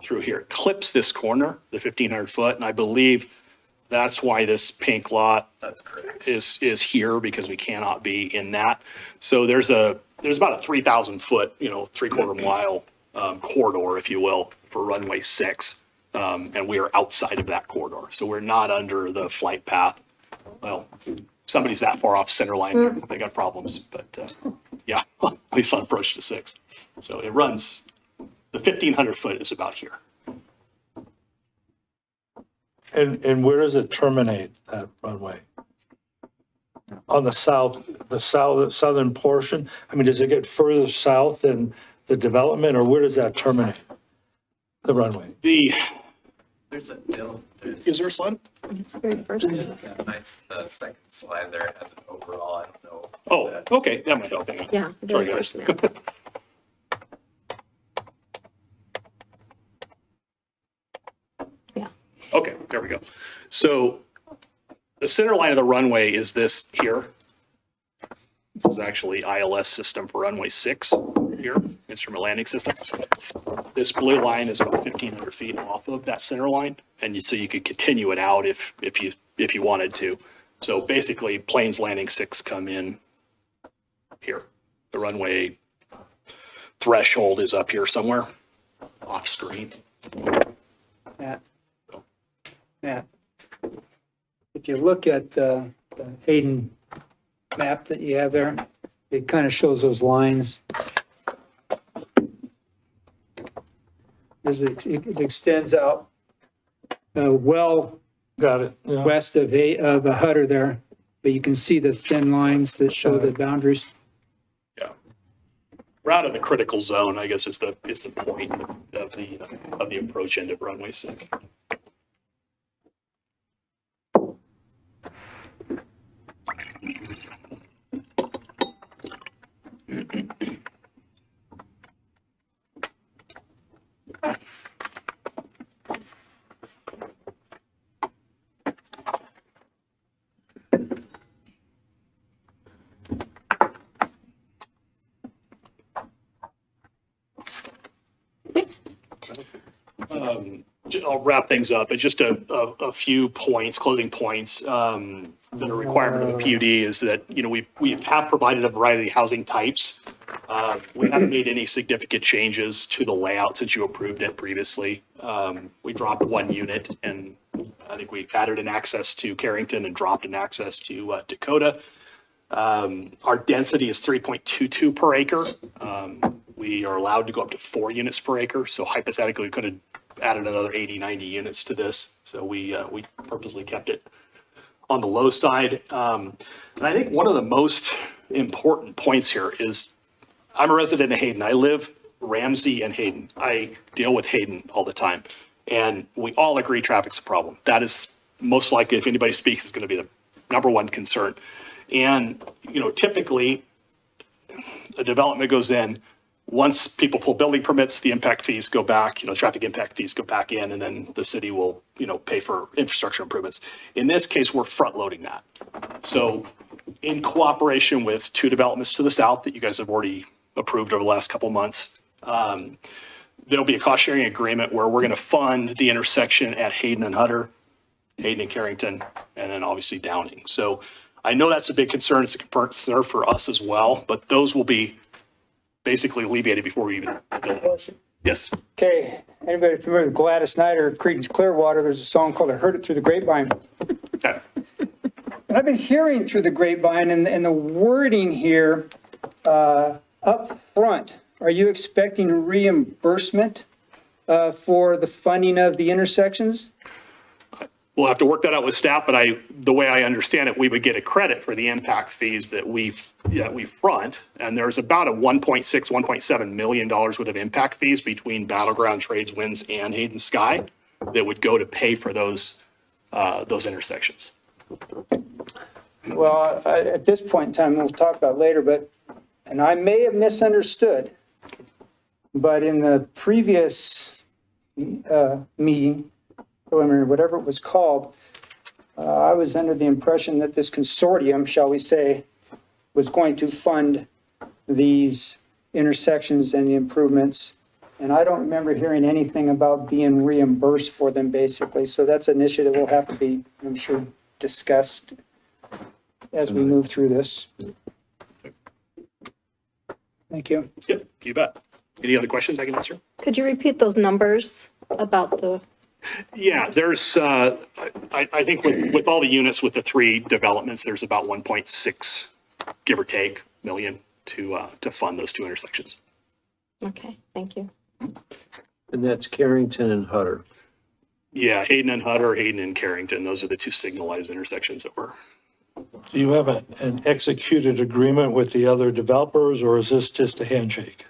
through here. It clips this corner, the 1,500 foot, and I believe that's why this pink lot is here, because we cannot be in that. So there's about a 3,000 foot, 3/4 mile corridor, if you will, for runway 6. And we are outside of that corridor. So we're not under the flight path. Well, somebody's that far off center line, they got problems, but yeah, at least on approach to 6. So it runs, the 1,500 foot is about here. And where does it terminate, that runway? On the southern portion? I mean, does it get further south than the development, or where does that terminate, the runway? There's a bill. Is there a slide? It's the very first one. The second slide there has an overall, I don't know. Oh, okay, that might help. Hang on. Yeah. the Sorry, very guys. first map. Yeah. Okay, there we go. So the center line of the runway is this here. This is actually ILS system for runway 6 here, instrument landing system. This blue line is about 1,500 feet off of that center line, and so you could continue it out if you wanted to. So basically, planes landing 6 come in here. The runway threshold is up here somewhere, off screen. Matt, if you look at the Hayden map that you have there, it kind of shows those lines. It extends out well Got it. Yeah. west of Hutter there, but you can see the thin lines that show the boundaries. Yeah. We're out of the critical zone, I guess is the point of the approach end of runway 6. I'll wrap things up, but just a few points, closing points, that are requirement of a PUD is that, we have provided a variety of housing types. We haven't made any significant changes to the layout since you approved it previously. We dropped 1 unit, and I think we added an access to Carrington and dropped an access to Dakota. Our density is 3.22 per acre. We are allowed to go up to 4 units per acre. So hypothetically, we could have added another 80, 90 units to this. So we purposely kept it on the low side. And I think one of the most important points here is I'm a resident of Hayden. I live Ramsey and Hayden. I deal with Hayden all the time. And we all agree traffic's a problem. That is most likely, if anybody speaks, is going to be the number one concern. And, typically a development goes in, once people pull building permits, the impact fees go back, traffic impact fees go back in, and then the city will, pay for infrastructure improvements. In this case, we're front loading that. So in cooperation with 2 developments to the south that you guys have already approved over the last couple of months, there'll be a cost sharing agreement where we're going to fund the intersection at Hayden and Hutter, Hayden and Carrington, and then obviously Downing. So I know that's a big concern. It's a concern for us as well, but those will be basically alleviated before we even build. Yes. Okay, anybody familiar with Gladys Knight or Creedence Clearwater? There's a song called I Heard It Through the Grapevine. Okay. And I've been hearing through the grapevine and the wording here up front. Are you expecting reimbursement for the funding of the intersections? We'll have to work that out with staff, but the way I understand it, we would get a credit for the impact fees that we front. And there's about a $1.6, $1.7 million worth of impact fees between Battleground, Trades, Winds, and Hayden Sky that would go to pay for those intersections. Well, at this point in time, we'll talk about it later, but, and I may have misunderstood, but in the previous meeting, preliminary, whatever it was called, I was under the impression that this consortium, shall we say, was going to fund these intersections and the improvements. And I don't remember hearing anything about being reimbursed for them, basically. So that's an issue that will have to be, I'm sure, discussed as we move through this. Thank you. Yep, you bet. Any other questions I can answer? Could you repeat those numbers about the, Yeah, there's, I think with all the units with the 3 developments, there's about 1.6, give or take, million to fund those 2 intersections. okay, thank you. And that's Carrington and Hutter. Yeah, Hayden and Hutter, Hayden and Carrington, those are the 2 signalized intersections that were. Do you have an executed agreement with the other developers, or is this just a handshake?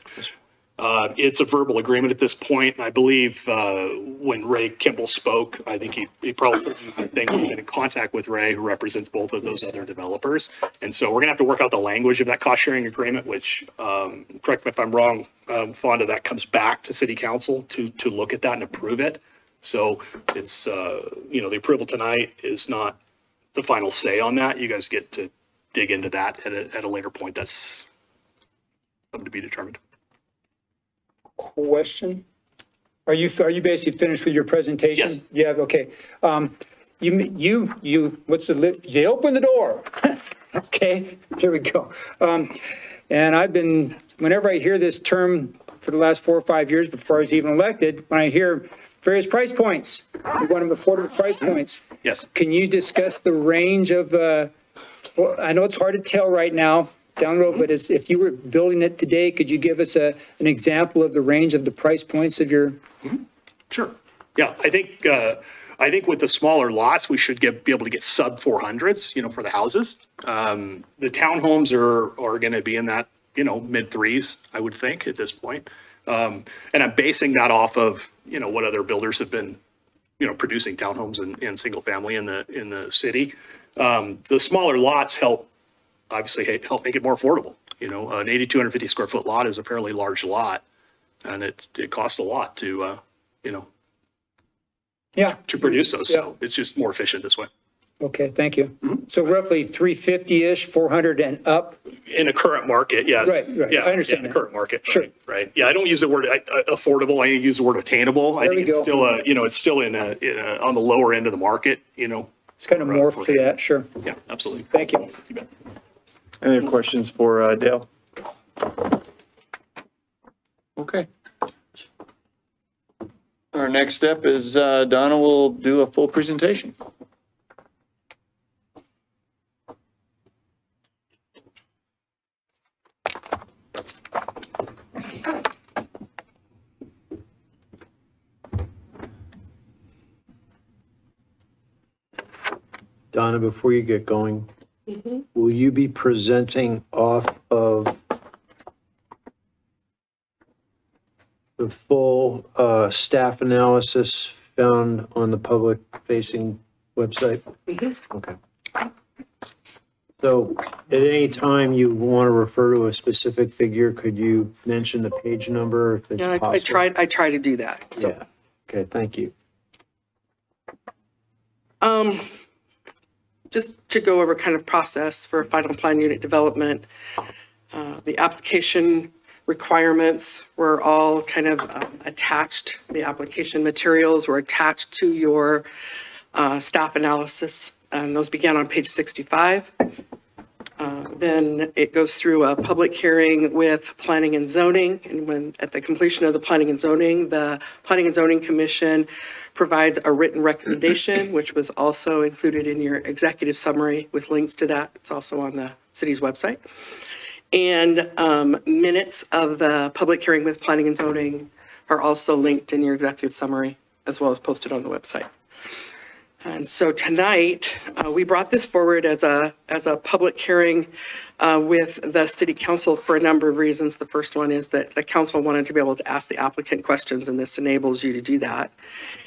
It's a verbal agreement at this point. And I believe when Ray Kimball spoke, I think he probably been in contact with Ray, who represents both of those other developers. And so we're gonna have to work out the language of that cost sharing agreement, which, correct me if I'm wrong, Fonda, that comes back to city council to look at that and approve it. So it's, the approval tonight is not the final say on that. You guys get to dig into that at a later point. That's something to be determined. Question? Are you basically finished with your presentation? Yes. Yeah, okay. You open the door. Okay, here we go. And whenever I hear this term for the last 4 or 5 years before I was even elected, when I hear various price points, we want them affordable price points. Yes. Can you discuss the range of, well, I know it's hard to tell right now down the road, but if you were building it today, could you give us an example of the range of the price points of your? Sure. Yeah, I think with the smaller lots, we should be able to get sub 400s, for the houses. The townhomes are going to be in that, mid 3s, I would think at this point. And I'm basing that off of, what other builders have been, producing townhomes and single family in the city. The smaller lots help make it more affordable. An 8,250 square foot lot is a fairly large lot, and it costs a lot to, Yeah. to produce those. So it's just more efficient this way. Okay, thank you. So roughly 350-ish, 400 and up? In a current market, yes. Right, Yeah, I understand in a that. current market. Sure. Right. Yeah, I don't use the word affordable. I use the word attainable. I There think we it's go. still it's still on the lower end of the market, It's kind of morphed to that, sure. Yeah, absolutely. Thank you. You bet. Any other questions for Dale? Okay. Our next step is Donna will do a full presentation. Donna, before you get going, will you be presenting off of the full staff analysis found on the public-facing website? Okay. So at any time you want to refer to a specific figure, could you mention the page number if it's Yeah, possible? I try to do that, so. Yeah. Okay, thank you. Just to go over kind of process for final plan unit development, the application requirements were all kind of attached. The application materials were attached to your staff analysis, and those began on page 65. Then it goes through a public hearing with planning and zoning, and when at the completion of the planning and zoning commission provides a written recommendation, which was also included in your executive summary with links to that. It's also on the city's website. And minutes of the public hearing with planning and zoning are also linked in your executive summary, as well as posted on the website. And so tonight, we brought this forward as a public hearing with the city council for a number of reasons. The first one is that the council wanted to be able to ask the applicant questions, and this enables you to do that.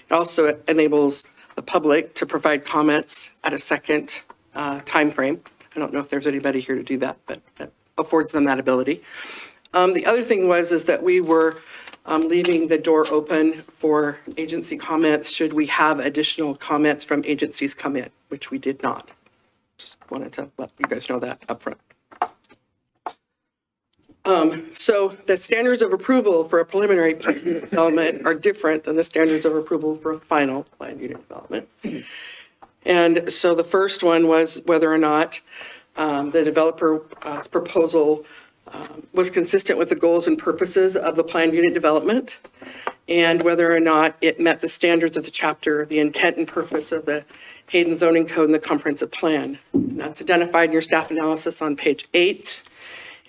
It also enables the public to provide comments at a second timeframe. I don't know if there's anybody here to do that, but that affords them that ability. The other thing is that we were leaving the door open for agency comments should we have additional comments from agencies come in, which we did not. Just wanted to let you guys know that up front. So the standards of approval for a preliminary plan unit development are different than the standards of approval for a final plan unit development. And so the first one was whether or not the developer's proposal was consistent with the goals and purposes of the planned unit development, and whether or not it met the standards of the chapter, the intent and purpose of the Hayden zoning code and the comprehensive plan. And that's identified in your staff analysis on page 8.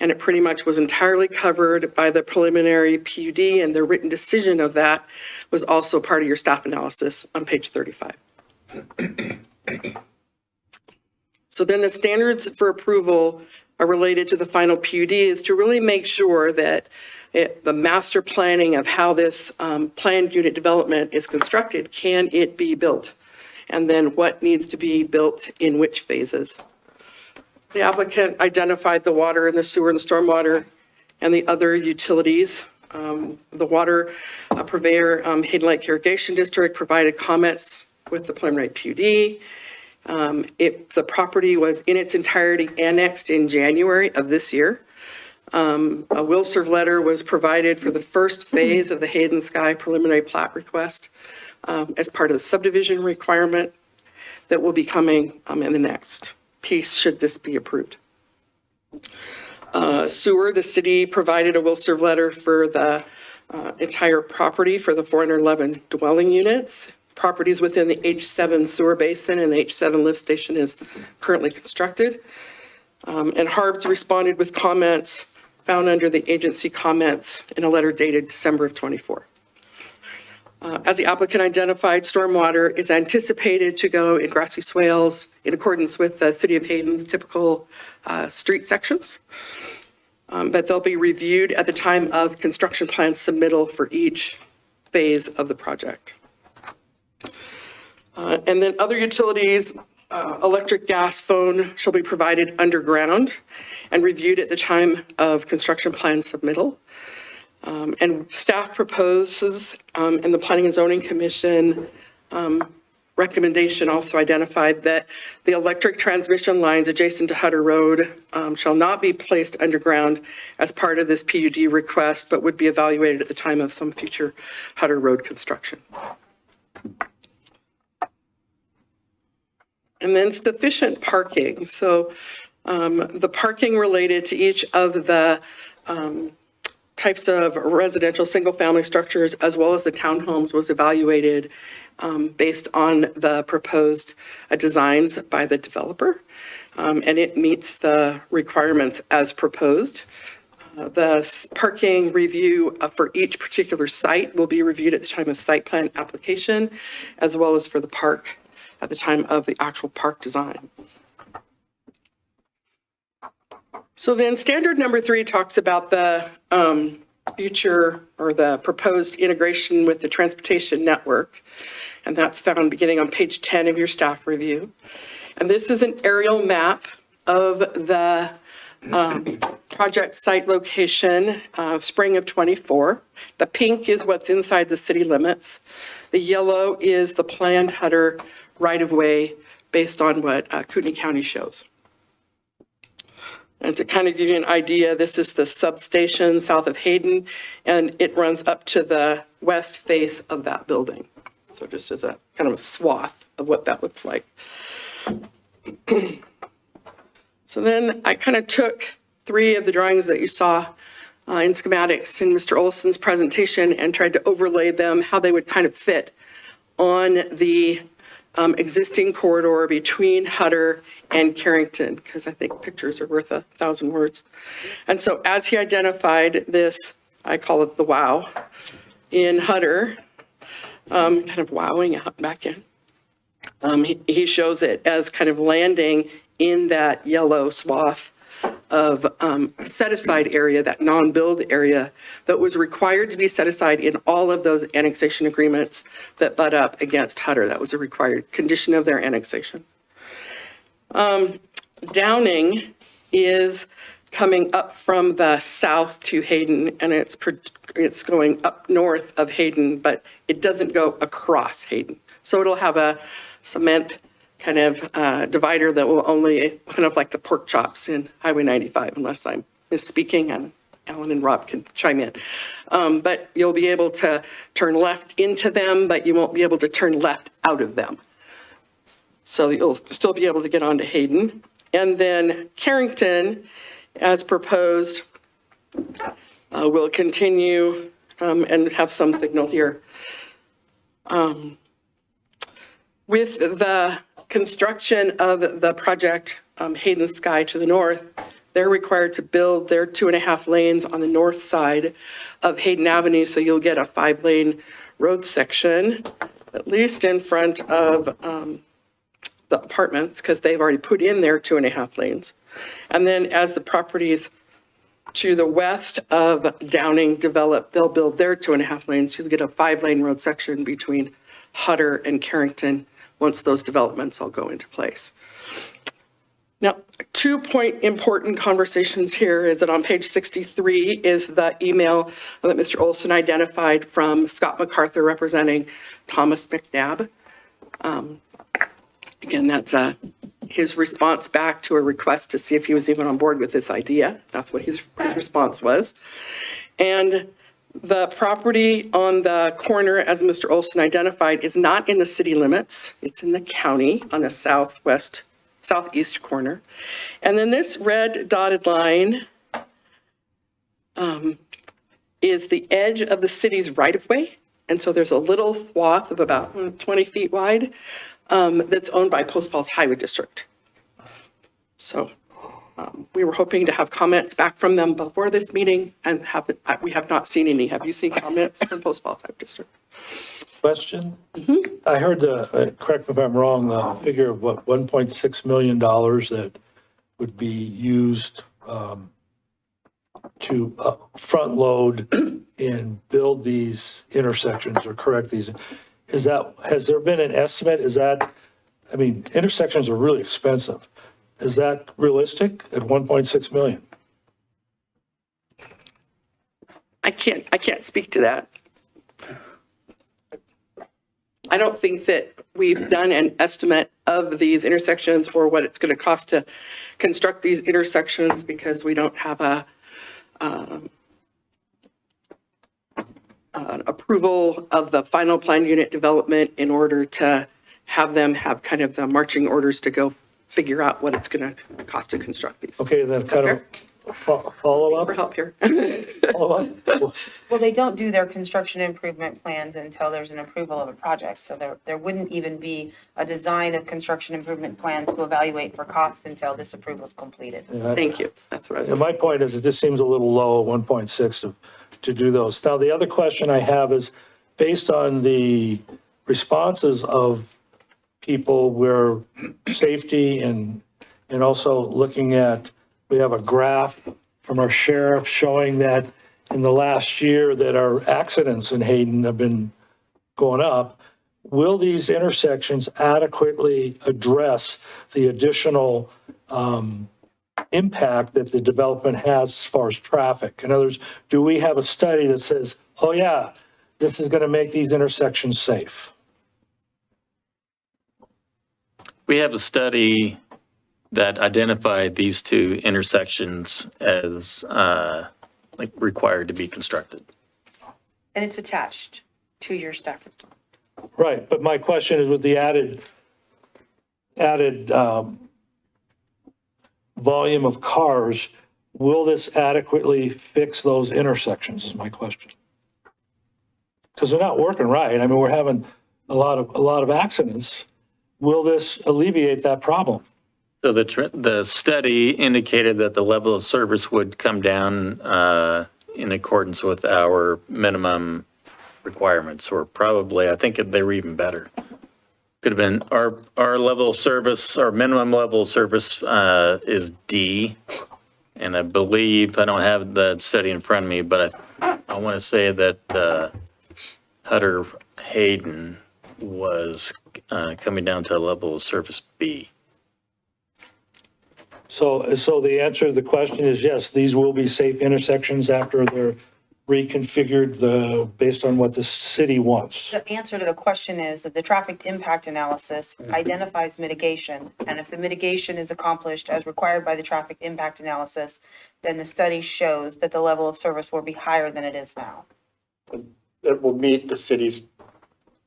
And it pretty much was entirely covered by the preliminary PUD, and the written decision of that was also part of your staff analysis on page 35. So then the standards for approval are related to the final PUD is to really make sure that the master planning of how this planned unit development is constructed, can it be built? And then what needs to be built in which phases? The applicant identified the water and the sewer and the stormwater and the other utilities. The water purveyor, Hayden Lake Irrigation District, provided comments with the preliminary PUD. The property was in its entirety annexed in January of this year. A will serve letter was provided for the first phase of the Hayden Sky preliminary plat request as part of the subdivision requirement that will be coming in the next piece should this be approved. Sewer, the city provided a will serve letter for the entire property for the 411 dwelling units. Properties within the H7 sewer basin and the H7 lift station is currently constructed. And Harbs responded with comments found under the agency comments in a letter dated December of 24. As the applicant identified, stormwater is anticipated to go in grassy swales in accordance with the City of Hayden's typical street sections. But they'll be reviewed at the time of construction plan submittal for each phase of the project. And then other utilities, electric, gas, phone shall be provided underground and reviewed at the time of construction plan submittal. And staff proposes, and the Planning and Zoning Commission recommendation also identified that the electric transmission lines adjacent to Hutter Road shall not be placed underground as part of this PUD request, but would be evaluated at the time of some future Hutter Road construction. And then sufficient parking. So the parking related to each of the types of residential single-family structures as well as the townhomes was evaluated based on the proposed designs by the developer. And it meets the requirements as proposed. The parking review for each particular site will be reviewed at the time of site plan application, as well as for the park at the time of the actual park design. So then standard number 3 talks about the future or the proposed integration with the transportation network. And that's found beginning on page 10 of your staff review. And this is an aerial map of the project site location, spring of 24. The pink is what's inside the city limits. The yellow is the planned Hutter right-of-way based on what Kootenai County shows. And to kind of give you an idea, this is the substation south of Hayden, and it runs up to the west face of that building. So just as a kind of a swath of what that looks like. So then I kind of took 3 of the drawings that you saw in schematics in Mr. Olson's presentation and tried to overlay them, how they would kind of fit on the existing corridor between Hutter and Carrington, because I think pictures are worth 1,000 words. And so as he identified this, I call it the wow, in Hutter, kind of wowing out back in, he shows it as kind of landing in that yellow swath of set-aside area, that non-build area, that was required to be set aside in all of those annexation agreements that butt up against Hutter. That was a required condition of their annexation. Downing is coming up from the south to Hayden, and it's going up north of Hayden, but it doesn't go across Hayden. So it'll have a cement kind of divider that will only, kind of like the pork chops in Highway 95, unless I'm misspeaking, and Alan and Rob can chime in. But you'll be able to turn left into them, but you won't be able to turn left out of them. So you'll still be able to get onto Hayden. And then Carrington, as proposed, will continue and have some signal here. With the construction of the project, Hayden Sky to the north, they're required to build their 2.5 lanes on the north side of Hayden Avenue, so you'll get a 5-lane road section, at least in front of the apartments, because they've already put in their 2.5 lanes. And then as the properties to the west of Downing develop, they'll build their 2.5 lanes. You'll get a 5-lane road section between Hutter and Carrington once those developments all go into place. Now, 2 important conversations here is that on page 63 is the email that Mr. Olson identified from Scott MacArthur representing Thomas McNabb. Again, that's his response back to a request to see if he was even on board with this idea. That's what his response was. And the property on the corner, as Mr. Olson identified, is not in the city limits. It's in the county on the southeast corner. And then this red dotted line is the edge of the city's right-of-way. And so there's a little swath of about 20 feet wide that's owned by Post Falls Highway District. So we were hoping to have comments back from them before this meeting, and we have not seen any. Have you seen comments from Post Falls Highway District? Question? I heard correct me if I'm wrong, the figure of what, $1.6 million that would be used to front load and build these intersections or correct these. Has there been an estimate? Intersections are really expensive. Is that realistic at 1.6 million? I can't speak to that. I don't think that we've done an estimate of these intersections or what it's going to cost to construct these intersections because we don't have an approval of the final plan unit development in order to have them have kind of the marching orders to go figure out what it's going to cost to construct these. Okay, then kind of follow up. For help here. Follow up. Well, they don't do their construction improvement plans until there's an approval of a project. So there wouldn't even be a design of construction improvement plan to evaluate for cost until this approval is completed. Yeah, Thank you. That's what I was. and my point is, it just seems a little low, 1.6 to do those. Now, the other question I have is, based on the responses of people where safety and also looking at, we have a graph from our sheriff showing that in the last year that our accidents in Hayden have been going up. Will these intersections adequately address the additional impact that the development has as far as traffic? In other words, do we have a study that says, oh yeah, this is going to make these intersections safe? We have a study that identified these two intersections as required to be constructed. And it's attached to your staff report. Right, but my question is with the added volume of cars, will this adequately fix those intersections is my question. Because they're not working right. I mean, we're having a lot of accidents. Will this alleviate that problem? So the study indicated that the level of service would come down in accordance with our minimum requirements, or probably, I think they were even better. Could have been our level of service, our minimum level of service is D, And I believe, I don't have the study in front of me, but I want to say that Hutter Hayden was coming down to a level of service B. So the answer to the question is yes, these will be safe intersections after they're reconfigured based on what the city wants. The answer to the question is that the traffic impact analysis identifies mitigation, and if the mitigation is accomplished as required by the traffic impact analysis, then the study shows that the level of service will be higher than it is now. It will meet the city's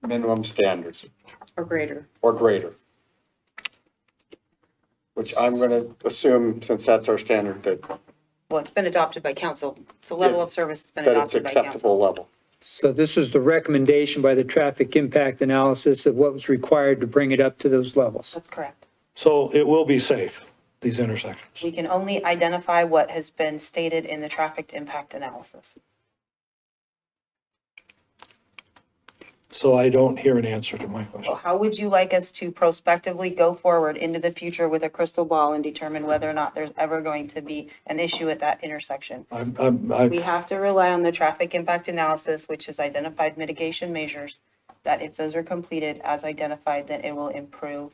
minimum standards Or greater. or greater. Which I'm going to assume, since that's our standard, that Well, it's been adopted by council. So level of service has been that it's adopted by council. acceptable level. So this is the recommendation by the traffic impact analysis of what was required to bring it up to those levels. That's correct. So it will be safe, these intersections. We can only identify what has been stated in the traffic impact analysis. So I don't hear an answer to my question. So how would you like us to prospectively go forward into the future with a crystal ball and determine whether or not there's ever going to be an issue at that intersection? We have to rely on the traffic impact analysis, which has identified mitigation measures, that if those are completed as identified, then it will improve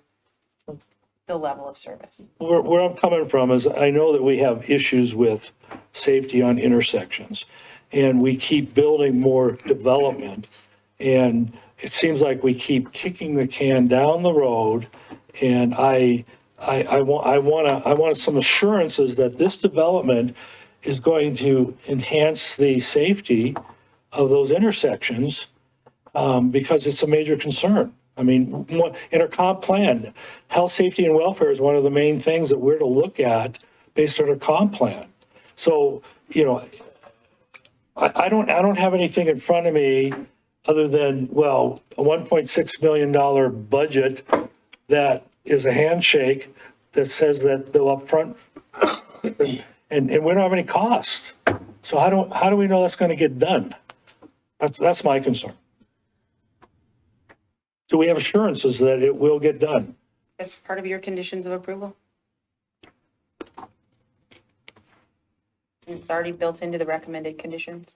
the level of service. Where I'm coming from is I know that we have issues with safety on intersections, and we keep building more development. And it seems like we keep kicking the can down the road. And I want some assurances that this development is going to enhance the safety of those intersections because it's a major concern. I mean, in our comp plan, health, safety, and welfare is one of the main things that we're to look at based on our comp plan. So, you know, I don't have anything in front of me other than, well, a $1.6 million budget that is a handshake that says that they'll upfront, and we don't have any costs. So how do we know that's going to get done? That's my concern. Do we have assurances that it will get done? That's part of your conditions of approval. It's already built into the recommended conditions.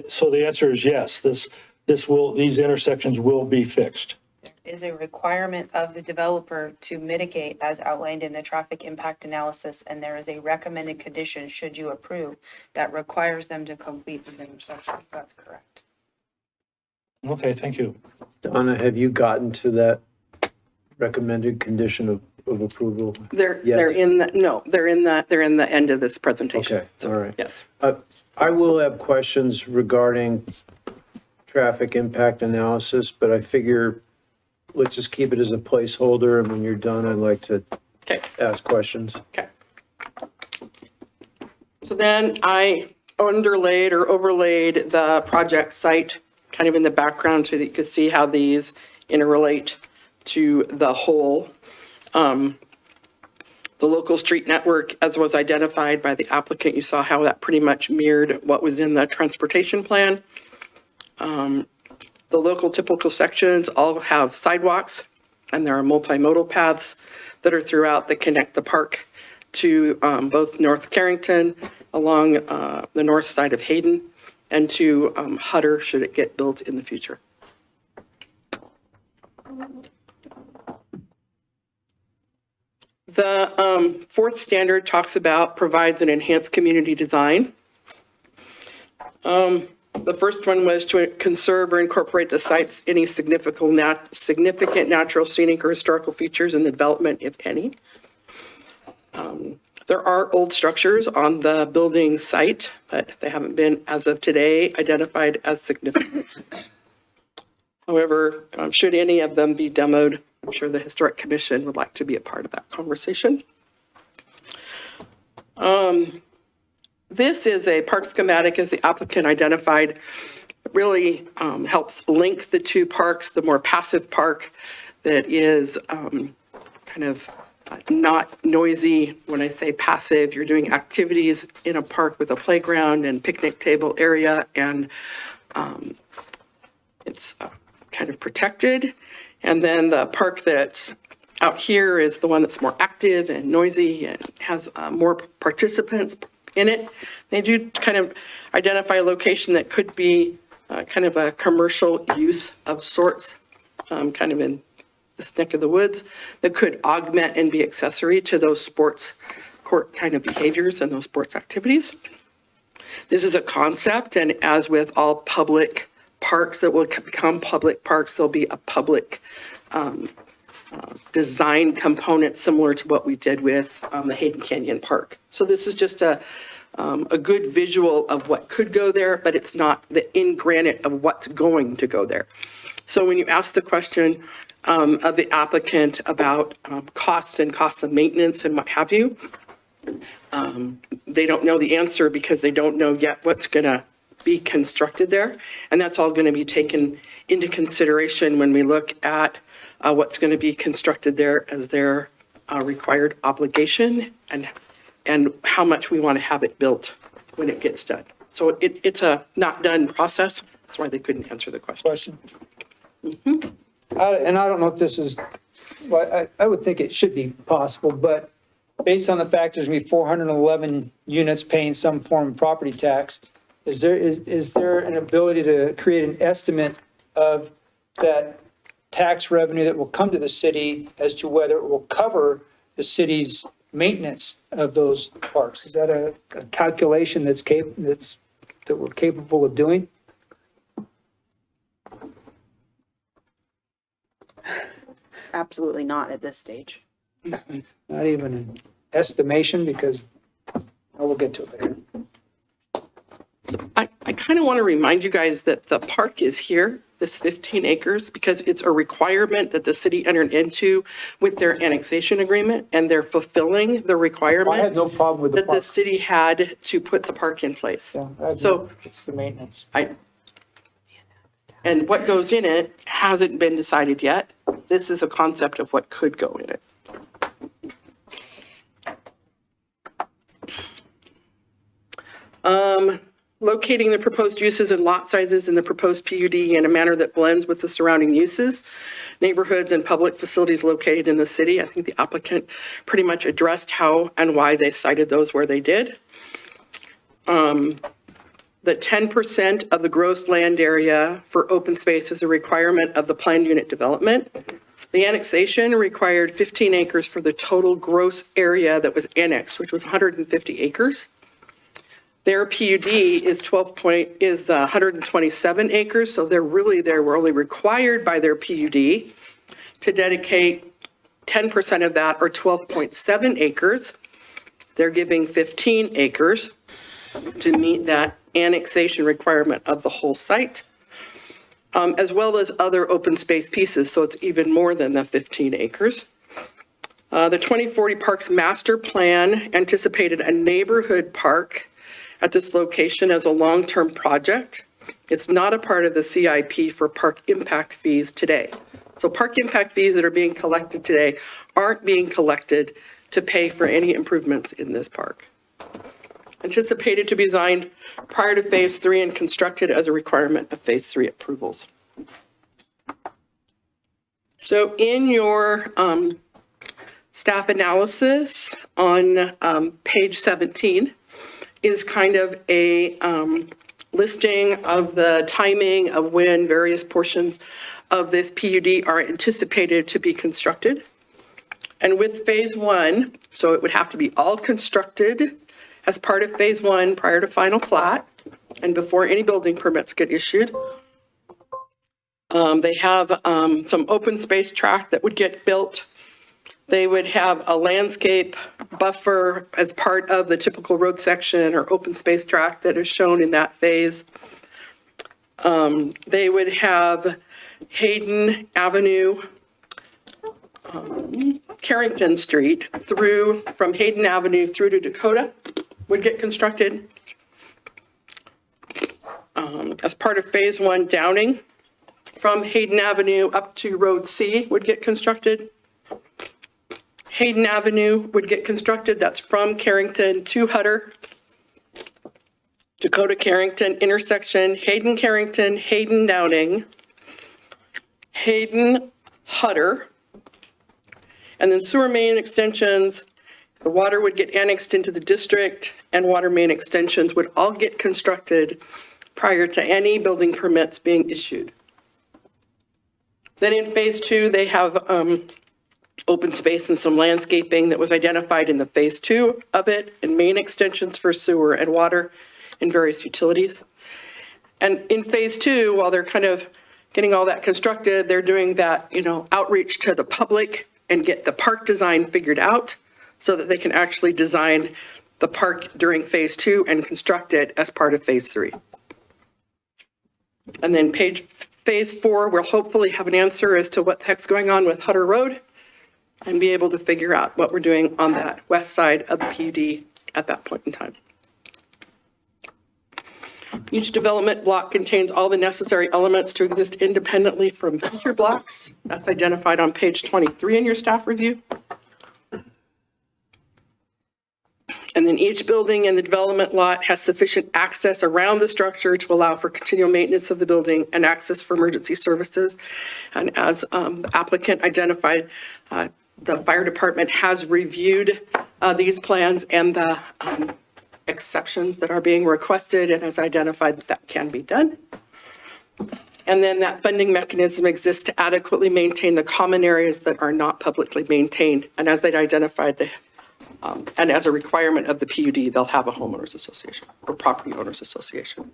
So the answer is yes, these intersections will be fixed. Is a requirement of the developer to mitigate as outlined in the traffic impact analysis, and there is a recommended condition, should you approve, that requires them to complete the intersection. That's correct. Okay, thank you. Donna, have you gotten to that recommended condition of approval? They're yet? in the end of this presentation. Okay, all right. Yes. I will have questions regarding traffic impact analysis, but I figure let's just keep it as a placeholder, and when you're done, I'd like to Okay. ask questions. Okay. So then I underlaid or overlaid the project site kind of in the background so that you could see how these interrelate to the whole. The local street network, as was identified by the applicant, you saw how that pretty much mirrored what was in the transportation plan. The local typical sections all have sidewalks, and there are multimodal paths that are throughout that connect the park to both North Carrington along the north side of Hayden and to Hutter should it get built in the future. The fourth standard talks about provides an enhanced community design. The first one was to conserve or incorporate the site's any significant natural, scenic, or historical features in the development, if any. There are old structures on the building site, but they haven't been, as of today, identified as significant. However, should any of them be demoed, I'm sure the Historic Commission would like to be a part of that conversation. This is a park schematic, as the applicant identified. It really helps link the two parks, the more passive park that is kind of not noisy. When I say passive, you're doing activities in a park with a playground and picnic table area, and it's kind of protected. And then the park that's Out here is the one that's more active and noisy and has more participants in it. They do kind of identify a location that could be kind of a commercial use of sorts, kind of in this neck of the woods, that could augment and be accessory to those sports court kind of behaviors and those sports activities. This is a concept, and as with all public parks that will become public parks, there'll be a public design component similar to what we did with the Hayden Canyon Park. So this is just a good visual of what could go there, but it's not the in granite of what's going to go there. So when you ask the question of the applicant about costs and costs of maintenance and what have you, they don't know the answer because they don't know yet what's going to be constructed there. And that's all going to be taken into consideration when we look at what's going to be constructed there as their required obligation and how much we want to have it built when it gets done. So it's a not done process. That's why they couldn't answer the question. And I don't know if this is, well, I would think it should be possible, but based on the fact there's going to be 411 units paying some form of property tax, is there an ability to create an estimate of that tax revenue that will come to the city as to whether it will cover the city's maintenance of those parks? Is that a calculation that we're capable of doing? Absolutely not at this stage. Not even an estimation, because we'll get to it later. I kind of want to remind you guys that the park is here, this 15 acres, because it's a requirement that the city entered into with their annexation agreement, and they're fulfilling the requirement. I have no problem with the that the park. city had to put the park in place. So it's the maintenance. And what goes in it hasn't been decided yet. This is a concept of what could go in it. Locating the proposed uses and lot sizes in the proposed PUD in a manner that blends with the surrounding uses, neighborhoods, and public facilities located in the city. I think the applicant pretty much addressed how and why they cited those where they did. The 10% of the gross land area for open space is a requirement of the planned unit development. The annexation required 15 acres for the total gross area that was annexed, which was 150 acres. Their PUD is 127 acres, so they were only required by their PUD to dedicate 10% of that, or 12.7 acres. They're giving 15 acres to meet that annexation requirement of the whole site, as well as other open space pieces, so it's even more than the 15 acres. The 2040 Parks Master Plan anticipated a neighborhood park at this location as a long-term project. It's not a part of the CIP for park impact fees today. So park impact fees that are being collected today aren't being collected to pay for any improvements in this park. Anticipated to be designed prior to phase 3 and constructed as a requirement of phase 3 approvals. So in your staff analysis on page 17, is kind of a listing of the timing of when various portions of this PUD are anticipated to be constructed. And with phase 1, so it would have to be all constructed as part of phase 1 prior to final plat and before any building permits get issued. They have some open space tract that would get built. They would have a landscape buffer as part of the typical road section or open space tract that is shown in that phase. They would have Hayden Avenue, Carrington Street from Hayden Avenue through to Dakota would get constructed. As part of phase 1, Downing from Hayden Avenue up to Road C would get constructed. Hayden Avenue would get constructed. That's from Carrington to Hutter. Dakota Carrington intersection, Hayden Carrington, Hayden Downing, Hayden Hutter, And then sewer main extensions, the water would get annexed into the district, and water main extensions would all get constructed prior to any building permits being issued. Then in phase 2, they have open space and some landscaping that was identified in the phase 2 of it, and main extensions for sewer and water and various utilities. And in phase 2, while they're kind of getting all that constructed, they're doing that, outreach to the public and get the park design figured out so that they can actually design the park during phase 2 and construct it as part of phase 3. And then phase 4, we'll hopefully have an answer as to what the heck's going on with Hutter Road and be able to figure out what we're doing on that west side of the PUD at that point in time. Each development block contains all the necessary elements to exist independently from future blocks. That's identified on page 23 in your staff review. And then each building in the development lot has sufficient access around the structure to allow for continual maintenance of the building and access for emergency services. And as the applicant identified, the fire department has reviewed these plans and the exceptions that are being requested and has identified that that can be done. And then that funding mechanism exists to adequately maintain the common areas that are not publicly maintained. And as they'd identified, and as a requirement of the PUD, they'll have a homeowners association or property owners association.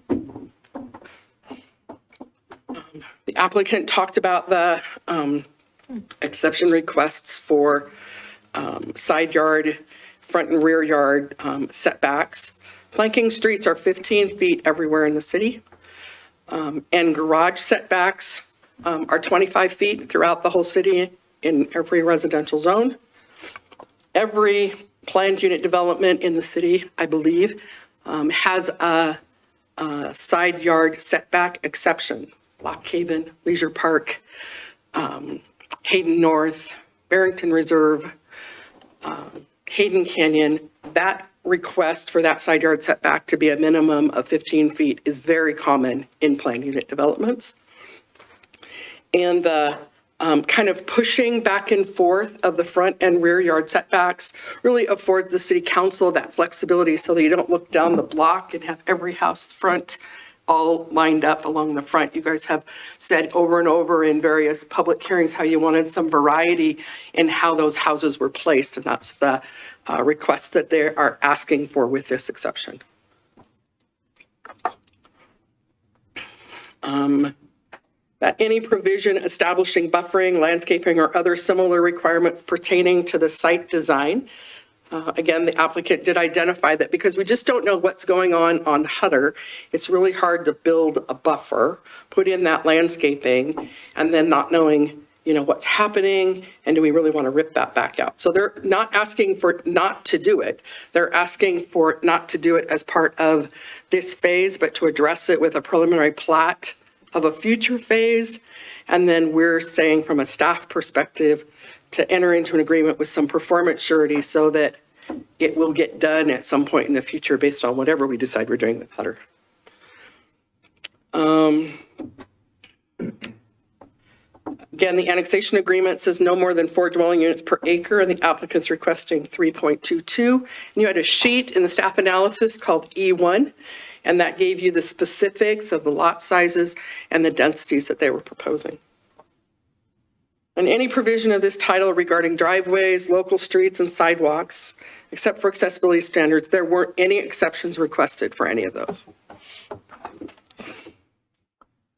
The applicant talked about the exception requests for side yard, front and rear yard setbacks. Flanking streets are 15 feet everywhere in the city. And garage setbacks are 25 feet throughout the whole city in every residential zone. Every planned unit development in the city, I believe, has a side yard setback exception. Lock Haven, Leisure Park, Hayden North, Barrington Reserve, Hayden Canyon. That request for that side yard setback to be a minimum of 15 feet is very common in planned unit developments. And the kind of pushing back and forth of the front and rear yard setbacks really affords the city council that flexibility so that you don't look down the block and have every house front all lined up along the front. You guys have said over and over in various public hearings how you wanted some variety in how those houses were placed, and that's the request that they are asking for with this exception. That any provision establishing buffering, landscaping, or other similar requirements pertaining to the site design. Again, the applicant did identify that because we just don't know what's going on Hutter, it's really hard to build a buffer, put in that landscaping, and then not knowing, what's happening, and do we really want to rip that back out? So they're not asking for not to do it. They're asking for not to do it as part of this phase, but to address it with a preliminary plat of a future phase. And then we're saying from a staff perspective to enter into an agreement with some performance surety so that it will get done at some point in the future based on whatever we decide we're doing with Hutter. Again, the annexation agreement says no more than 4 dwelling units per acre, and the applicant's requesting 3.22. And you had a sheet in the staff analysis called E1, and that gave you the specifics of the lot sizes and the densities that they were proposing. And any provision of this title regarding driveways, local streets, and sidewalks, except for accessibility standards, there weren't any exceptions requested for any of those.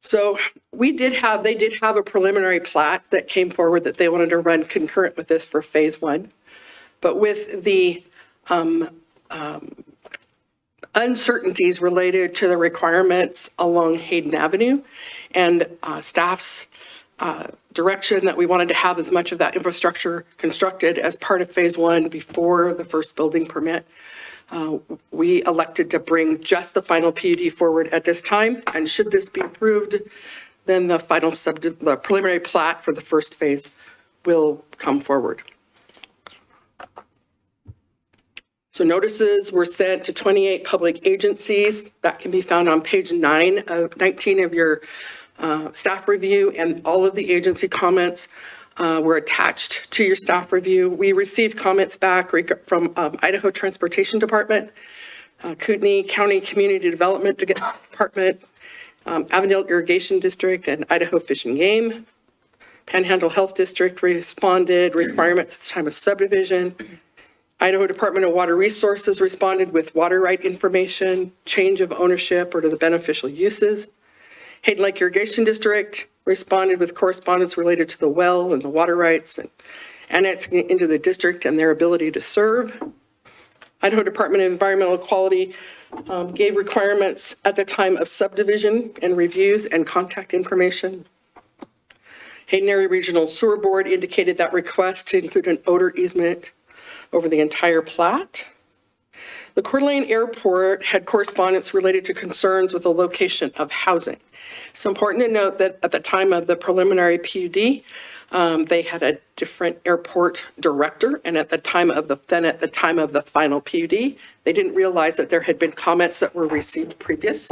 So they did have a preliminary plat that came forward that they wanted to run concurrent with this for phase 1. But with the uncertainties related to the requirements along Hayden Avenue and staff's direction that we wanted to have as much of that infrastructure constructed as part of phase 1 before the first building permit, we elected to bring just the final PUD forward at this time. And should this be approved, then the final the preliminary plat for the first phase will come forward. So notices were sent to 28 public agencies. That can be found on page 19 of your staff review, and all of the agency comments were attached to your staff review. We received comments back from Idaho Transportation Department, Kootenai County Community Development Department, Avondale Irrigation District, and Idaho Fish and Game. Panhandle Health District responded, requirements at the time of subdivision. Idaho Department of Water Resources responded with water right information, change of ownership or to the beneficial uses. Hayden Lake Irrigation District responded with correspondence related to the well and the water rights and annexing it into the district and their ability to serve. Idaho Department of Environmental Quality gave requirements at the time of subdivision and reviews and contact information. Hayden Area Regional Sewer Board indicated that request to include an odor easement over the entire plat. The Coeur d'Alene Airport had correspondence related to concerns with the location of housing. It's important to note that at the time of the preliminary PUD, they had a different airport director, and at the time of the final PUD, they didn't realize that there had been comments that were received previous.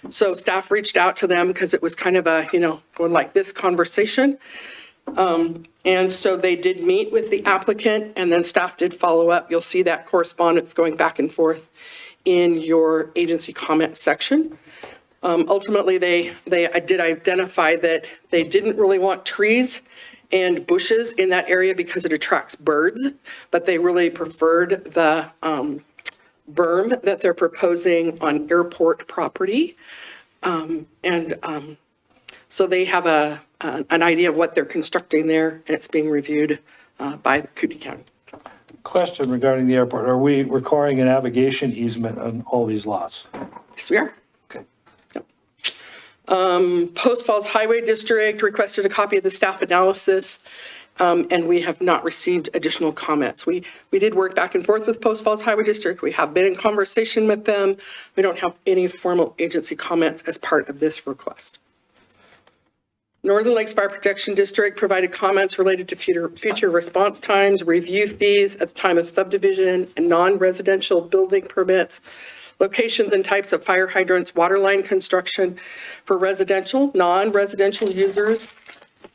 So staff reached out to them because it was kind of a, going like this conversation. And so they did meet with the applicant, and then staff did follow up. You'll see that correspondence going back and forth in your agency comment section. Ultimately, they did identify that they didn't really want trees and bushes in that area because it attracts birds, but they really preferred the berm that they're proposing on airport property. So they have an idea of what they're constructing there, and it's being reviewed by Kootenai County. Question regarding the airport. Are we requiring a navigation easement on all these lots? Yes, we are. Okay. Yep. Post Falls Highway District requested a copy of the staff analysis, and we have not received additional comments. We did work back and forth with Post Falls Highway District. We have been in conversation with them. We don't have any formal agency comments as part of this request. Northern Lakes Fire Protection District provided comments related to future response times, review fees at the time of subdivision and non-residential building permits, locations and types of fire hydrants, water line construction for residential, non-residential users,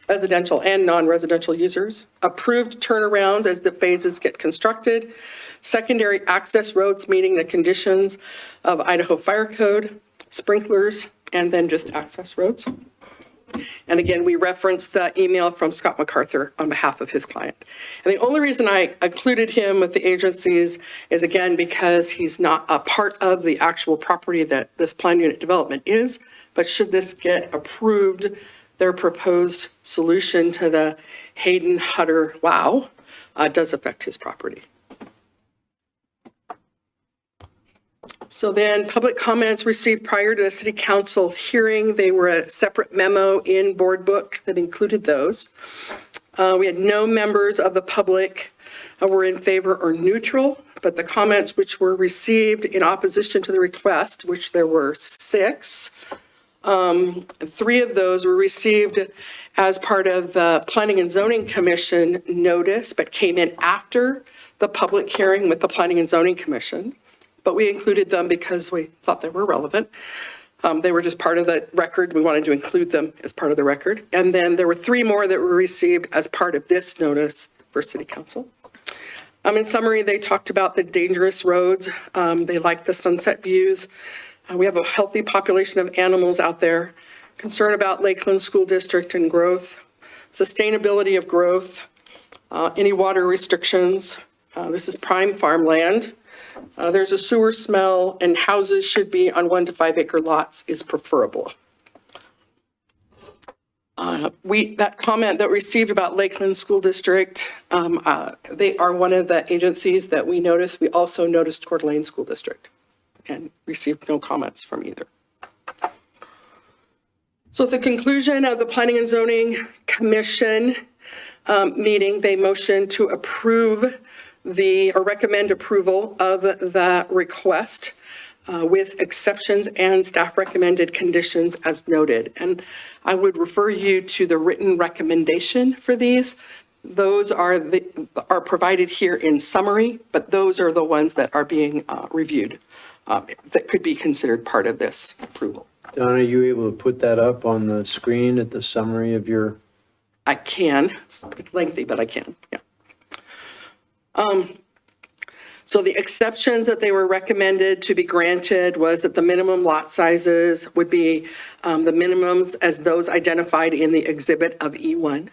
residential and non-residential users, approved turnarounds as the phases get constructed, secondary access roads meeting the conditions of Idaho Fire Code, sprinklers, and then just access roads. And again, we referenced the email from Scott MacArthur on behalf of his client. And the only reason I included him with the agencies is, again, because he's not a part of the actual property that this planned unit development is, but should this get approved, their proposed solution to the Hayden Hutter WOW does affect his property. So then public comments received prior to the city council hearing, they were a separate memo in board book that included those. We had no members of the public were in favor or neutral, but the comments which were received in opposition to the request, which there were 6, 3 of those were received as part of the Planning and Zoning Commission notice, but came in after the public hearing with the Planning and Zoning Commission. But we included them because we thought they were relevant. They were just part of the record. We wanted to include them as part of the record. And then there were 3 more that were received as part of this notice for City Council. In summary, they talked about the dangerous roads. They liked the sunset views. We have a healthy population of animals out there. Concern about Lakeland School District and growth. Sustainability of growth. Any water restrictions. This is prime farmland. There's a sewer smell, and houses should be on 1 to 5 acre lots is preferable. That comment that received about Lakeland School District, they are one of the agencies that we noticed. We also noticed Coeur d'Alene School District and received no comments from either. So at the conclusion of the Planning and Zoning Commission meeting, they motioned to approve or recommend approval of the request with exceptions and staff recommended conditions as noted. And I would refer you to the written recommendation for these. Those are provided here in summary, but those are the ones that are being reviewed that could be considered part of this approval. Don, are you able to put that up on the screen at the summary of your I can. It's lengthy, but I can, yeah. So the exceptions that they were recommended to be granted was that the minimum lot sizes would be the minimums as those identified in the exhibit of E1.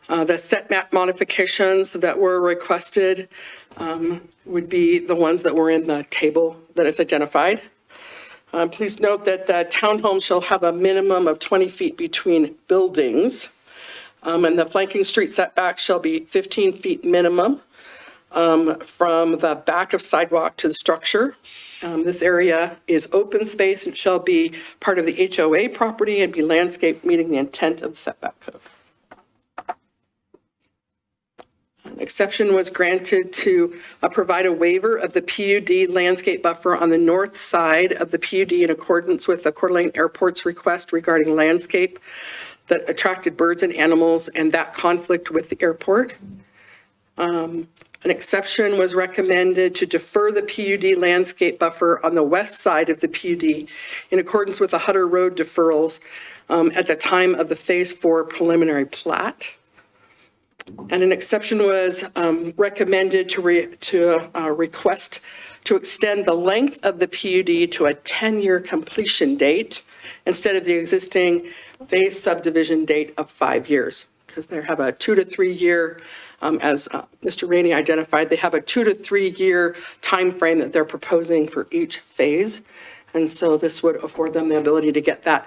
The setback modifications that were requested would be the ones that were in the table that is identified. Please note that the townhome shall have a minimum of 20 feet between buildings, and the flanking street setback shall be 15 feet minimum from the back of sidewalk to the structure. This area is open space and shall be part of the HOA property and be landscaped meeting the intent of the setback code. An exception was granted to provide a waiver of the PUD landscape buffer on the north side of the PUD in accordance with the Coeur d'Alene Airport's request regarding landscape that attracted birds and animals and that conflict with the airport. An exception was recommended to defer the PUD landscape buffer on the west side of the PUD in accordance with the Hutter Road deferrals at the time of the Phase 4 preliminary plat. And an exception was recommended to request to extend the length of the PUD to a 10-year completion date instead of the existing phase subdivision date of 5 years, because they have a 2 to 3 year, as Mr. Rainey identified, they have a 2 to 3 year time frame that they're proposing for each phase. And so this would afford them the ability to get that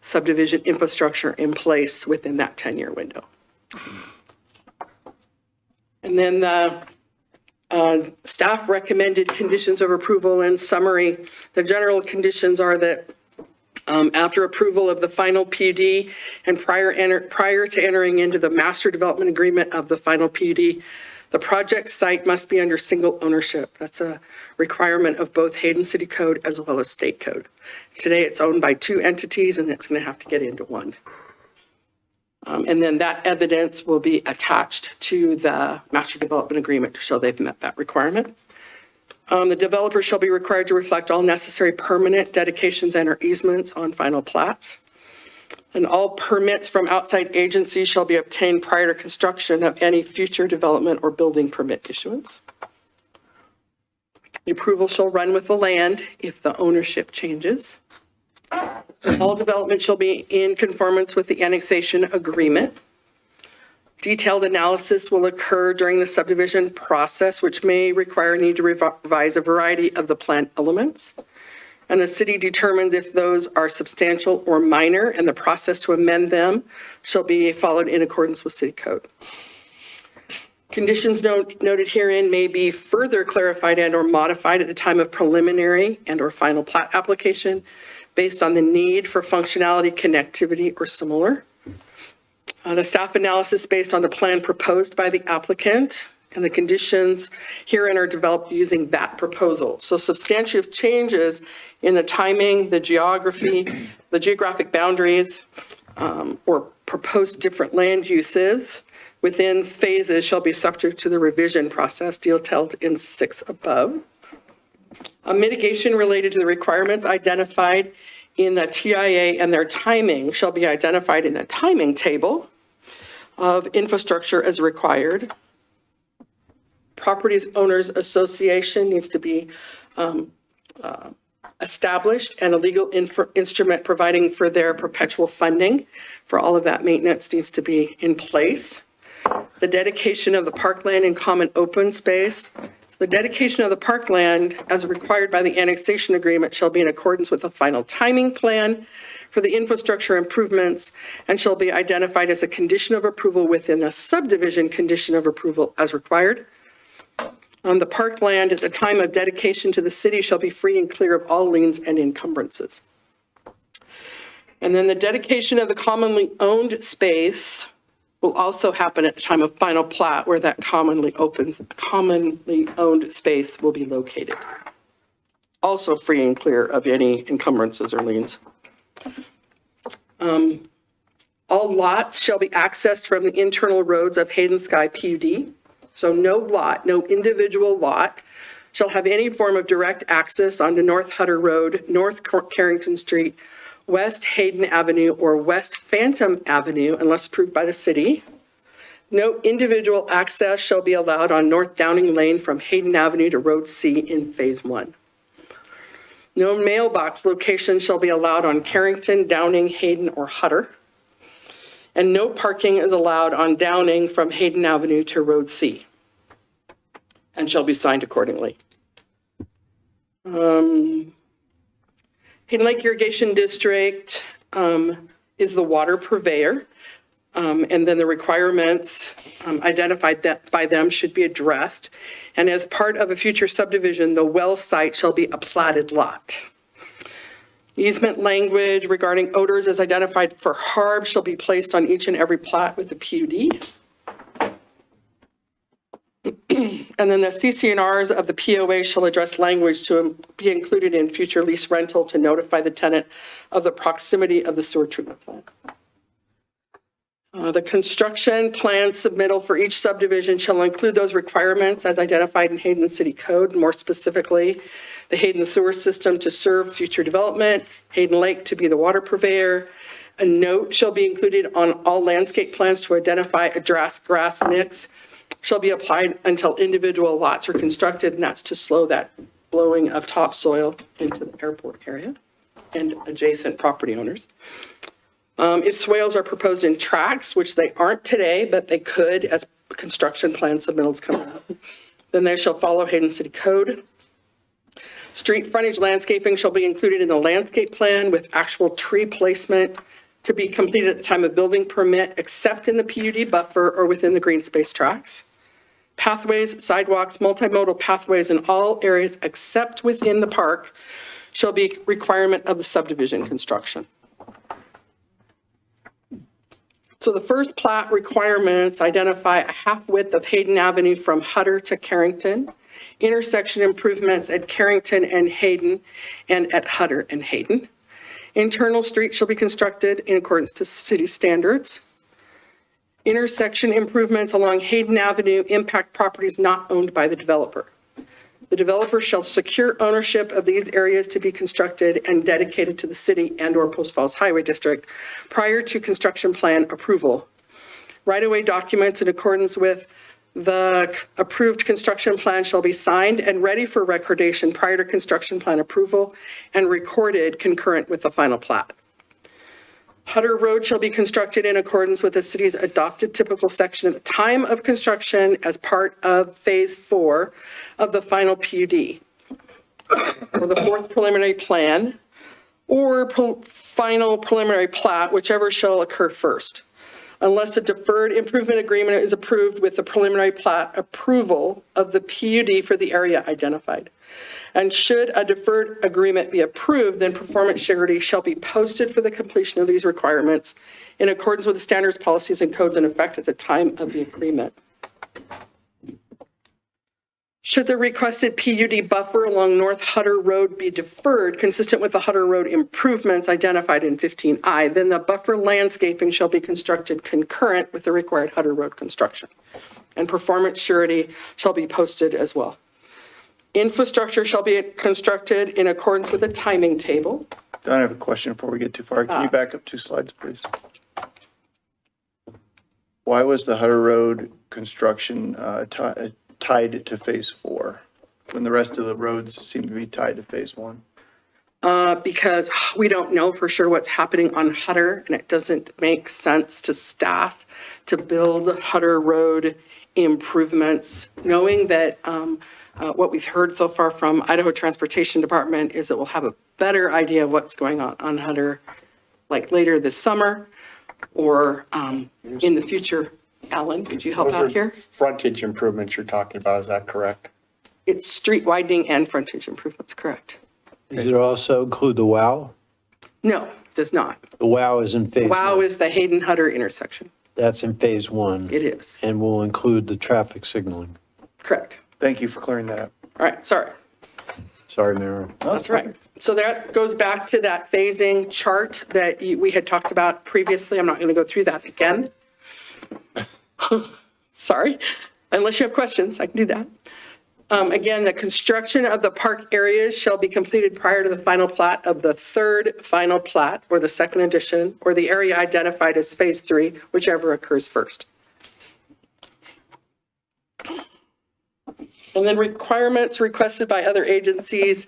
subdivision infrastructure in place within that 10-year window. And then the staff recommended conditions of approval. In summary, the general conditions are that after approval of the final PUD and prior to entering into the master development agreement of the final PUD, the project site must be under single ownership. That's a requirement of both Hayden City Code as well as state code. Today it's owned by 2 entities and it's going to have to get into 1. And then that evidence will be attached to the master development agreement to show they've met that requirement. The developer shall be required to reflect all necessary permanent dedications and or easements on final plats. And all permits from outside agencies shall be obtained prior to construction of any future development or building permit issuance. The approval shall run with the land if the ownership changes. All development shall be in conformance with the annexation agreement. Detailed analysis will occur during the subdivision process, which may require need to revise a variety of the plan elements. And the city determines if those are substantial or minor, and the process to amend them shall be followed in accordance with city code. Conditions noted herein may be further clarified and or modified at the time of preliminary and or final plat application based on the need for functionality, connectivity, or similar. The staff analysis based on the plan proposed by the applicant and the conditions herein are developed using that proposal. So substantive changes in the timing, the geography, the geographic boundaries, or proposed different land uses within phases shall be subject to the revision process detailed in 6 above. A mitigation related to the requirements identified in the TIA and their timing shall be identified in the timing table of infrastructure as required. Properties Owners Association needs to be established and a legal instrument providing for their perpetual funding for all of that maintenance needs to be in place. The dedication of the parkland and common open space. The dedication of the parkland as required by the annexation agreement shall be in accordance with the final timing plan for the infrastructure improvements and shall be identified as a condition of approval within a subdivision condition of approval as required. The parkland at the time of dedication to the city shall be free and clear of all liens and encumbrances. And then the dedication of the commonly owned space will also happen at the time of final plat where that commonly owned space will be located. Also free and clear of any encumbrances or liens. All lots shall be accessed from the internal roads of Hayden Sky PUD. So no lot, no individual lot shall have any form of direct access onto North Hutter Road, North Carrington Street, West Hayden Avenue or West Phantom Avenue unless approved by the city. No individual access shall be allowed on North Downing Lane from Hayden Avenue to Road C in Phase 1. No mailbox location shall be allowed on Carrington, Downing, Hayden, or Hutter. And no parking is allowed on Downing from Hayden Avenue to Road C and shall be signed accordingly. Hayden Lake Irrigation District is the water purveyor. And then the requirements identified by them should be addressed. And as part of a future subdivision, the well site shall be a platted lot. Easement language regarding odors as identified for HARB shall be placed on each and every plat with the PUD. And then the CC&Rs of the POA shall address language to be included in future lease rental to notify the tenant of the proximity of the sewer treatment plant. The construction plan submittal for each subdivision shall include those requirements as identified in Hayden City Code, more specifically, the Hayden sewer system to serve future development, Hayden Lake to be the water purveyor. A note shall be included on all landscape plans to identify a grass mix shall be applied until individual lots are constructed, and that's to slow that blowing of topsoil into the airport area and adjacent property owners. If swales are proposed in tracks, which they aren't today, but they could as construction plan submittals come out, then they shall follow Hayden City Code. Street frontage landscaping shall be included in the landscape plan with actual tree placement to be completed at the time of building permit, except in the PUD buffer or within the green space tracts. Pathways, sidewalks, multimodal pathways in all areas except within the park shall be requirement of the subdivision construction. So the first plat requirements identify a half width of Hayden Avenue from Hutter to Carrington, intersection improvements at Carrington and Hayden and at Hutter and Hayden. Internal streets shall be constructed in accordance to city standards. Intersection improvements along Hayden Avenue impact properties not owned by the developer. The developer shall secure ownership of these areas to be constructed and dedicated to the city and/or Post Falls Highway District prior to construction plan approval. Right-of-way documents in accordance with the approved construction plan shall be signed and ready for recordation prior to construction plan approval and recorded concurrent with the final plat. Hutter Road shall be constructed in accordance with the city's adopted typical section at the time of construction as part of Phase 4 of the final PUD, or the fourth preliminary plan, or final preliminary plat, whichever shall occur first, unless a deferred improvement agreement is approved with the preliminary plat approval of the PUD for the area identified. And should a deferred agreement be approved, then performance surety shall be posted for the completion of these requirements in accordance with the standards, policies, and codes in effect at the time of the agreement. Should the requested PUD buffer along North Hutter Road be deferred, consistent with the Hutter Road improvements identified in 15I, then the buffer landscaping shall be constructed concurrent with the required Hutter Road construction, and performance surety shall be posted as well. Infrastructure shall be constructed in accordance with a timing table. Don, I have a question before we get too far. Can you back up 2 slides, please? Why was the Hutter Road construction tied to Phase 4 when the rest of the roads seem to be tied to Phase 1? Because we don't know for sure what's happening on Hutter, and it doesn't make sense to staff to build Hutter Road improvements, knowing that what we've heard so far from Idaho Transportation Department is that we'll have a better idea of what's going on Hutter, like later this summer or in the future. Alan, could you help out here? Frontage improvements you're talking about, is that correct? It's street widening and frontage improvements, correct? Does it also include the WOW? No, it does not. The WOW is in Phase 1. WOW is the Hayden Hutter intersection. That's in Phase 1. It is. And will include the traffic signaling. Correct. Thank you for clearing that up. All right, sorry. Sorry, Mayor. That's right. So that goes back to that phasing chart that we had talked about previously. I'm not going to go through that again. Sorry. Unless you have questions, I can do that. Again, the construction of the park areas shall be completed prior to the final plat of the third final plat or the second edition or the area identified as phase 3, whichever occurs first. And then requirements requested by other agencies.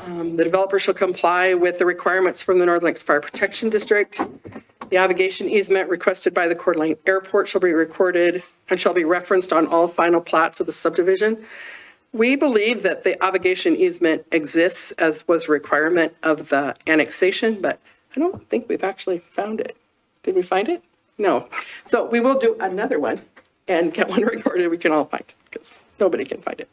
The developer shall comply with the requirements from the North Lakes Fire Protection District. The navigation easement requested by the Coeur d'Alene Airport shall be recorded and shall be referenced on all final plats of the subdivision. We believe that the navigation easement exists as was a requirement of the annexation, but I don't think we've actually found it. Did we find it? No. So we will do another one and get one recorded we can all find because nobody can find it.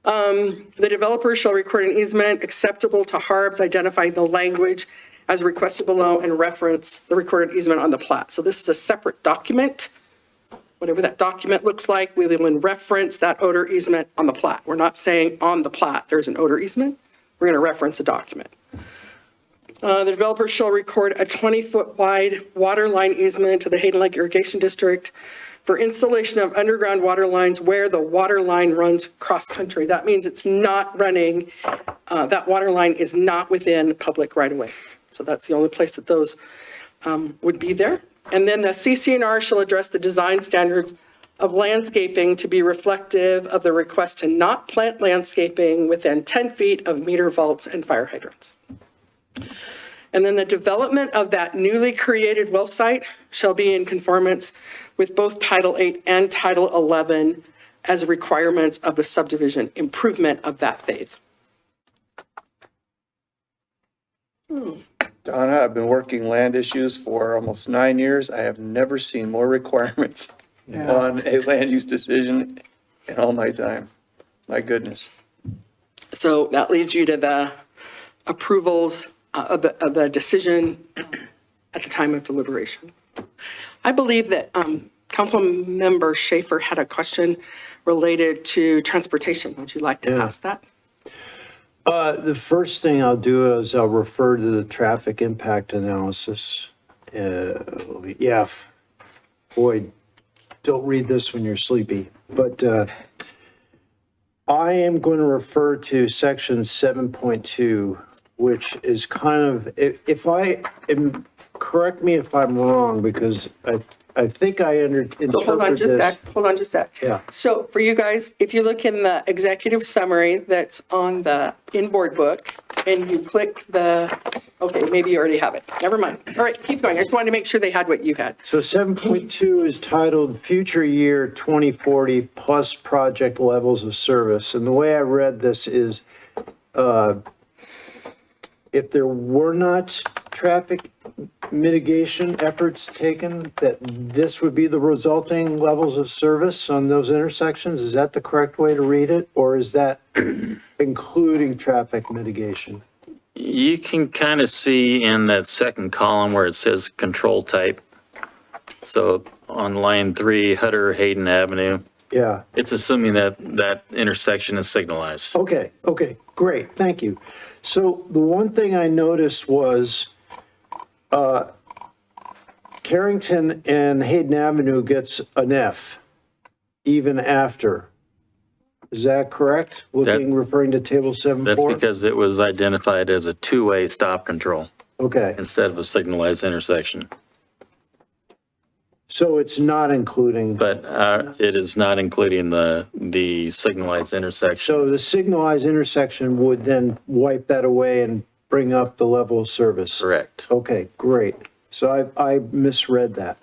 The developer shall record an easement acceptable to HARBS, identifying the language as requested below and reference the recorded easement on the plat. So this is a separate document. Whatever that document looks like, we will reference that odor easement on the plat. We're not saying on the plat there's an odor easement. We're going to reference a document. The developer shall record a 20-foot wide water line easement to the Hayden Lake Irrigation District for installation of underground water lines where the water line runs cross-country. That means it's not running, that water line is not within public right-of-way. So that's the only place that those would be there. And then the CCNR shall address the design standards of landscaping to be reflective of the request to not plant landscaping within 10 feet of meter vaults and fire hydrants. And then the development of that newly created well site shall be in conformance with both Title 8 and Title 11 as requirements of the subdivision improvement of that phase. Donna, I've been working land issues for almost 9 years. I have never seen more requirements on a land use decision in all my time. My goodness. So that leads you to the approvals of the decision at the time of deliberation. I believe that Councilmember Schaefer had a question related to transportation. Would you like to ask that? The first thing I'll do is I'll refer to the traffic impact analysis. Yeah, boy, don't read this when you're sleepy, but I am going to refer to section 7.2, which is kind of, if I am, correct me if I'm wrong, because I think I interpreted So hold on just a sec, hold on just a sec. Yeah. So for you guys, if you look in the executive summary that's on the inboard book and you click the, okay, maybe you already have it. Never mind. All right, keep going. I just wanted to make sure they had what you had. So 7.2 is titled Future Year 2040 Plus Project Levels of Service. And the way I read this is if there were not traffic mitigation efforts taken, that this would be the resulting levels of service on those intersections? Is that the correct way to read it? Or is that including traffic mitigation? You can kind of see in that second column where it says control type. So on line 3, Hutter Hayden Avenue, Yeah. it's assuming that that intersection is signalized. Okay, great, thank you. So the one thing I noticed was Carrington and Hayden Avenue gets an F even after. Is that correct? Referring to table 7.4? That's because it was identified as a two-way stop control Okay, instead of a signalized intersection. so it's not including, But it is not including the signalized intersection. so the signalized intersection would then wipe that away and bring up the level of service? Correct. Okay, great. So I misread that.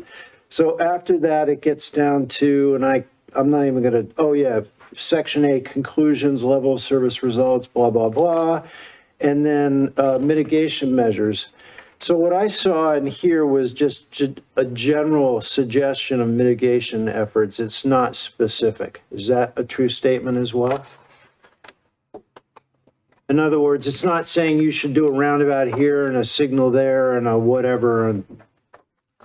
So after that, it gets down to, and I'm not even gonna, oh yeah, section 8, conclusions, level of service results, blah, blah, blah. And then mitigation measures. So what I saw in here was just a general suggestion of mitigation efforts. It's not specific. Is that a true statement as well? In other words, it's not saying you should do a roundabout here and a signal there and a whatever. And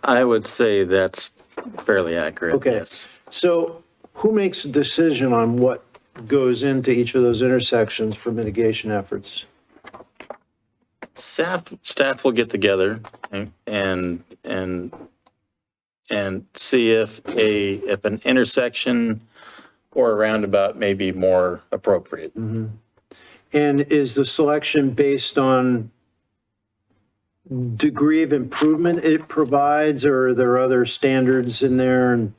I would say that's fairly accurate, okay, yes. so who makes a decision on what goes into each of those intersections for mitigation efforts? Staff will get together and see if an intersection or a roundabout may be more appropriate. And is the selection based on degree of improvement it provides, or are there other standards in there? And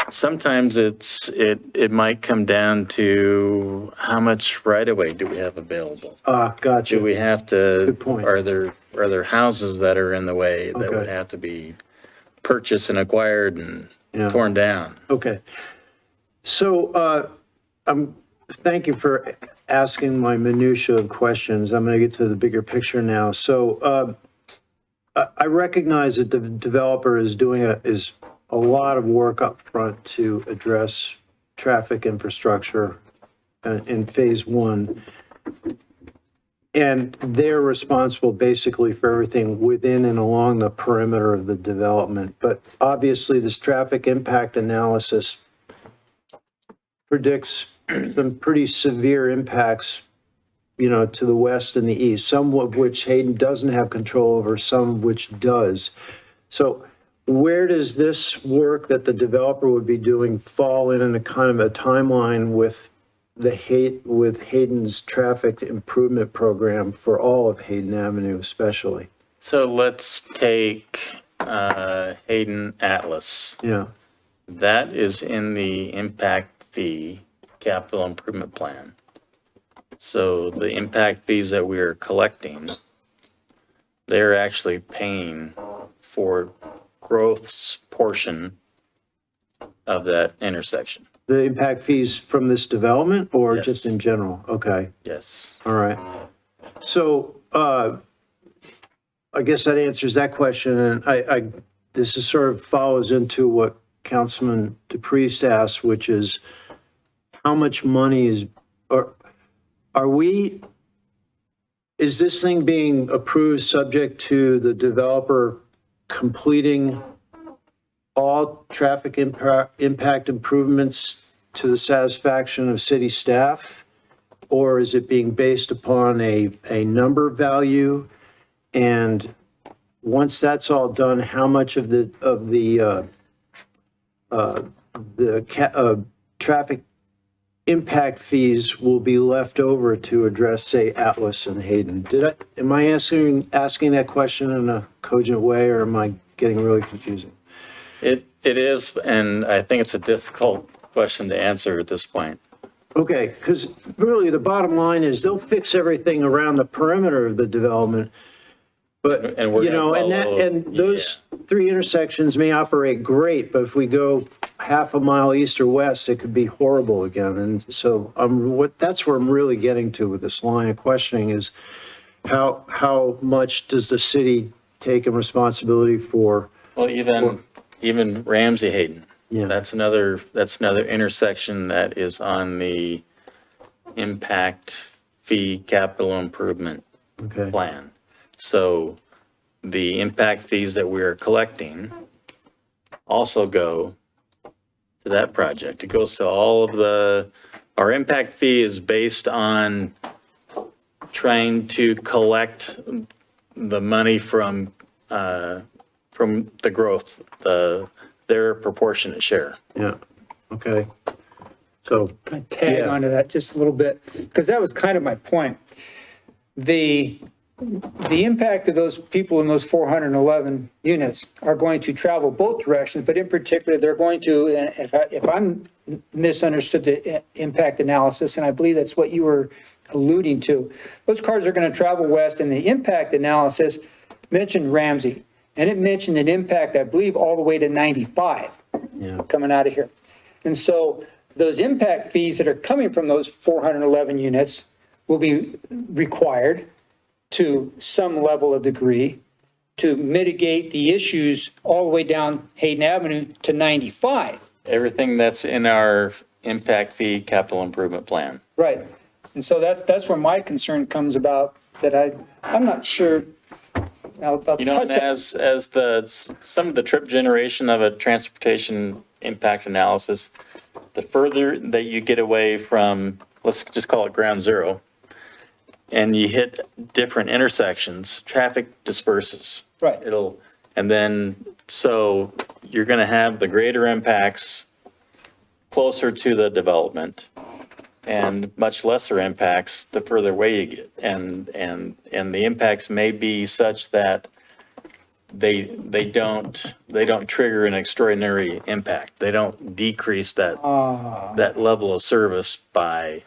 Sometimes it might come down to how much right-of-way do we have available? Gotcha. Do we have to? Good point. Are there houses that are in the way that would Okay. have to be purchased and acquired and Yeah. torn down? Okay. So, thank you for asking my minutia of questions. I'm going to get to the bigger picture now. So, I recognize that the developer is doing a lot of work up front to address traffic infrastructure in phase one. And they're responsible basically for everything within and along the perimeter of the development. But obviously, this traffic impact analysis predicts some pretty severe impacts, to the west and the east, some of which Hayden doesn't have control over, some of which does. So where does this work that the developer would be doing fall in a kind of a timeline with Hayden's traffic improvement program for all of Hayden Avenue especially? So let's take Hayden Atlas. Yeah. That is in the impact fee capital improvement plan. So the impact fees that we are collecting, they're actually paying for growth's portion of that intersection. The impact fees from this development or Yes. just in general? Okay. Yes. All right. So, I guess that answers that question, and this is sort of follows into what Councilman DePriest asked, which is how much money is this thing being approved subject to the developer completing all traffic impact improvements to the satisfaction of city staff? Or is it being based upon a number value? And once that's all done, how much of the traffic impact fees will be left over to address, say, Atlas and Hayden? Am I asking that question in a cogent way, or am I getting really confusing? It is, and I think it's a difficult question to answer at this point. Okay, because really the bottom line is they'll fix everything around the perimeter of the development. But, And we're gonna follow- and those three intersections may operate great, but if we go half a mile east or west, it could be horrible again. And so that's where I'm really getting to with this line of questioning is how much does the city take in responsibility for? Well, even Ramsey Hayden. Yeah. That's another intersection that is on the impact fee capital improvement Okay. plan. So the impact fees that we're collecting also go to that project. It goes to all of our impact fee is based on trying to collect the money from the growth, their proportionate share. Yeah, okay. So, Can I tag Yeah. onto that just a little bit? Because that was kind of my point. The impact of those people in those 411 units are going to travel both directions, but in particular, they're going to, if I'm misunderstood the impact analysis, and I believe that's what you were alluding to, those cars are going to travel west, and the impact analysis mentioned Ramsey, and it mentioned an impact, I believe, all the way to 95 yeah, coming out of here. And so those impact fees that are coming from those 411 units will be required to some level of degree to mitigate the issues all the way down Hayden Avenue to 95. Everything that's in our impact fee capital improvement plan. Right. And so that's where my concern comes about, that I'm not sure. I'll You know, touch and as some of the trip generation of a transportation impact analysis, the further that you get away from, let's just call it ground zero, and you hit different intersections, traffic disperses. Right. So you're going to have the greater impacts closer to the development and much lesser impacts the further away you get. And the impacts may be such that they don't trigger an extraordinary impact. They don't decrease that level of service by.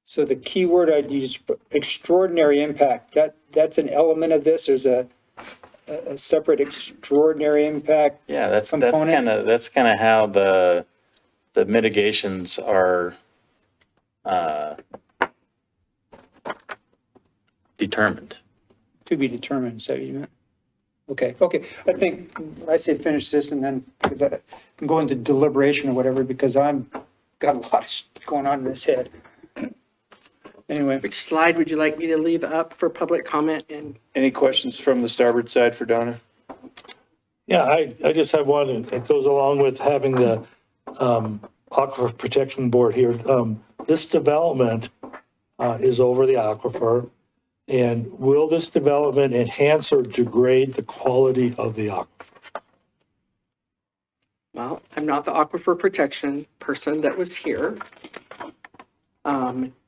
So the key word I'd use, extraordinary impact, that's an element of this. There's a separate extraordinary impact. Yeah, that's component. kind of how the mitigations are determined. To be determined, so you meant. Okay. I think I say finish this and then, because I can go into deliberation or whatever, because I'm got a lot of stuff going on in this head. Anyway, Which slide would you like me to leave up for public comment? And Any questions from the starboard side for Donna? Yeah, I just have one that goes along with having the Aquifer Protection Board here. This development is over the aquifer. And will this development enhance or degrade the quality of the aquifer? well, I'm not the aquifer protection person that was here.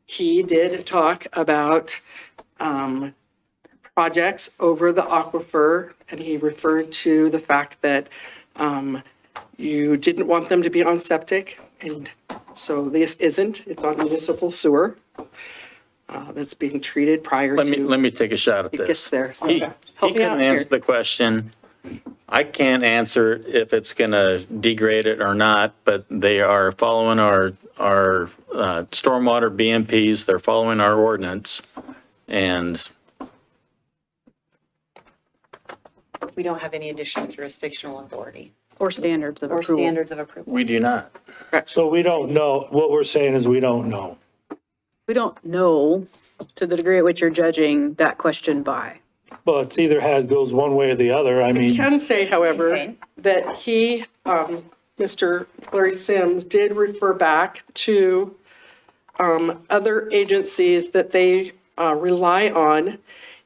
He did talk about projects over the aquifer, and he referred to the fact that you didn't want them to be on septic, and so this isn't. It's on municipal sewer that's being treated prior to. Let me take a shot at it gets this. there. So He help me out couldn't here. answer the question. I can't answer if it's going to degrade it or not, but they are following our stormwater BMPs. They're following our ordinance. And We don't have any additional jurisdictional authority Or standards of or approval. standards of approval. we do not. So we don't know, what we're saying is we don't know. We don't know to the degree at which you're judging that question by. Well, it's either goes one way or the other. I I mean, can say, however, Okay. that he, Mr. Larry Sims, did refer back to other agencies that they rely on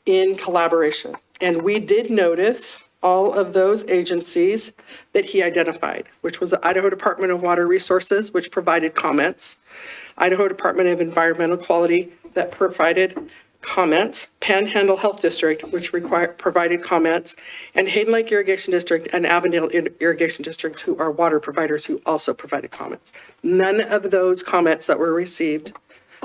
in collaboration. And we did notice all of those agencies that he identified, which was the Idaho Department of Water Resources, which provided comments, Idaho Department of Environmental Quality that provided comments, Panhandle Health District, which provided comments, and Hayden Lake Irrigation District and Avondale Irrigation District, who are water providers, who also provided comments. None of those comments that were received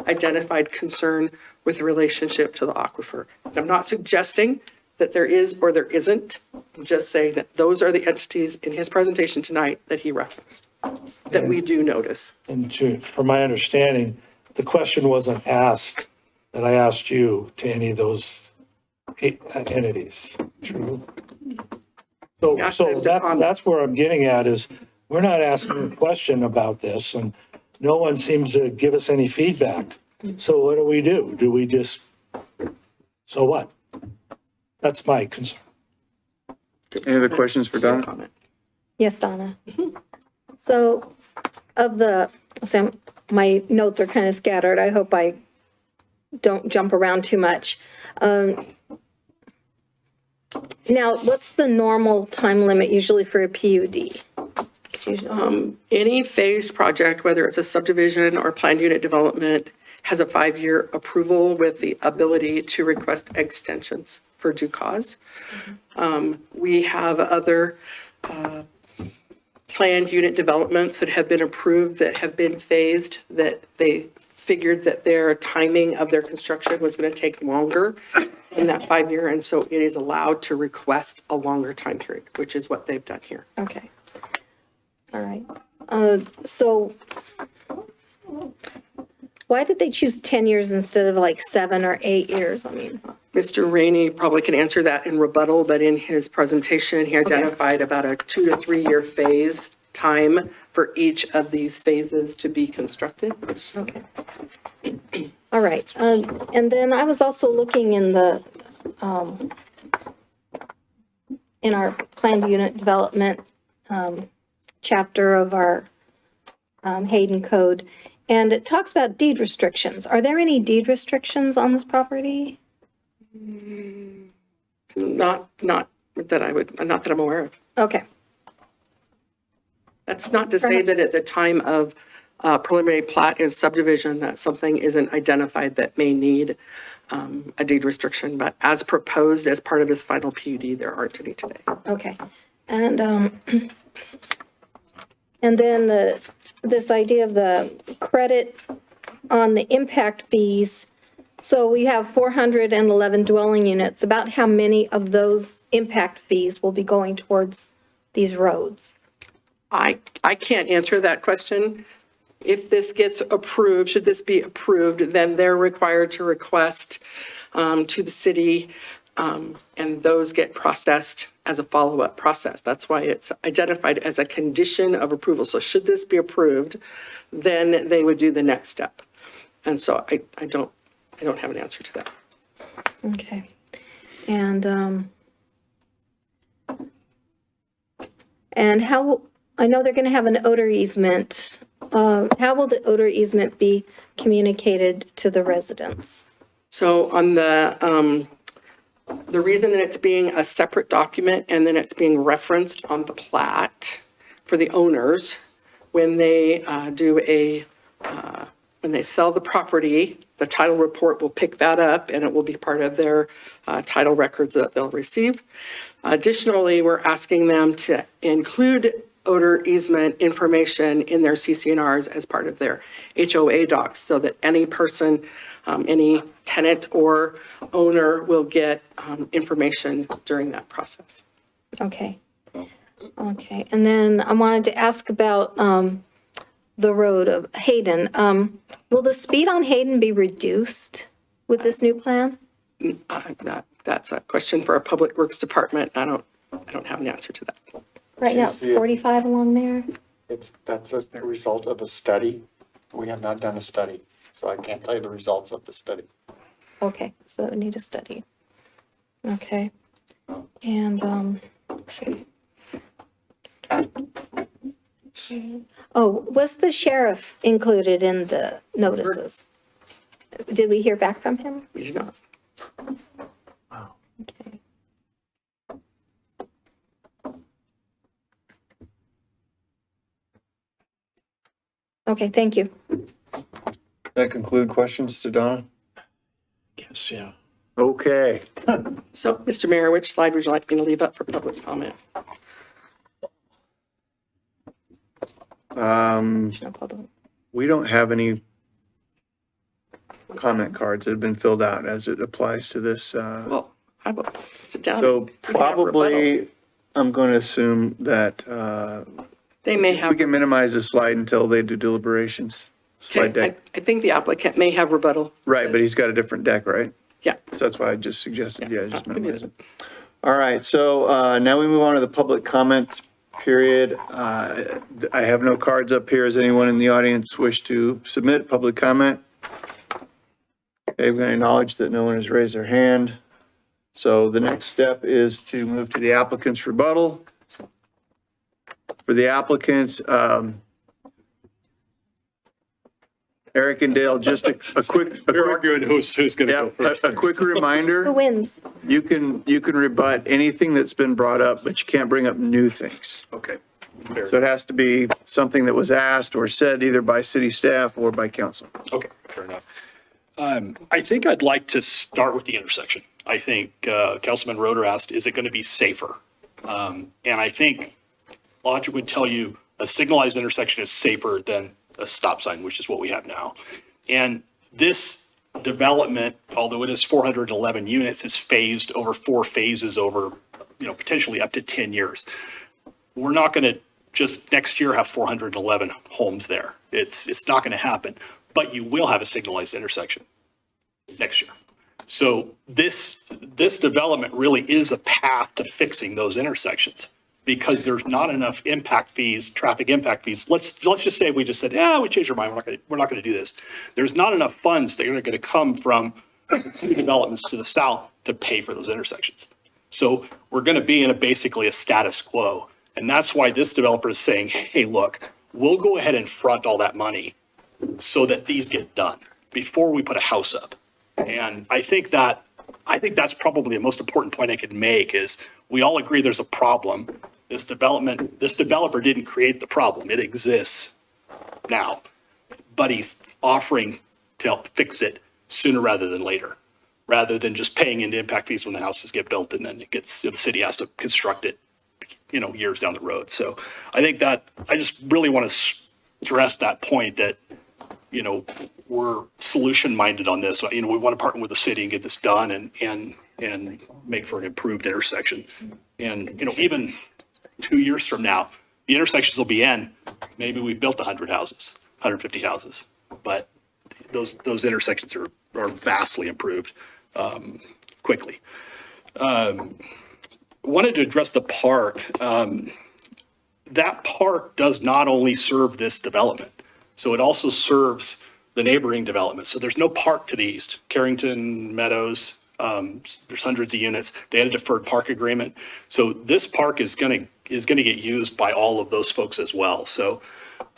identified concern with relationship to the aquifer. I'm not suggesting that there is or there isn't. I'm just saying that those are the entities in his presentation tonight that he referenced, that we do notice. and from my understanding, the question wasn't asked that I asked you to any of those entities. True. Yeah, So that's where I'm getting at is we're not asking a question about this and no one seems to give us any feedback. So what do? Do we just, so what? That's my concern. Any other questions for Donna? Comment. Yes, Donna. So my notes are kind of scattered. I hope I don't jump around too much. Now, what's the normal time limit usually for a PUD? It's usually, Any phased project, whether it's a subdivision or planned unit development, has a 5-year approval with the ability to request extensions for due cause. We have other planned unit developments that have been approved, that have been phased, that they figured that their timing of their construction was going to take longer in that 5-year, and so it is allowed to request a longer time period, which is what they've done here. okay. All right. So why did they choose 10 years instead of like 7 or 8 years? I mean, Mr. Rainey probably can answer that in rebuttal, but in his presentation, he identified about a 2 to 3 year phase time for each of these phases to be constructed. okay. All right. And then I was also looking in in our planned unit development chapter of our Hayden Code, and it talks about deed restrictions. Are there any deed restrictions on this property? Not that I'm aware of. Okay. That's not to say that at the time of preliminary plat and subdivision, that something isn't identified that may need a deed restriction, but as proposed as part of this final PUD, there aren't any today. Okay. And, and then this idea of the credit on the impact fees. So we have 411 dwelling units. About how many of those impact fees will be going towards these roads? I can't answer that question. If this gets approved, should this be approved, then they're required to request to the city, and those get processed as a follow-up process. That's why it's identified as a condition of approval. So should this be approved, then they would do the next step. And so I don't have an answer to that. Okay. And how, I know they're going to have an odor easement. How will the odor easement be communicated to the residents? So on the reason that it's being a separate document and then it's being referenced on the plat for the owners, when they when they sell the property, the title report will pick that up and it will be part of their title records that they'll receive. Additionally, we're asking them to include odor easement information in their CC&Rs as part of their HOA docs so that any person, any tenant or owner will get information during that process. Okay. Okay. And then I wanted to ask about the road of Hayden. Will the speed on Hayden be reduced with this new plan? That's a question for our Public Works Department. I don't have an answer to that. Right now it's 45 along there. That's just the result of a study. We have not done a study, so I can't tell you the results of the study. Okay, so we need a study. Okay. And, oh, was the sheriff included in the notices? Did we hear back from him? We do not. Okay. Okay, thank you. That conclude questions to Donna? Yes, yeah. Okay. So, Mr. Mayor, which slide would you like me to leave up for public comment? No problem. We don't have any comment cards that have been filled out as it applies to this. Well, I will sit down. So We can have rebuttal. probably, I'm going to assume that They may we have. can minimize the slide until they do deliberations. Slide Okay, deck. I think the applicant may have rebuttal. Right, but he's got a different deck, right? Yeah. So that's why I just suggested, yeah, just we need minimize it. All right, so now we move on to the public comment period. I have no cards up here. Does anyone in the audience wish to submit public comment? Okay, we're going to acknowledge that no one has raised their hand. So the next step is to move to the applicant's rebuttal. For the applicants, Eric and Dale, just a quick. We're arguing who's going to Yeah, go first. a quick reminder. Who wins? You can rebut anything that's been brought up, but you can't bring up new things. Okay. So it has to be something that was asked or said either by city staff or by council. Okay, fair enough. I think I'd like to start with the intersection. I think Councilman Roeder asked, is it going to be safer? And I think logic would tell you a signalized intersection is safer than a stop sign, which is what we have now. And this development, although it is 411 units, is phased over 4 phases over, potentially up to 10 years. We're not going to just next year have 411 homes there. It's not going to happen, but you will have a signalized intersection next year. So this development really is a path to fixing those intersections because there's not enough impact fees, traffic impact fees. Let's just say we just said, we changed our mind. We're not going to do this. There's not enough funds that are going to come from new developments to the south to pay for those intersections. So we're going to be in basically a status quo. And that's why this developer is saying, hey, look, we'll go ahead and front all that money so that these get done before we put a house up. And I think that's probably the most important point I could make is we all agree there's a problem. This developer didn't create the problem. It exists now, but he's offering to help fix it sooner rather than later, rather than just paying into impact fees when the houses get built and then the city has to construct it, years down the road. So I think that I just really want to stress that point that, we're solution minded on this. We want to partner with the city and get this done and make for an improved intersection. And, even 2 years from now, the intersections will be in, maybe we've built 100 houses, 150 houses, but those intersections are vastly improved quickly. Wanted to address the park. That park does not only serve this development, so it also serves the neighboring development. So there's no park to the east. Carrington Meadows, there's hundreds of units. They had a deferred park agreement. So this park is gonna get used by all of those folks as well. So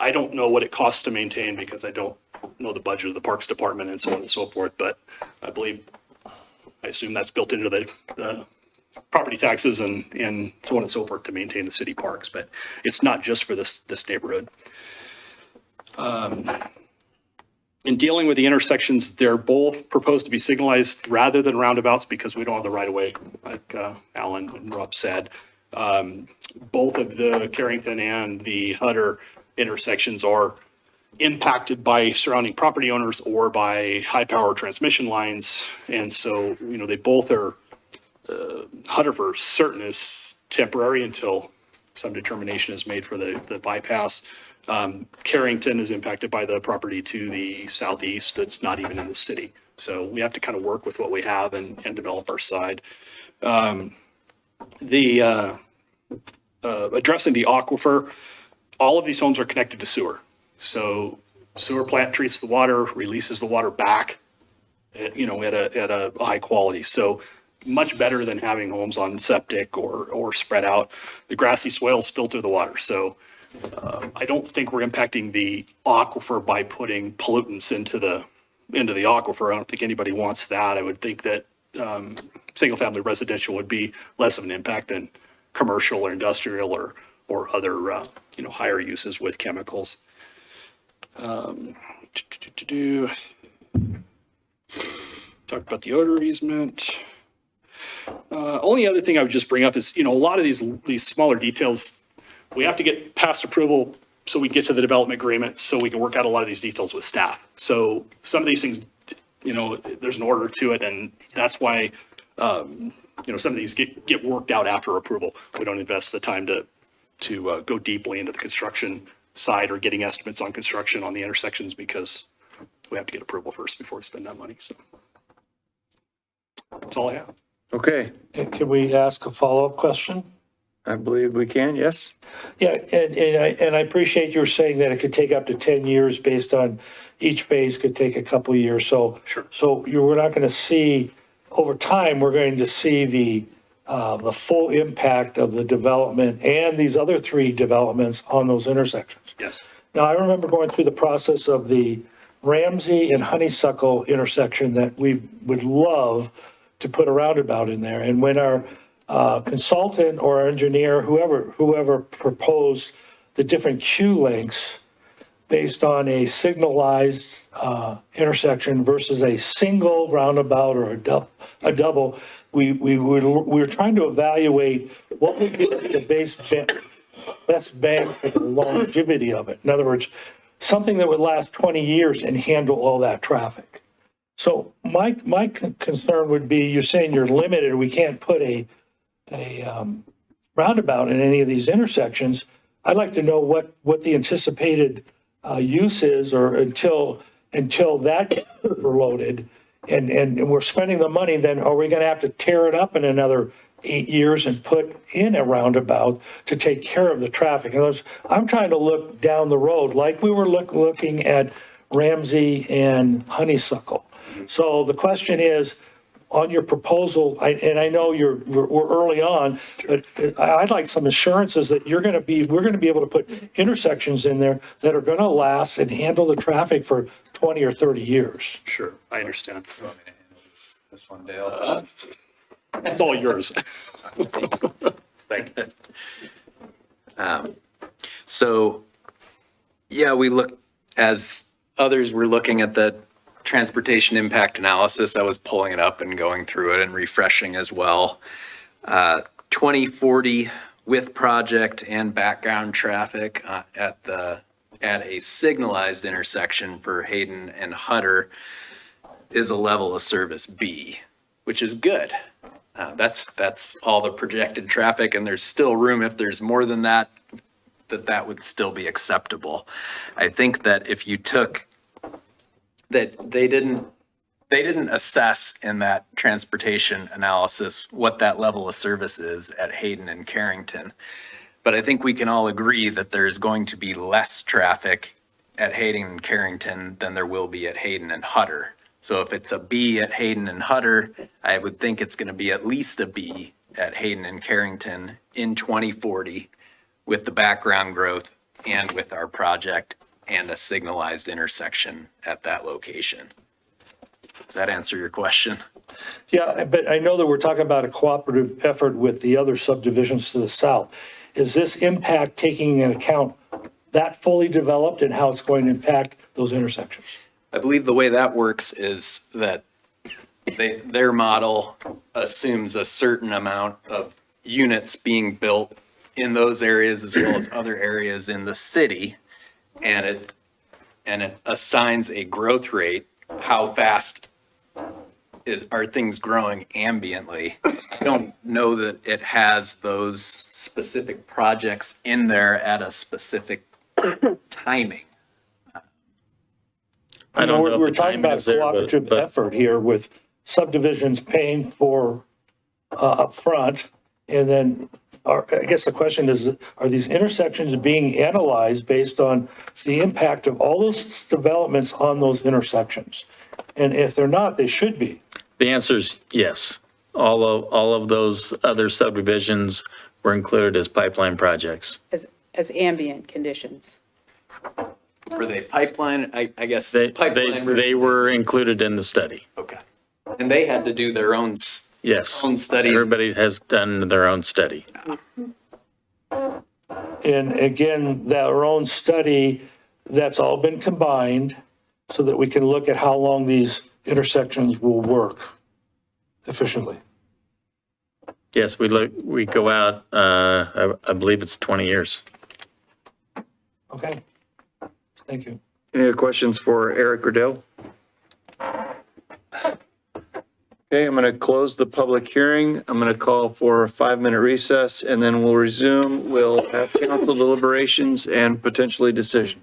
I don't know what it costs to maintain because I don't know the budget of the Parks Department and so on and so forth, but I assume that's built into the property taxes and so on and so forth to maintain the city parks, but it's not just for this neighborhood. In dealing with the intersections, they're both proposed to be signalized rather than roundabouts because we don't have the right of way, like Alan and Rob said. Both of the Carrington and the Hutter intersections are impacted by surrounding property owners or by high power transmission lines. And so, they both are, Hutter for certain is temporary until some determination is made for the bypass. Carrington is impacted by the property to the southeast that's not even in the city. So we have to kind of work with what we have and develop our side. Addressing the aquifer, all of these homes are connected to sewer. So sewer plant treats the water, releases the water back, at a high quality. So much better than having homes on septic or spread out. The grassy swales filter the water. So I don't think we're impacting the aquifer by putting pollutants into the aquifer. I don't think anybody wants that. I would think that single family residential would be less of an impact than commercial or industrial or other higher uses with chemicals. Talked about the odor easement. Only other thing I would just bring up is, a lot of these smaller details, we have to get past approval so we get to the development agreement so we can work out a lot of these details with staff. So some of these things, there's an order to it, and that's why, some of these get worked out after approval. We don't invest the time to go deeply into the construction side or getting estimates on construction on the intersections because we have to get approval first before we spend that money. So that's all I have. Okay, Can we ask a follow-up question? I believe we can, yes. Yeah, and I appreciate you saying that it could take up to 10 years based on each phase could take a couple of years. So, Sure. So we're not going to see, over time, we're going to see the full impact of the development and these other three developments on those intersections. Yes. Now, I remember going through the process of the Ramsey and Honeysuckle intersection that we would love to put a roundabout in there. And when our consultant or our engineer, whoever proposed the different queue lengths based on a signalized intersection versus a single roundabout or a double, we were trying to evaluate what would be the best bang for the longevity of it. In other words, something that would last 20 years and handle all that traffic. So my concern would be, you're saying you're limited, we can't put a roundabout in any of these intersections. I'd like to know what the anticipated use is, or until that gets overloaded and we're spending the money, then are we going to have to tear it up in another 8 years and put in a roundabout to take care of the traffic? In other words, I'm trying to look down the road like we were looking at Ramsey and Honeysuckle. So the question is, on your proposal, and I know we're early on, but I'd like some assurances that we're going to be able to put intersections in there that are going to last and handle the traffic for 20 or 30 years. Sure, I understand. You want me to handle this one, Dale? It's all yours. Thank you. So, yeah, we look, as others were looking at the transportation impact analysis, I was pulling it up and going through it and refreshing as well. 2040 with project and background traffic at a signalized intersection for Hayden and Hutter is a level of service B, which is good. That's all the projected traffic, and there's still room if there's more than that, that would still be acceptable. I think that if you took that, they didn't assess in that transportation analysis what that level of service is at Hayden and Carrington. But I think we can all agree that there's going to be less traffic at Hayden and Carrington than there will be at Hayden and Hutter. So if it's a B at Hayden and Hutter, I would think it's going to be at least a B at Hayden and Carrington in 2040 with the background growth and with our project and a signalized intersection at that location. Does that answer your question? Yeah, but I know that we're talking about a cooperative effort with the other subdivisions to the south. Is this impact taking into account that fully developed and how it's going to impact those intersections? I believe the way that works is that their model assumes a certain amount of units being built in those areas as well as other areas in the city, and it assigns a growth rate. How fast are things growing ambiently? I don't know that it has those specific projects in there at a specific timing. I don't know if We're the talking timing about is there, cooperative but effort here with subdivisions paying for upfront. And then I guess the question is, are these intersections being analyzed based on the impact of all those developments on those intersections? And if they're not, they should be. the answer is yes. All of those other subdivisions were included as pipeline projects. As ambient conditions. Were they pipeline? I guess They pipeline. were included in the study. Okay. And they had to do their own Yes. own studies. Everybody has done their own study. And again, their own study, that's all been combined so that we can look at how long these intersections will work efficiently. Yes, we go out, I believe it's 20 years. Okay. Thank you. Any other questions for Eric Riddell? Okay, I'm going to close the public hearing. I'm going to call for a 5-minute recess, and then we'll resume. We'll have council deliberations and potentially decision.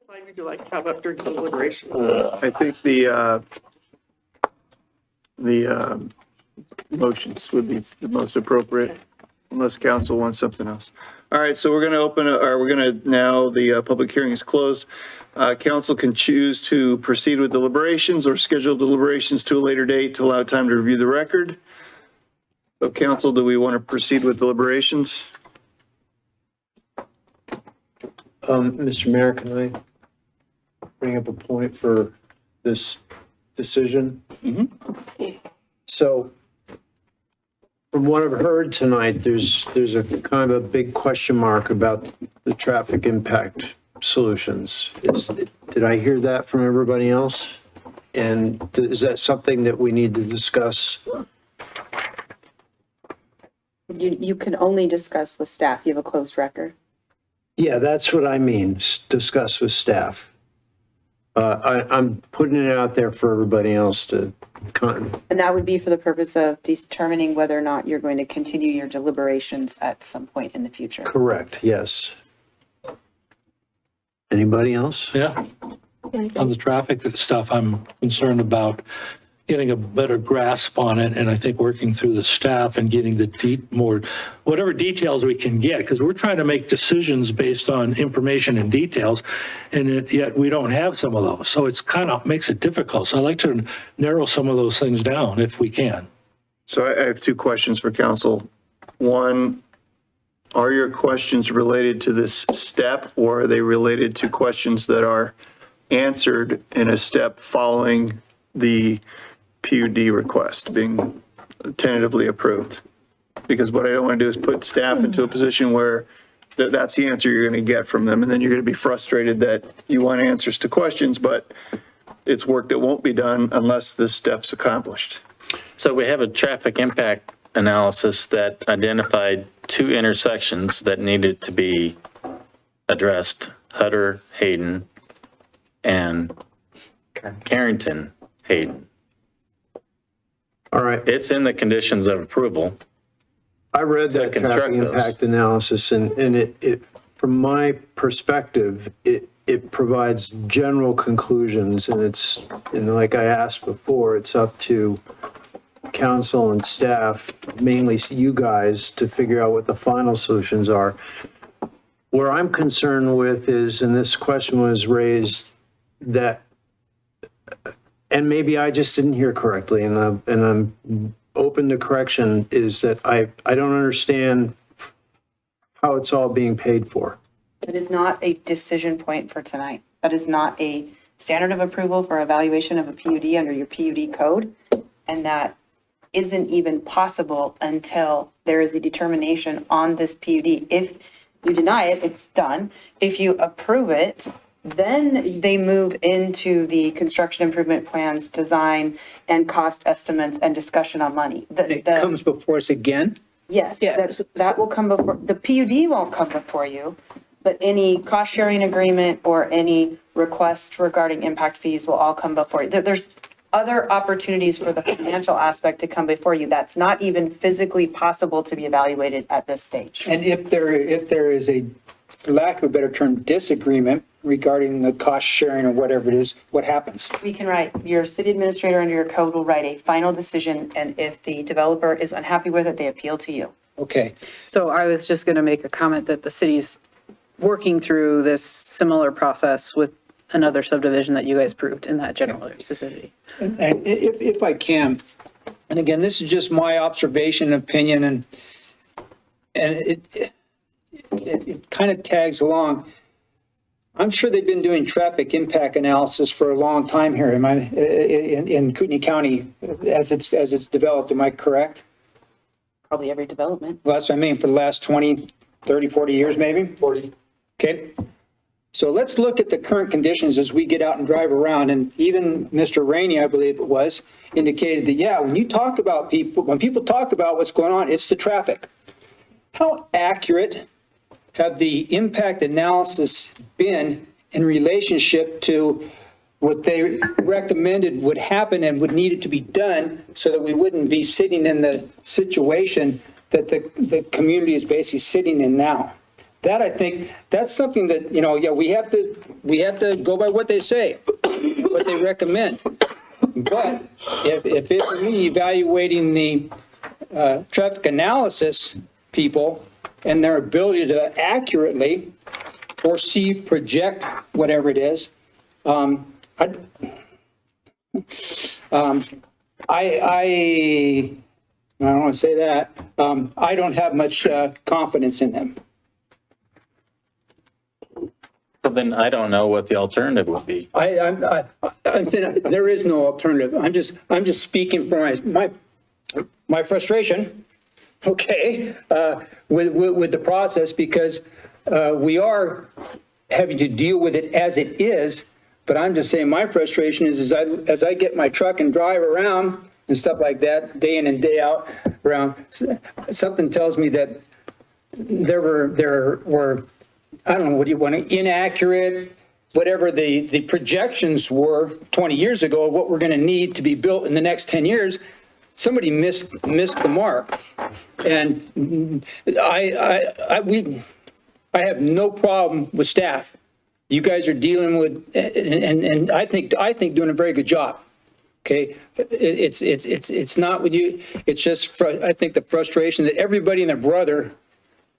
slide would you like to have up during deliberation? I think the motions would be the most appropriate, unless council wants something else. All right, so we're going to now the public hearing is closed. Council can choose to proceed with deliberations or schedule deliberations to a later date to allow time to review the record. So council, do we want to proceed with deliberations? Mr. Mayor, can I bring up a point for this decision? So from what I've heard tonight, there's a kind of a big question mark about the traffic impact solutions. Did I hear that from everybody else? And is that something that we need to discuss? You can only discuss with staff. You have a closed record. Yeah, that's what I mean, discuss with staff. I'm putting it out there for everybody else to And that would be for the purpose of determining whether or not you're going to continue your deliberations at some point in the future. correct, yes. Anybody else? Yeah. On the traffic stuff, I'm concerned about getting a better grasp on it, and I think working through the staff and getting the more, whatever details we can get, because we're trying to make decisions based on information and details, and yet we don't have some of those. So it's kind of makes it difficult. So I'd like to narrow some of those things down if we can. So I have two questions for council. One, are your questions related to this step, or are they related to questions that are answered in a step following the PUD request being tentatively approved? Because what I don't want to do is put staff into a position where that's the answer you're going to get from them, and then you're going to be frustrated that you want answers to questions, but it's work that won't be done unless this step's accomplished. So we have a traffic impact analysis that identified 2 intersections that needed to be addressed: Hutter, Hayden, and Carrington, Hayden. All right. It's in the conditions of approval. I read that construct traffic those. impact analysis, and it, from my perspective, it provides general conclusions, and like I asked before, it's up to council and staff, mainly you guys, to figure out what the final solutions are. Where I'm concerned with is, and this question was raised, that, and maybe I just didn't hear correctly, and I'm open to correction, is that I don't understand how it's all being paid for. It is not a decision point for tonight. That is not a standard of approval for evaluation of a PUD under your PUD code. And that isn't even possible until there is a determination on this PUD. If you deny it, it's done. If you approve it, then they move into the construction improvement plans, design, and cost estimates and discussion on money. It comes before us again? Yes, Yeah. that will come before, the PUD won't come before you, but any cost sharing agreement or any request regarding impact fees will all come before you. There's other opportunities for the financial aspect to come before you. That's not even physically possible to be evaluated at this stage. And if there is a, for lack of a better term, disagreement regarding the cost sharing or whatever it is, what happens? We can write, your city administrator under your code will write a final decision, and if the developer is unhappy with it, they appeal to you. Okay. So I was just going to make a comment that the city's working through this similar process with another subdivision that you guys approved in that general vicinity. And if I can, and again, this is just my observation and opinion, and it kind of tags along. I'm sure they've been doing traffic impact analysis for a long time here. Am I in Kootenai County as it's developed? Am I correct? Probably every development. Well, that's what I mean, for the last 20, 30, 40 years, maybe? 40. Okay. So let's look at the current conditions as we get out and drive around. And even Mr. Rainey, I believe it was, indicated that, yeah, when people talk about what's going on, it's the traffic. How accurate have the impact analysis been in relationship to what they recommended would happen and would need it to be done so that we wouldn't be sitting in the situation that the community is basically sitting in now? that I think, that's something that, you know, yeah, we have to go by what they say, what they recommend. But if it were me evaluating the traffic analysis people and their ability to accurately foresee, project, whatever it is, I don't want to say that. I don't have much confidence in them. So then I don't know what the alternative would be. I'm saying there is no alternative. I'm just speaking from my frustration, okay, with the process, because we are having to deal with it as it is. But I'm just saying my frustration is as I get my truck and drive around and stuff like that, day in and day out around, something tells me that there were, I don't know, what do you want to, inaccurate, whatever the projections were 20 years ago of what we're going to need to be built in the next 10 years, somebody missed the mark. And I have no problem with staff. You guys are dealing with, and I think doing a very good job. Okay, it's not with you. It's just I think the frustration that everybody and their brother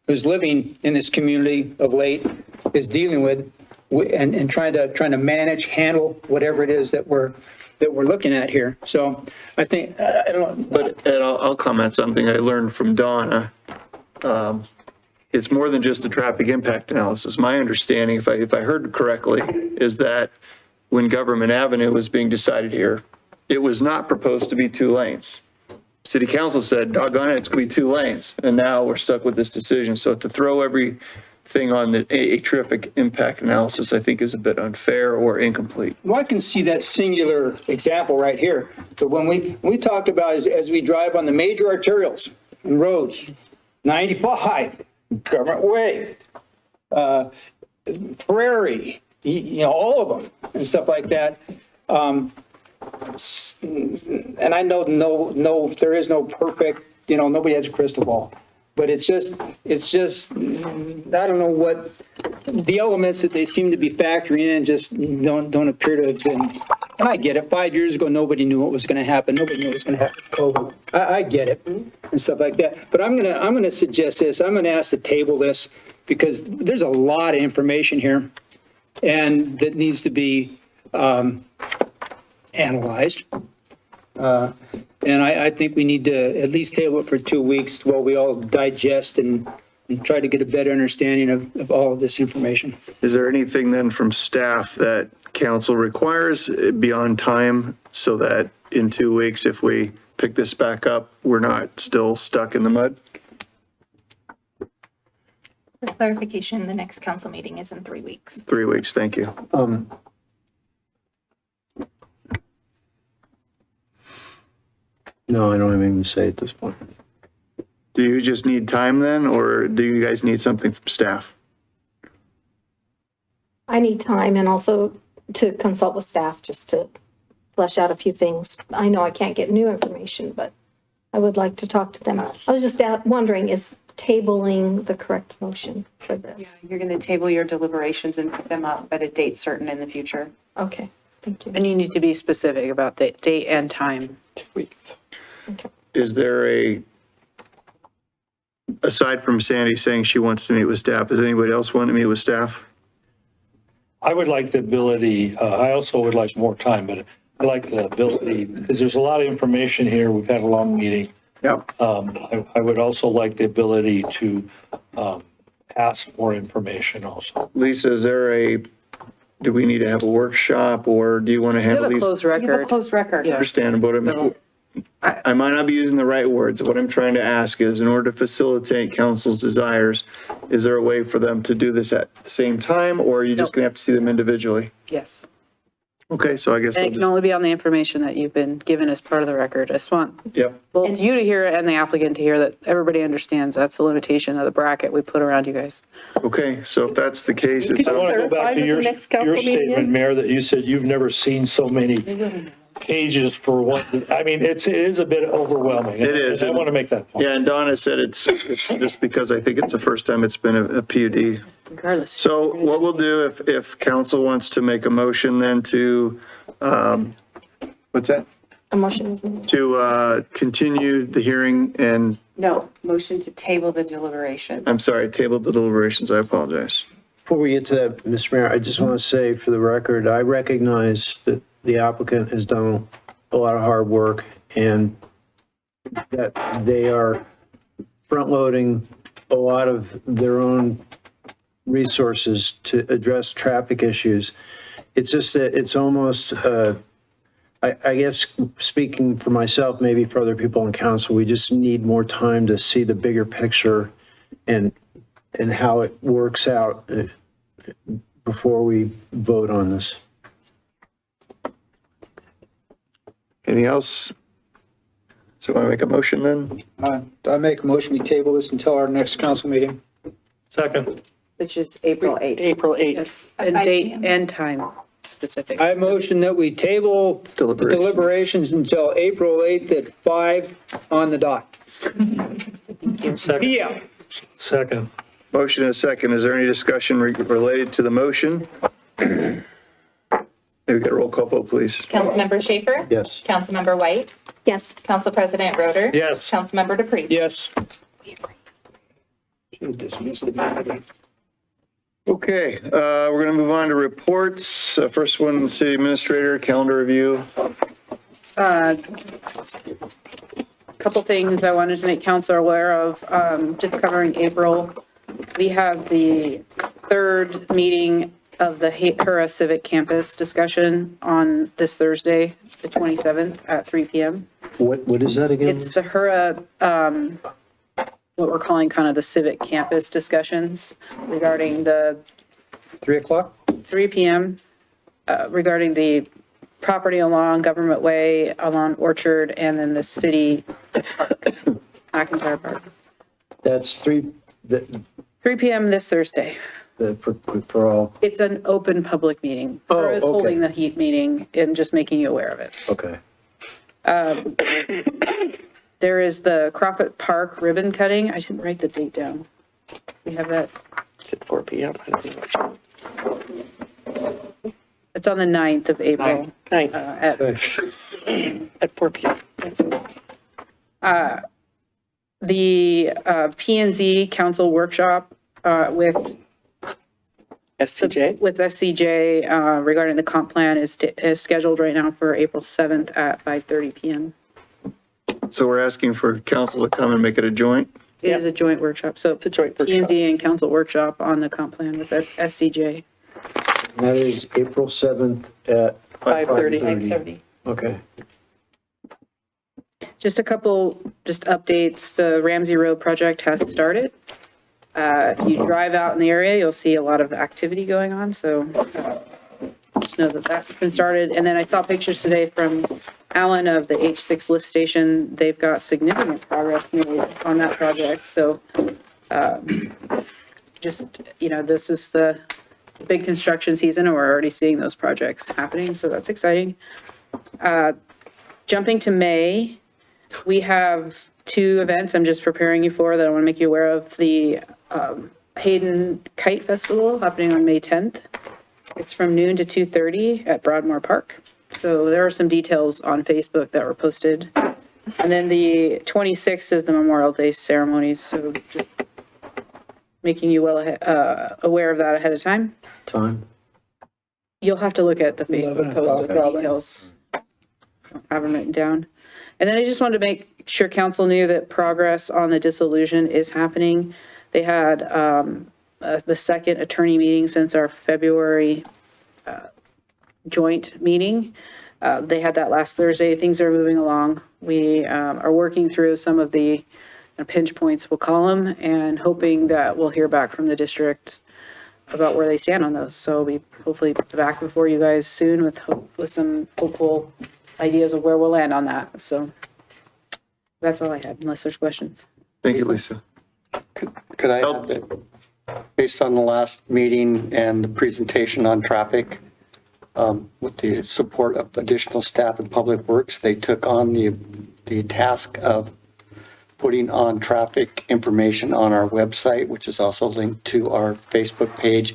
who's living in this community of late is dealing with, and trying to manage, handle whatever it is that we're looking at here. So I think I don't know. But Ed, I'll comment something I learned from Donna. It's more than just a traffic impact analysis. My understanding, if I heard correctly, is that when Government Avenue was being decided here, it was not proposed to be 2 lanes. City Council said, doggone it, it's going to be 2 lanes. And now we're stuck with this decision. So to throw everything on a traffic impact analysis, I think is a bit unfair or incomplete. Well, I can see that singular example right here. But when we talk about as we drive on the major arterials and roads, 95, Government Way, Prairie, you know, all of them and stuff like that. And I know there is no perfect, you know, nobody has a crystal ball, but it's just I don't know what the elements that they seem to be factoring in just don't appear to have been. And I get it. 5 years ago, nobody knew what was going to happen. Nobody knew what was going to happen with COVID. I get it and stuff like that. But I'm gonna suggest this. I'm gonna ask to table this because there's a lot of information here, and that needs to be analyzed. And I think we need to at least table it for 2 weeks while we all digest and try to get a better understanding of all of this information. Is there anything then from staff that council requires beyond time so that in 2 weeks, if we pick this back up, we're not still stuck in the mud? For clarification, the next council meeting is in 3 weeks. 3 weeks, thank you. No, I don't have anything to say at this point. Do you just need time then, or do you guys need something from staff? I need time and also to consult with staff just to flesh out a few things. I know I can't get new information, but I would like to talk to them. I was just wondering, is tabling the correct motion for this? You're going to table your deliberations and pick them up at a date certain in the future. Okay, thank you. And you need to be specific about the date and time. 2 weeks. Is there aside from Sandy saying she wants to meet with staff, does anybody else want to meet with staff? I would like the ability, I also would like more time, but I like the ability, because there's a lot of information here. We've had a long meeting. Yep. I would also like the ability to ask for information also. Lisa, do we need to have a workshop, or do you want to You handle have a these? closed You have a record. closed record. Yeah. Understandable. So, I might not be using the right words. What I'm trying to ask is, in order to facilitate council's desires, is there a way for them to do this at the same time, or are you just Nope. going to have to see them individually? Yes. Okay, so I guess And I'll it can just, only be on the information that you've been given as part of the record. I just want yep. both you to hear and the applicant to hear that everybody understands that's the limitation of the bracket we put around you guys. Okay, so if that's the case, it's, I want to go back to your next council meeting statement, is? Mayor, that you said you've never seen so many pages for what, I mean, it is a bit overwhelming. It is. And I want to make that point. Yeah, and Donna said it's just because I think it's the first time it's been a PUD. Regardless. So what we'll do, if council wants to make a motion then to, what's that? A motion is made. To continue the hearing and, No, motion to table the deliberation. I'm sorry, table the deliberations, I apologize. Before we get to that, Mr. Mayor, I just want to say for the record, I recognize that the applicant has done a lot of hard work and that they are front-loading a lot of their own resources to address traffic issues. It's just that it's almost, I guess, speaking for myself, maybe for other people on council, we just need more time to see the bigger picture and how it works out before we vote on this. Anything else? So want to make a motion then? I make a motion, we table this until our next council meeting. Second. Which is April 8th. April 8th. Yes, and date and time specific. I motion that we table deliberations until April 8th at 5 on the dot. Second. Yeah. Second. Motion and a second. Is there any discussion related to the motion? Maybe get a roll call vote, please. Councilmember Schaefer? Yes. Councilmember White? Yes. Council President Roder? Yes. Councilmember Dupree? Yes. Should have dismissed the meeting. Okay, we're going to move on to reports. First one, city administrator, calendar review. Couple things I wanted to make council aware of, just covering April. We have the third meeting of the HURA Civic Campus discussion on this Thursday, the 27th at 3 p.m. What is that again? It's the HURA, what we're calling kind of the civic campus discussions regarding the 3 o'clock? 3 p.m. Regarding the property along Government Way, along Orchard, and then the city park, McIntyre Park. That's 3, 3 p.m. this Thursday. for all, It's an open public meeting. Oh, HURA is okay. holding the heat meeting and just making you aware of it. okay. There is the Crawford Park ribbon cutting. I didn't write the date down. We have that. It's at 4 p.m. I don't know. It's on the 9th of April. Ninth. At At 4 p.m. the P&Z Council Workshop with SCJ regarding the comp plan is scheduled right now for April 7th at 5:30 p.m. So we're asking for council to come and make it a joint. It is a joint workshop, so It's a joint workshop. P&Z and council workshop on the comp plan with SCJ. And that is April 7th at 5:30. 5:30. Okay. Just a couple, just updates. The Ramsey Road project has started. If you drive out in the area, you'll see a lot of activity going on, so just know that that's been started. And then I saw pictures today from Alan of the H6 lift station. They've got significant progress made on that project, so just, this is the big construction season, and we're already seeing those projects happening, so that's exciting. Jumping to May, we have 2 events I'm just preparing you for that I want to make you aware of. The Hayden Kite Festival happening on May 10th. It's from noon to 2:30 at Broadmoor Park. So there are some details on Facebook that were posted. And then the 26th is the Memorial Day ceremonies, so just making you aware of that ahead of time. Time? You'll have to look at the Facebook 11 post with the o'clock. details. I don't have them written down. And then I just wanted to make sure council knew that progress on the dissolution is happening. They had the second attorney meeting since our February joint meeting. They had that last Thursday. Things are moving along. We are working through some of the pinch points, we'll call them, and hoping that we'll hear back from the district about where they stand on those. So we hopefully back before you guys soon with some hopeful ideas of where we'll land on that. So that's all I had, unless there's questions. Thank you, Lisa. Could I add that, based on the last meeting and the presentation on traffic, with the support of additional staff in Public Works, they took on the task of putting on traffic information on our website, which is also linked to our Facebook page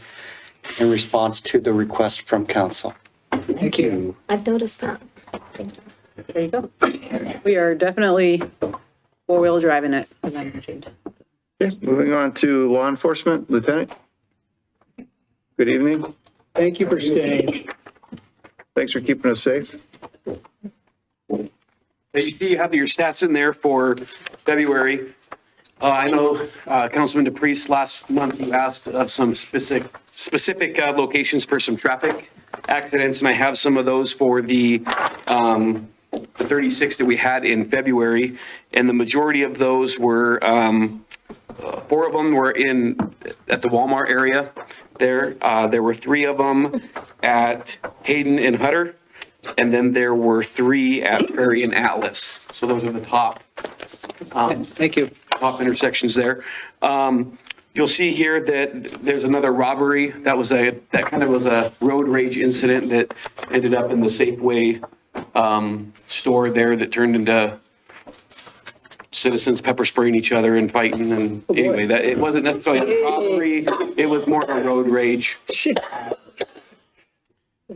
in response to the request from council. Thank you. I've noticed that. There you go. We are definitely four-wheel driving it, as I mentioned. Okay, moving on to law enforcement, Lieutenant. Good evening. Thank you for staying. Thanks for keeping us safe. As you see, you have your stats in there for February. I know Councilman DePriest, last month you asked of some specific locations for some traffic accidents, and I have some of those for the 36 that we had in February, and the majority of those were, 4 of them were at the Walmart area there. There were 3 of them at Hayden and Hutter, and then there were 3 at Prairie and Atlas. So those are the top. Thank you. Top intersections there. You'll see here that there's another robbery. That kind of was a road rage incident that ended up in the Safeway store there that turned into citizens pepper spraying each other and fighting. And anyway, that it wasn't necessarily a robbery. It was more of a road rage.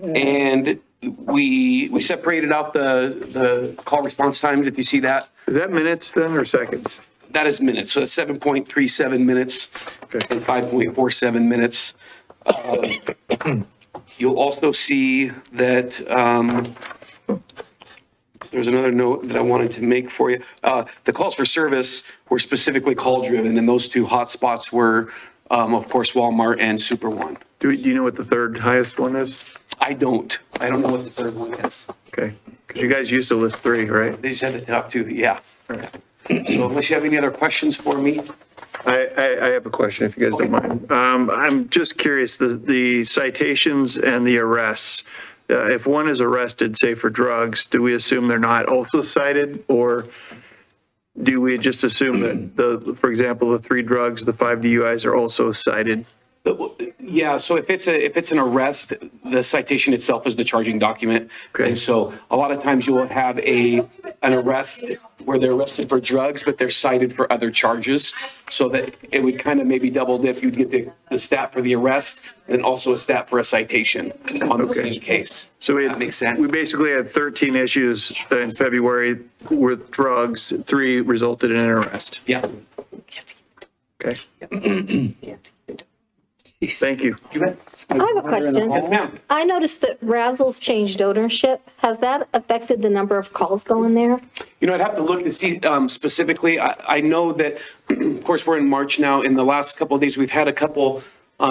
And we separated out the call response times, if you see that. Is that minutes then or seconds? That is minutes. So it's 7.37 minutes and 5.47 minutes. You'll also see that there's another note that I wanted to make for you. The calls for service were specifically call driven, and those 2 hotspots were, of course, Walmart and Super One. Do you know what the third highest one is? I don't know what the third one is. Okay, because you guys used to list 3, right? They just had the top 2, yeah. So unless you have any other questions for me. I have a question, if you guys don't mind. I'm just curious, the citations and the arrests, if one is arrested, say for drugs, do we assume they're not also cited? Or do we just assume that for example, the 3 drugs, the 5 DUIs are also cited? Yeah, so if it's an arrest, the citation itself is the charging document. Okay. And so a lot of times you will have an arrest where they're arrested for drugs, but they're cited for other charges. So that it would kind of maybe double dip. You'd get the stat for the arrest and also a stat for a citation on the same case. So that makes sense. We basically had 13 issues in February with drugs, 3 resulted in an arrest. Yeah. Okay. Thank you. You bet. I have a question. Yes, ma'am. I noticed that Razzles changed ownership. Has that affected the number of calls going there? You know, I'd have to look to see specifically. I know that, of course, we're in March now. In the last couple of days, we've had a couple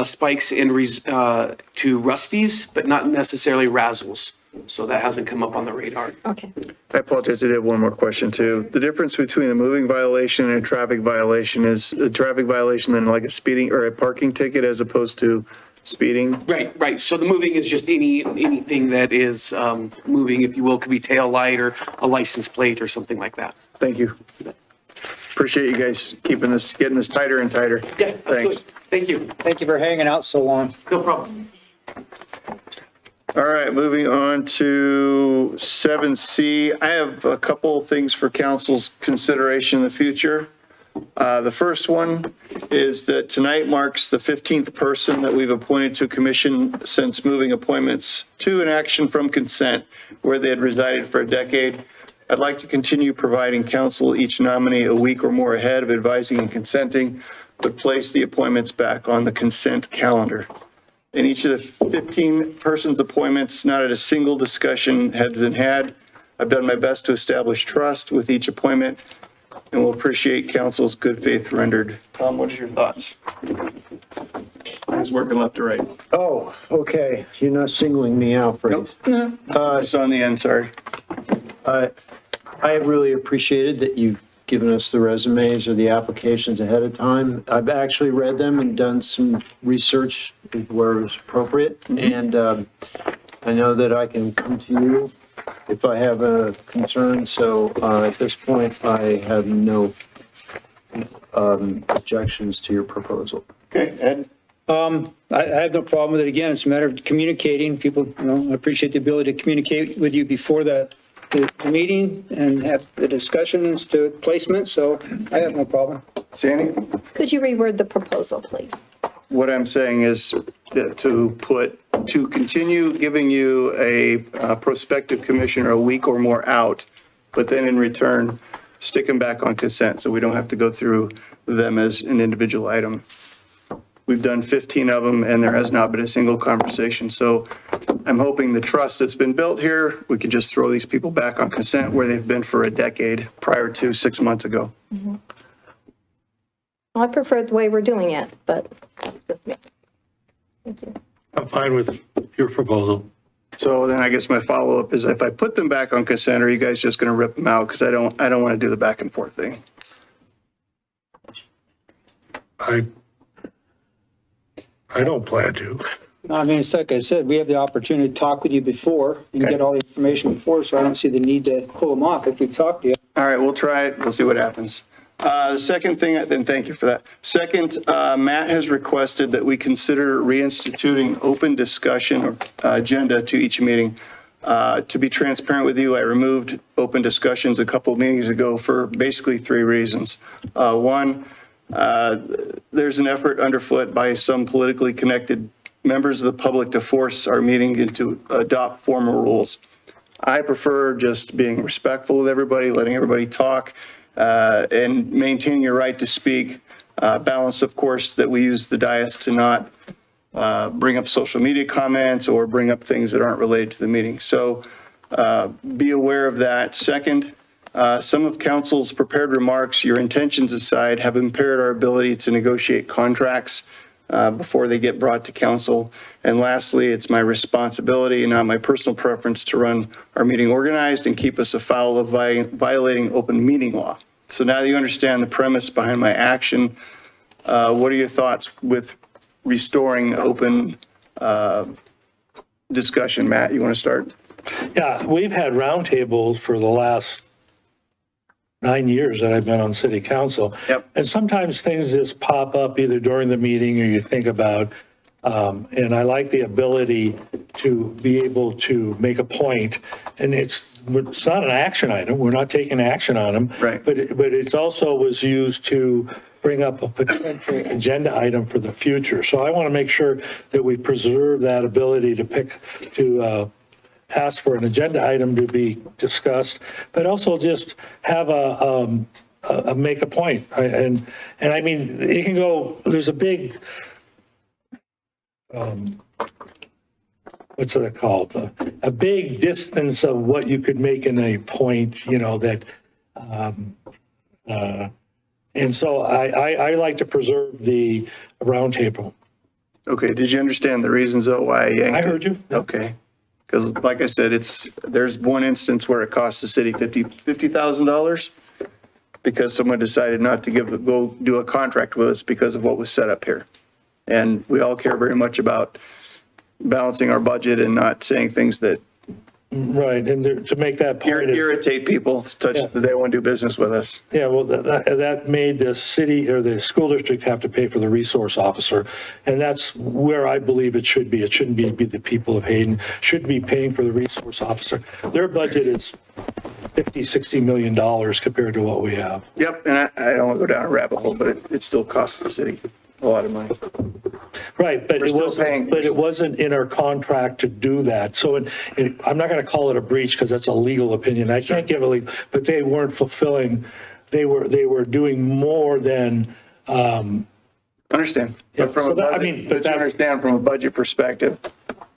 spikes to Rusties, but not necessarily Razzles. So that hasn't come up on the radar. Okay. I apologize, I did have one more question too. The difference between a moving violation and a traffic violation is a traffic violation then like a speeding or a parking ticket as opposed to speeding? Right. So the moving is just anything that is moving, if you will, could be tail light or a license plate or something like that. Thank you. Appreciate you guys getting this tighter and tighter. Yeah, Thanks. absolutely. Thank you. Thank you for hanging out so long. No problem. All right, moving on to 7C. I have a couple things for council's consideration in the future. The first one is that tonight marks the 15th person that we've appointed to a commission since moving appointments to an action from consent where they had resided for a decade. I'd like to continue providing council each nominee a week or more ahead of advising and consenting, but place the appointments back on the consent calendar. In each of the 15 persons' appointments, not a single discussion had been had. I've done my best to establish trust with each appointment and will appreciate council's good faith rendered. Tom, what is your thoughts? I was working left to right. Oh, okay. You're not singling me out for this. Nope. It's on the end, sorry. I really appreciated that you've given us the resumes or the applications ahead of time. I've actually read them and done some research where it was appropriate. And I know that I can come to you if I have a concern. So at this point, I have no objections to your proposal. Okay, Ed? I have no problem with it. Again, it's a matter of communicating. People, I appreciate the ability to communicate with you before the meeting and have the discussions to placement, so I have no problem. Sandy? Could you reword the proposal, please? What I'm saying is that to continue giving you a prospective commissioner a week or more out, but then in return, stick them back on consent so we don't have to go through them as an individual item. We've done 15 of them and there has not been a single conversation. So I'm hoping the trust that's been built here, we can just throw these people back on consent where they've been for a decade prior to 6 months ago. I prefer the way we're doing it, but that's just me. Thank you. I'm fine with your proposal. So then I guess my follow-up is if I put them back on consent, are you guys just going to rip them out? Because I don't want to do the back and forth thing. I don't plan to. I mean, it's like I said, we have the opportunity to talk with you before and get all the information before, so I don't see the need to pull them off if we talk to you. All right, we'll try it. We'll see what happens. The second thing, then thank you for that. Second, Matt has requested that we consider reinstituting open discussion or agenda to each meeting. To be transparent with you, I removed open discussions a couple of meetings ago for basically 3 reasons. One, there's an effort underfoot by some politically connected members of the public to force our meeting into adopt formal rules. I prefer just being respectful with everybody, letting everybody talk, and maintaining your right to speak. Balance, of course, that we use the dais to not bring up social media comments or bring up things that aren't related to the meeting. So be aware of that. Second, some of council's prepared remarks, your intentions aside, have impaired our ability to negotiate contracts before they get brought to council. And lastly, it's my responsibility and not my personal preference to run our meeting organized and keep us afoul of violating open meeting law. So now that you understand the premise behind my action, what are your thoughts with restoring open discussion? Matt, you want to start? Yeah, we've had roundtables for the last 9 years that I've been on city council. Yep. And sometimes things just pop up either during the meeting or you think about, and I like the ability to be able to make a point. And it's not an action item. We're not taking action on them. Right. But it also was used to bring up a potential agenda item for the future. So I want to make sure that we preserve that ability to ask for an agenda item to be discussed, but also just have a make a point. And I mean, it can go, there's a big, what's it called? A big distance of what you could make in a point, that, and so I like to preserve the roundtable. Okay, did you understand the reasons though why I yanked I it? heard you. Okay. Because like I said, there's one instance where it cost the city $50,000 because someone decided not to go do a contract with us because of what was set up here. And we all care very much about balancing our budget and not saying things that Right, and to make that point. irritate people such that they won't do business with us. Yeah, well, that made the city or the school district have to pay for the resource officer. And that's where I believe it should be. It shouldn't be the people of Hayden, should be paying for the resource officer. Their budget is $50-60 million compared to what we have. Yep, and I don't want to go down a rabbit hole, but it still costs the city a lot of money. Right, but We're it wasn't in our contract to do that. So I'm not going to call it a breach because that's a legal opinion. I can't give a legal, but they weren't fulfilling, they were doing more than. Understand. Yeah, But from so a that- budget, but you understand from a budget perspective,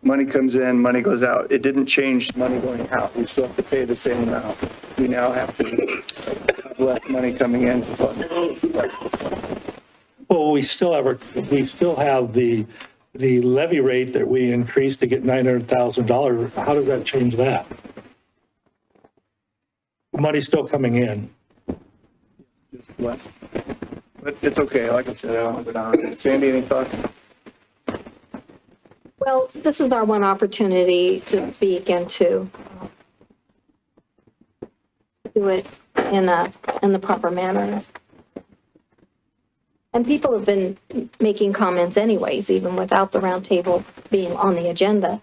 money comes in, money goes out. It didn't change money going out. We still have to pay the same amount. We now have to have less money coming in to fund. Well, we still have the levy rate that we increased to get $900,000. How does that change that? Money's still coming in. Less. But it's okay. Like I said, I don't want to go down. Sandy, any thoughts? Well, this is our one opportunity to speak and to do it in the proper manner. And people have been making comments anyways, even without the roundtable being on the agenda.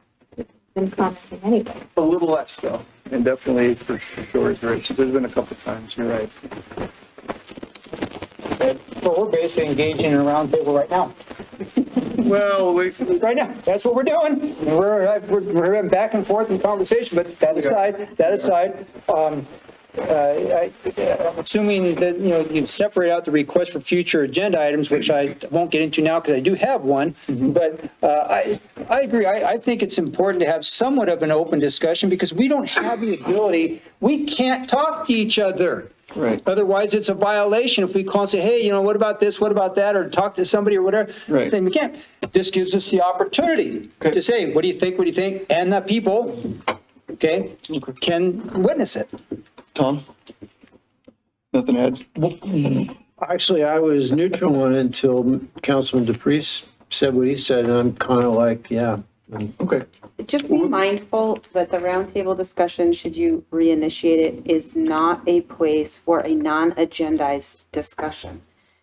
Been commenting anyway. A little less though, and definitely for sure, Rich. There's been a couple times, you're right. Well, we're basically engaging in a roundtable right now. Well, Right now, that's what we're doing. We're having back and forth in conversation, but that aside, I'm assuming that, you separate out the request for future agenda items, which I won't get into now because I do have one. But I agree. I think it's important to have somewhat of an open discussion because we don't have the ability, we can't talk to each other. Right. Otherwise, it's a violation if we call and say, hey, what about this, what about that, or talk to somebody or whatever. Right. Then we can't. This gives us the opportunity to say, what do you think, and the people, can witness it. Tom? Nothing to add? Actually, I was neutral on it until Councilman DePriest said what he said, and I'm kind of like, yeah. Okay. Just be mindful that the roundtable discussion, should you reinitiate it, is not a place for a non-agendized discussion.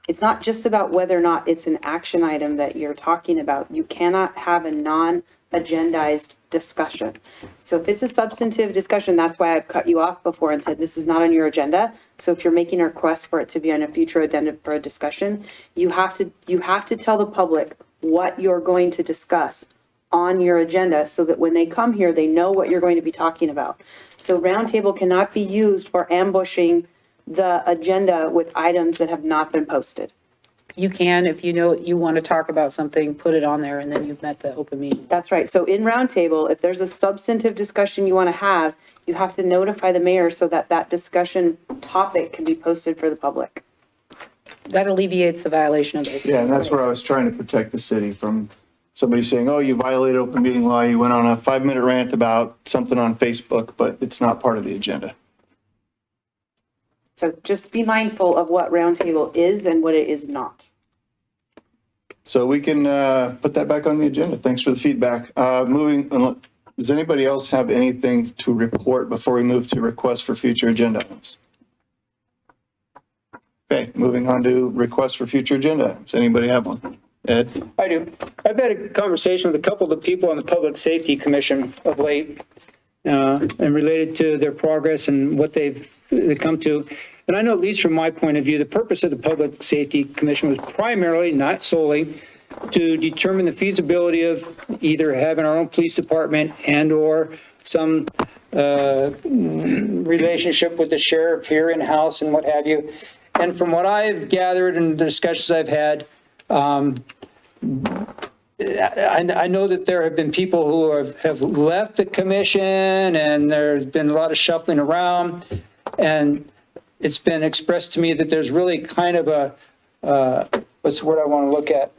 It's not just about whether or not it's an action item that you're talking about. You cannot have a non-agendized discussion. So if it's a substantive discussion, that's why I've cut you off before and said this is not on your agenda. So if you're making a request for it to be on a future agenda for a discussion, you have to tell the public what you're going to discuss on your agenda so that when they come here, they know what you're going to be talking about. So roundtable cannot be used for ambushing the agenda with items that have not been posted. You can, if you know you want to talk about something, put it on there and then you've met the open meeting. That's right. So in roundtable, if there's a substantive discussion you want to have, you have to notify the mayor so that that discussion topic can be posted for the public. That alleviates the violation of the. Yeah, and that's where I was trying to protect the city from somebody saying, oh, you violated open meeting law. You went on a 5-minute rant about something on Facebook, but it's not part of the agenda. So just be mindful of what roundtable is and what it is not. So we can put that back on the agenda. Thanks for the feedback. Does anybody else have anything to report before we move to requests for future agenda items? Okay, moving on to requests for future agenda items. Anybody have one? Ed? I do. I've had a conversation with a couple of the people on the Public Safety Commission of late, and related to their progress and what they've come to. And I know, at least from my point of view, the purpose of the Public Safety Commission was primarily, not solely, to determine the feasibility of either having our own police department and or some relationship with the sheriff here in-house and what have you. And from what I've gathered and the discussions I've had, I know that there have been people who have left the commission and there's been a lot of shuffling around. And it's been expressed to me that there's really kind of a, what's the word I want to look at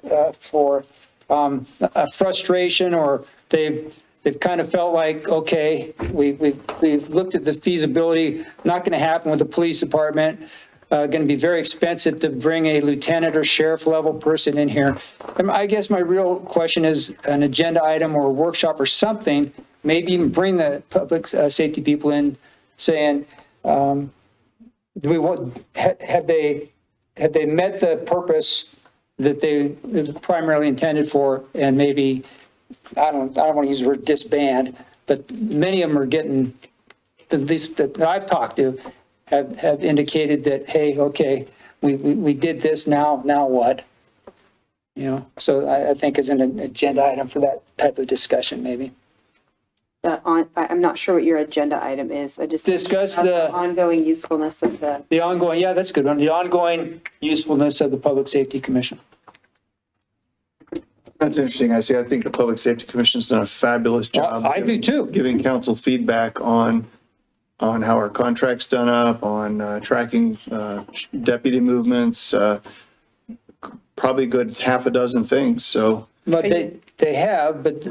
for a frustration, or they've kind of felt like, okay, we've looked at the feasibility, not going to happen with the police department. Going to be very expensive to bring a lieutenant or sheriff level person in here. And I guess my real question is an agenda item or a workshop or something, maybe even bring the public safety people in saying, have they met the purpose that they primarily intended for? And maybe, I don't want to use the word disband, but many of them are getting, at least that I've talked to, have indicated that, hey, okay, we did this, now what? So I think as an agenda item for that type of discussion, maybe. I'm not sure what your agenda item is. I just discuss the ongoing usefulness of the ongoing, yeah, that's a good one. The ongoing usefulness of the Public Safety Commission. That's interesting. I think the Public Safety Commission's done a fabulous job. I do too. Giving council feedback on how our contract's done up, on tracking deputy movements, probably a good half a dozen things. So, but they have, but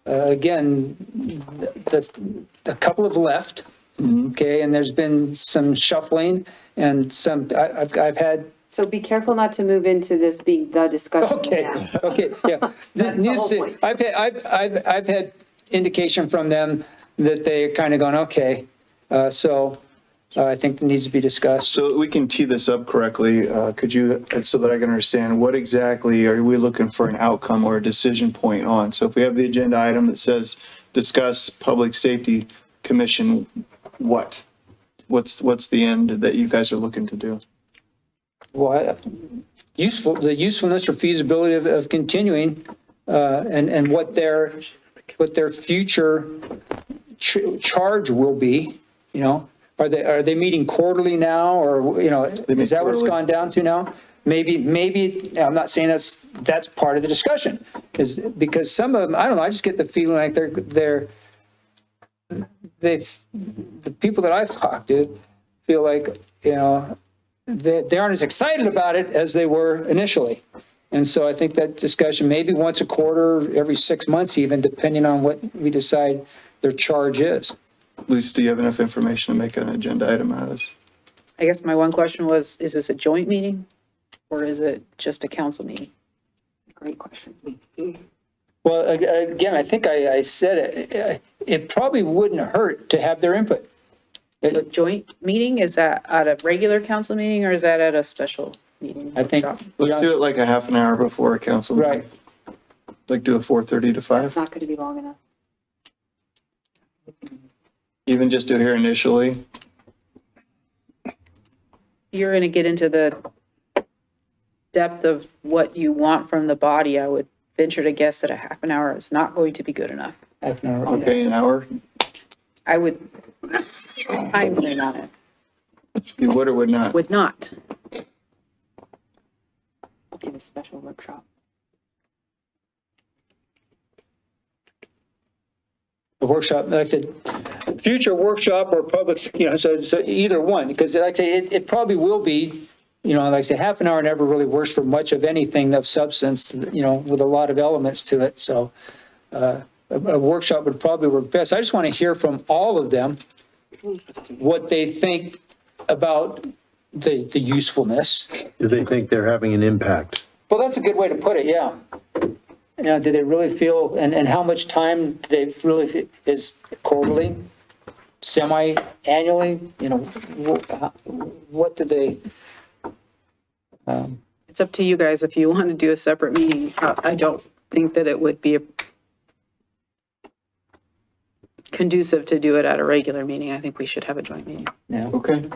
again, the couple have left. Okay, and there's been some shuffling and some. I've had. So be careful not to move into this being the discussion. Okay. Okay. Yeah. I've had indication from them that they're kind of going, okay, so I think needs to be discussed. So we can tee this up correctly. Could you, so that I can understand, what exactly are we looking for an outcome or a decision point on? So if we have the agenda item that says discuss Public Safety Commission, what? What's the end that you guys are looking to do? Well, the usefulness or feasibility of continuing, and what their future charge will be, you know? Are they meeting quarterly now, or, you know, is that what it's gone down to now? Maybe, I'm not saying that's part of the discussion, because some of them, I don't know, I just get the feeling like the people that I've talked to feel like, you know, they aren't as excited about it as they were initially. And so I think that discussion, maybe once a quarter, every 6 months even, depending on what we decide their charge is. Lisa, do you have enough information to make an agenda item out of this? I guess my one question was, is this a joint meeting or is it just a council meeting? Great question. Well, again, I think I said it, it probably wouldn't hurt to have their input. So joint meeting, is that at a regular council meeting or is that at a special meeting? I think, workshop? Let's do it like a half an hour before a council meeting. right. Like do a 4:30 to 5. It's not going to be long enough. Even just do here initially. You're going to get into the depth of what you want from the body. I would venture to guess that a half an hour is not going to be good enough. Half an hour. Okay, an hour. I would time limit on it. You would or would not? Would not. Do a special workshop. The workshop, like I said, future workshop or public, you know, so either one, because like I say, it probably will be, you know, like I say, half an hour never really works for much of anything of substance, you know, with a lot of elements to it. So a workshop would probably work best. I just want to hear from all of them what they think about the usefulness. Do they think they're having an impact? Well, that's a good way to put it, yeah. You know, do they really feel, and how much time do they really feel, is quarterly, semi-annually, you know, what do they? It's up to you guys if you want to do a separate meeting. I don't think that it would be conducive to do it at a regular meeting. I think we should have a joint meeting. Yeah. Okay.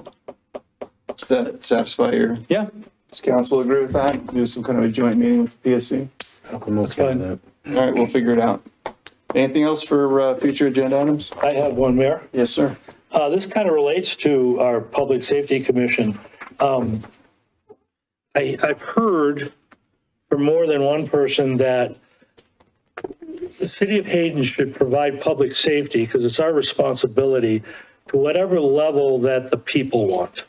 Does that satisfy your? Yeah. Does council agree with that? Do some kind of a joint meeting with the PSC? I'm okay with that. All right, we'll figure it out. Anything else for future agenda items? I have one, Mayor. Yes, sir. This kind of relates to our Public Safety Commission. I've heard from more than one person that the city of Hayden should provide public safety, because it's our responsibility, to whatever level that the people want.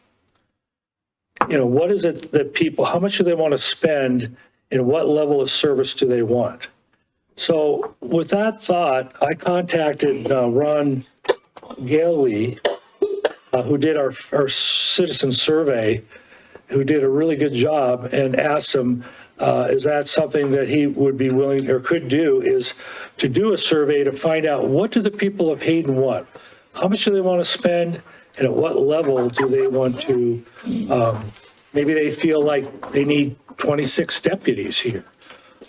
You know, what is it that people, how much do they want to spend, and what level of service do they want? So with that thought, I contacted Ron Galey, who did our citizen survey, who did a really good job, and asked him, is that something that he would be willing or could do, is to do a survey to find out what do the people of Hayden want? How much do they want to spend, and at what level do they want to, maybe they feel like they need 26 deputies here.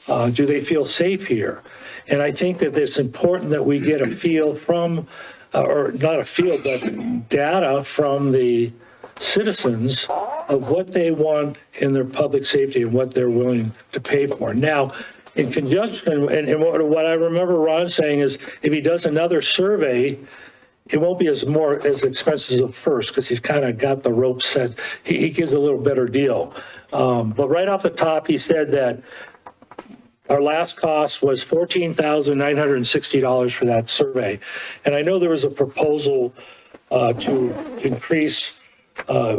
Do they feel safe here? And I think that it's important that we get a feel from, or not a feel, but data from the citizens of what they want in their public safety and what they're willing to pay for. Now, in conjunction, and what I remember Ron saying is, if he does another survey, it won't be as expensive as the first, because he's kind of got the rope set. He gives a little better deal. But right off the top, he said that our last cost was $14,960 for that survey. And I know there was a proposal to increase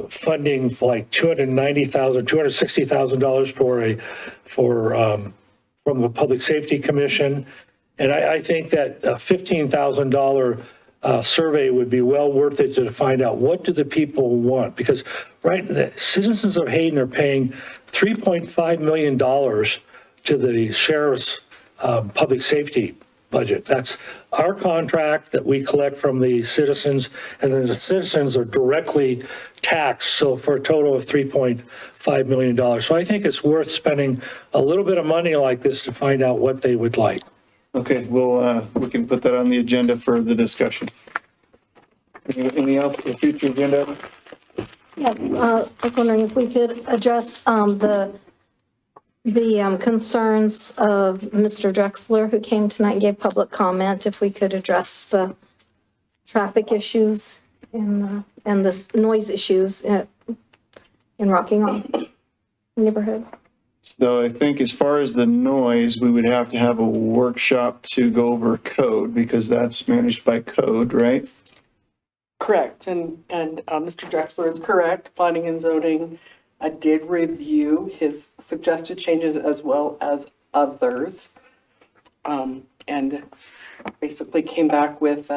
funding for like $260,000 from the Public Safety Commission. And I think that a $15,000 survey would be well worth it to find out what do the people want, because the citizens of Hayden are paying $3.5 million to the sheriff's public safety budget. That's our contract that we collect from the citizens, and then the citizens are directly taxed, so for a total of $3.5 million. So I think it's worth spending a little bit of money like this to find out what they would like. Okay, we can put that on the agenda for the discussion. Anything else for the future agenda? Yeah, I was wondering if we could address the concerns of Mr. Drexler, who came tonight and gave public comment, if we could address the traffic issues and the noise issues in Rockingham neighborhood. So I think as far as the noise, we would have to have a workshop to go over code because that's managed by code, right? Correct, and Mr. Drexler is correct. Planning and zoning did review his suggested changes as well as others, and basically came back with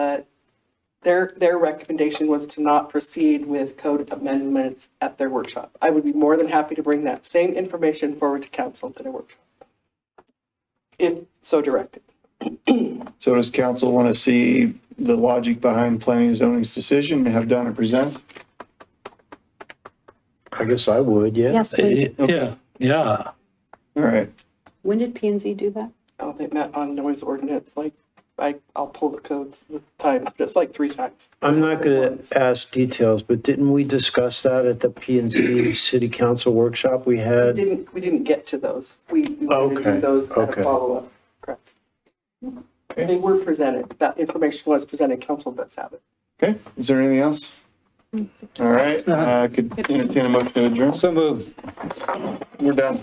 their recommendation was to not proceed with code amendments at their workshop. I would be more than happy to bring that same information forward to council at a workshop, if so directed. So does council want to see the logic behind planning and zoning's decision and have Donna present? I guess I would, yeah. Yes, please. Yeah. All right. When did P and Z do that? They met on noise ordinance, I'll pull the codes with times, but it's like 3 times. I'm not going to ask details, but didn't we discuss that at the P and Z City Council workshop we had? We didn't get to those. We wanted to do Okay, those at okay. a follow-up, correct. They were presented, that information was presented, council does have it. Okay, is there anything else? All right, could entertain a motion to adjourn? So moved. We're done.